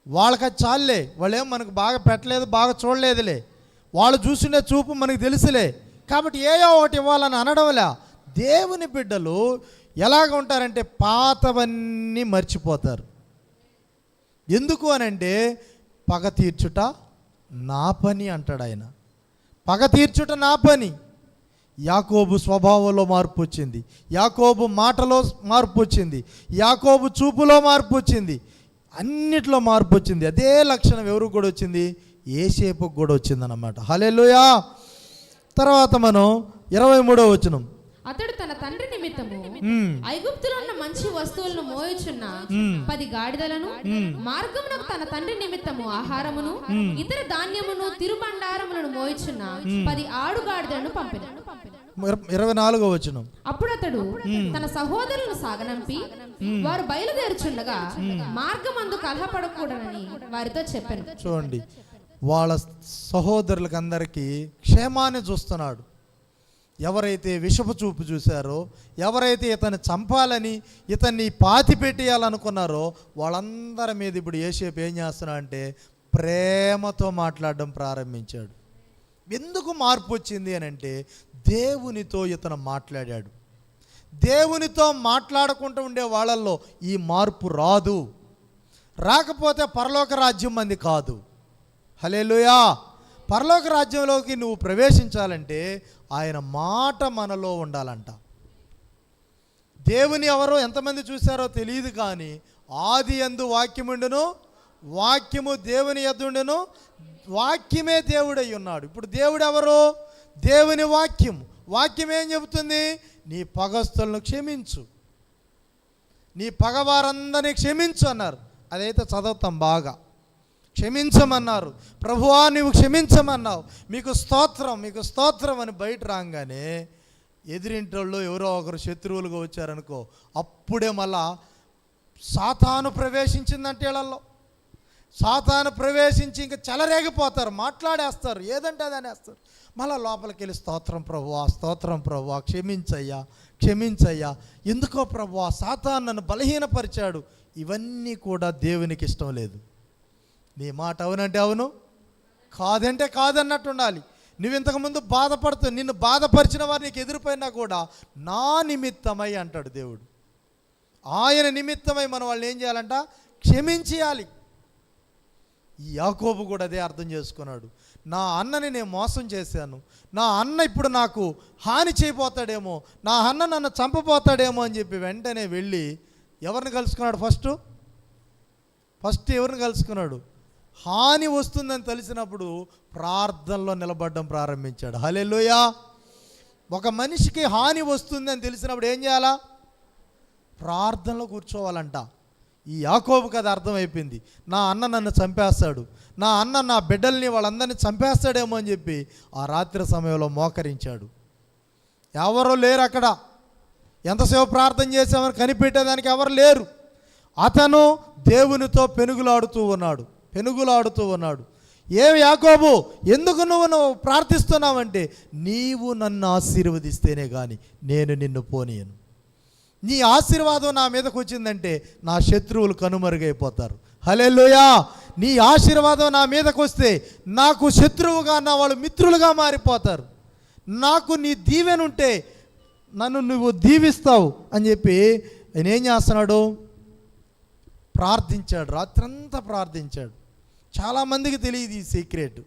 వాళ్ళకి చాలే. వాళ్ళేం మనకు బాగా పెట్టలేదు, బాగా చూడలేదులే, వాళ్ళు చూసిన చూపు మనకు తెలుసులే, కాబట్టి ఏయో ఒకటి ఇవ్వాలని అనడంలే. దేవుని బిడ్డలు ఎలాగ ఉంటారంటే పాతవన్నీ మర్చిపోతారు. ఎందుకు అనంటే, పగ తీర్చుట నా పని అంటాడు ఆయన. పగ తీర్చుట నా పని. యాకోబు స్వభావంలో మార్పు వచ్చింది, యాకోబు మాటలో మార్పు వచ్చింది, యాకోబు చూపులో మార్పు వచ్చింది, అన్నిట్లో మార్పు వచ్చింది. అదే లక్షణం ఎవరికి కూడా వచ్చింది? యేసేపుకు కూడా వచ్చిందన్నమాట. హల్లెలూయా. తర్వాత మనం 23వ వచనం, అతడు తన తండ్రి నిమిత్తము ఐగుప్తులో ఉన్న మంచి వస్తువులను మోయుచున్న 10 గాడిదలను, మార్గమునకు తన తండ్రి నిమిత్తము ఆహారమును, ఇతర ధాన్యమును, తిరుబండారములను మోయుచున్న 10 ఆడు గాడిదలను పంపెను. 24వ వచనం, అప్పుడు అతడు తన సహోదరులను సాగనంపి వారు బయలుదేరుచుండగా మార్గమందు కలహపడకూడనని వారితో చెప్పాను. చూడండి, వాళ్ళ సహోదరులకు అందరికీ క్షేమాన్ని చూస్తున్నాడు. ఎవరైతే విషపు చూపు చూశారో, ఎవరైతే ఇతన్ని చంపాలని, ఇతన్ని పాతి పెట్టేయాలనుకున్నారో, వాళ్ళందరి మీద ఇప్పుడు యేసేపు ఏం చేస్తున్నా అంటే ప్రేమతో మాట్లాడడం ప్రారంభించాడు. ఎందుకు మార్పు వచ్చింది అని అంటే, దేవునితో ఇతను మాట్లాడాడు. దేవునితో మాట్లాడుకుంటూ ఉండే వాళ్ళల్లో ఈ మార్పు రాదు. రాకపోతే పరలోక రాజ్యం మంది కాదు. హల్లెలూయా. పరలోక రాజ్యంలోకి నువ్వు ప్రవేశించాలంటే ఆయన మాట మనలో ఉండాలంట. దేవుని ఎవరో ఎంతమంది చూశారో తెలియదు, కానీ ఆది యందు వాక్యముండును, వాక్యము దేవుని యొద్దుండును, వాక్యమే దేవుడై ఉన్నాడు. ఇప్పుడు దేవుడు ఎవరు? దేవుని వాక్యం. వాక్యం ఏం చెబుతుంది? నీ పగస్తులను క్షమించు, నీ పగవారందరినీ క్షమించు అన్నారు. అదైతే చదువుతాం బాగా. క్షమించమన్నారు. ప్రభువా నువ్వు క్షమించమన్నావు, మీకు స్తోత్రం, మీకు స్తోత్రం అని బయట రాగానే ఎదిరింటోళ్ళు ఎవరో ఒకరు శత్రువులుగా వచ్చారనుకో, అప్పుడే మళ్ళా సాతాను ప్రవేశించిందంటే వీళ్ళల్లో. సాతాను ప్రవేశించి ఇంకా చెలరేగిపోతారు, మాట్లాడేస్తారు, ఏదంటే అది అనేస్తారు. మళ్ళీ లోపలికి వెళ్ళి స్తోత్రం ప్రభువా, స్తోత్రం ప్రభువా, క్షమించయ్యా, క్షమించయ్యా, ఎందుకో ప్రభువా సాతాను నన్ను బలహీనపరిచాడు. ఇవన్నీ కూడా దేవునికి ఇష్టం లేదు. నీ మాట అవునంటే అవును, కాదంటే కాదన్నట్టు ఉండాలి. నువ్వు ఇంతకుముందు బాధపడుతూ నిన్ను బాధపరిచిన వారు నీకు ఎదురుపోయినా కూడా నా నిమిత్తమై అంటాడు దేవుడు. ఆయన నిమిత్తమై మనం వాళ్ళని ఏం చేయాలంట? క్షమించేయాలి. ఈ యాకోబు కూడా అదే అర్థం చేసుకున్నాడు. నా అన్నని నేను మోసం చేశాను, నా అన్న ఇప్పుడు నాకు హాని చేయబోతాడేమో, నా అన్న నన్ను చంపబోతాడేమో అని చెప్పి వెంటనే వెళ్ళి ఎవరిని కలుసుకున్నాడు? ఫస్ట్ ఎవరిని కలుసుకున్నాడు? హాని వస్తుందని తెలిసినప్పుడు ప్రార్థనలో నిలబడడం ప్రారంభించాడు. హల్లెలూయా. ఒక మనిషికి హాని వస్తుందని తెలిసినప్పుడు ఏం చేయాలా? ప్రార్థనలో కూర్చోవాలంట. ఈ యాకోబుకి అది అర్థమైపోయింది. నా అన్న నన్ను చంపేస్తాడు, నా అన్న నా బిడ్డల్ని వాళ్ళందరినీ చంపేస్తాడేమో అని చెప్పి ఆ రాత్రి సమయంలో మోకరించాడు. ఎవరో లేరు అక్కడ. ఎంతసేపు ప్రార్థన చేసామని కనిపెట్టేదానికి ఎవరు లేరు. అతను దేవునితో పెనుగులాడుతూ ఉన్నాడు. ఏమి యాకోబు, ఎందుకు నువ్వు ప్రార్థిస్తున్నావంటే, నీవు నన్ను ఆశీర్వదిస్తేనే కానీ నేను నిన్ను పోనీయను. నీ ఆశీర్వాదం నా మీదకు వచ్చిందంటే నా శత్రువులు కనుమరుగైపోతారు. హల్లెలూయా. నీ ఆశీర్వాదం నా మీదకు వస్తే నాకు శత్రువుగా నా వాళ్ళు మిత్రులుగా మారిపోతారు. నాకు నీ దీవెనుంటే నన్ను నువ్వు దీవిస్తావు అని చెప్పి ఆయన ఏం చేస్తున్నాడు? ప్రార్థించాడు. రాత్రంతా ప్రార్థించాడు. చాలామందికి తెలియదు ఈ సీక్రెట్.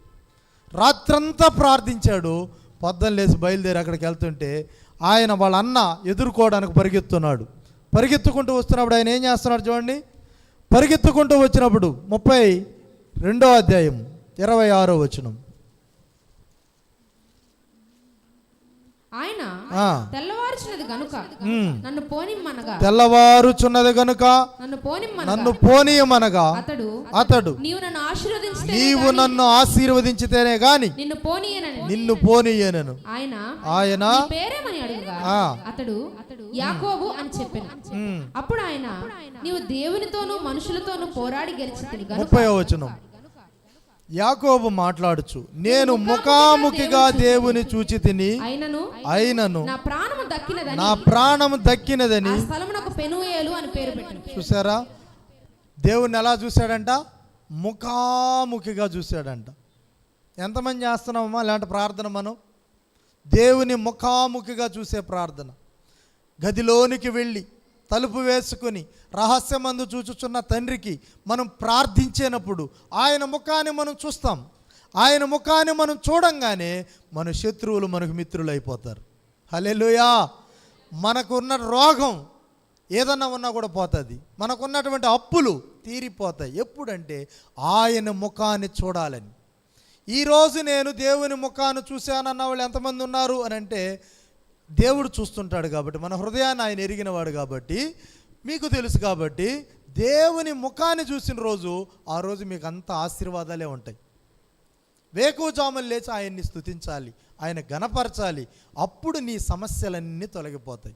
రాత్రంతా ప్రార్థించాడు. పొద్దున్న లేచి బయలుదేరి అక్కడికి వెళ్తుంటే ఆయన వాళ్ళ అన్న ఎదుర్కోవడానికి పరిగెత్తుకుంటూ వస్తున్నప్పుడు ఆయన ఏం చేస్తున్నాడు చూడండి. పరిగెత్తుకుంటూ వచ్చినప్పుడు 32వ అధ్యాయం 26వ వచనం. ఆయన తెల్లవారుచున్నది గనుక నన్ను పోనీయమనగా అతడు నీవు నన్ను ఆశీర్వదించితేనే గాని నిన్ను పోనీయనను. ఆయన అతడు యాకోబు అని చెప్పాను. అప్పుడు ఆయన నీవు దేవునితోనూ మనుషులతోనూ పోరాడి గెలిచితివి గనుక. 30వ వచనం. యాకోబు మాట్లాడుచు, నేను ముఖాముఖిగా దేవుని చూచి తిని అయినను నా ప్రాణము దక్కినదని పెనూయేలు అని పేరు పెట్టాను. చూసారా, దేవుణ్ణి ఎలా చూశాడంట? ముఖాముఖిగా చూశాడంట. ఎంతమంది చేస్తున్నామమ్మా ఇలాంటి ప్రార్థన? మనం దేవుని ముఖాముఖిగా చూసే ప్రార్థన. గదిలోనికి వెళ్ళి తలుపు వేసుకుని రహస్యమందు చూచుచున్న తండ్రికి మనం ప్రార్థించేటప్పుడు ఆయన ముఖాన్ని మనం చూస్తాం. ఆయన ముఖాన్ని మనం చూడంగానే మన శత్రువులు మనకు మిత్రులు అయిపోతారు. హల్లెలూయా. మనకున్న రోగం ఏదన్నా ఉన్నా కూడా పోతుంది. మనకున్నటువంటి అప్పులు తీరిపోతాయి. ఎప్పుడంటే ఆయన ముఖాన్ని చూడాలని. ఈరోజు నేను దేవుని ముఖాన్ని చూశానన్న వాళ్ళు ఎంతమంది ఉన్నారు అని అంటే, దేవుడు చూస్తుంటాడు కాబట్టి, మన హృదయాన్ని ఆయన ఎరిగినవాడు కాబట్టి, మీకు తెలుసు కాబట్టి, దేవుని ముఖాన్ని చూసిన రోజు ఆ రోజు మీకు అంత ఆశీర్వాదాలే ఉంటాయి. వేకువజామున లేచి ఆయన్ని స్తుతించాలి, ఆయన గణపరచాలి. అప్పుడు నీ సమస్యలన్నీ తొలగిపోతాయి.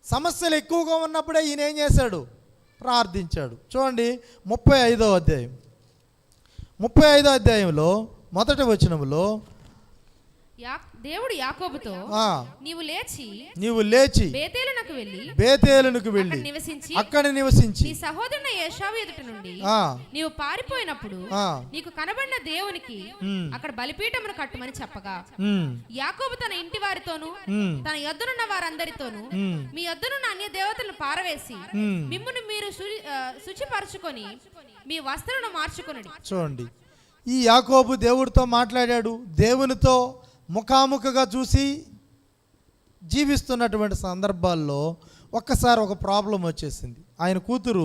సమస్యలు ఎక్కువగా ఉన్నప్పుడే ఈయన ఏం చేశాడు? ప్రార్థించాడు. చూడండి 35వ అధ్యాయం. 35వ అధ్యాయంలో మొదటి వచనంలో దేవుడు యాకోబుతో నీవు లేచి బేతేలునకు వెళ్ళి అక్కడ నివసించి నీ సహోదరుని ఏశావు ఎదుట నుండి నీవు పారిపోయినప్పుడు నీకు కనబడిన దేవునికి అక్కడ బలిపీఠమును కట్టుమని చెప్పగా, యాకోబు తన ఇంటి వారితోను తన యొద్దనున్న వారందరితోను మీ యొద్దనున్న అన్య దేవతలను పారవేసి మిమ్మును మీరు శుచిపరచుకొని మీ వస్త్రాలను మార్చుకొనుడి. చూడండి, ఈ యాకోబు దేవుడితో మాట్లాడాడు. దేవునితో ముఖాముఖిగా చూసి జీవిస్తున్నటువంటి సందర్భాల్లో ఒక్కసారి ఒక ప్రాబ్లం వచ్చేసింది. ఆయన కూతురు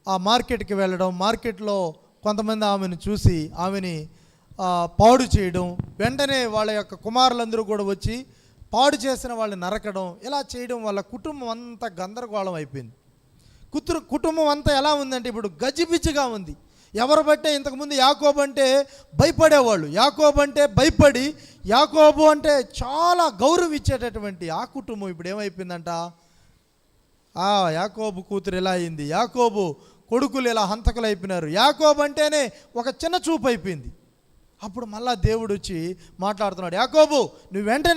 ఆ మార్కెట్కి వెళ్ళడం, మార్కెట్లో కొంతమంది ఆమెను చూసి ఆమెని పాడు చేయడం, వెంటనే వాళ్ళ యొక్క కుమారులందరూ కూడా వచ్చి పాడు చేసిన వాళ్ళని నరకడం, ఇలా చేయడం వల్ల కుటుంబం అంతా గందరగోళం అయిపోయింది. కుటుంబం అంతా ఎలా ఉందంటే ఇప్పుడు గజిబిజిగా ఉంది. ఎవరు బట్టే ఇంతకుముందు యాకోబు అంటే భయపడేవాళ్ళు. యాకోబు అంటే భయపడి, యాకోబు అంటే చాలా గౌరవం ఇచ్చేటటువంటి ఆ కుటుంబం ఇప్పుడు ఏమైపోయిందంట? యాకోబు కూతురు ఇలా అయింది, యాకోబు కొడుకులు ఇలా హంతకులు అయిపోయినారు, యాకోబు అంటేనే ఒక చిన్న చూపు అయిపోయింది. అప్పుడు మళ్ళా దేవుడు వచ్చి మాట్లాడుతున్నాడు, యాకోబు నువ్వు వెంటనే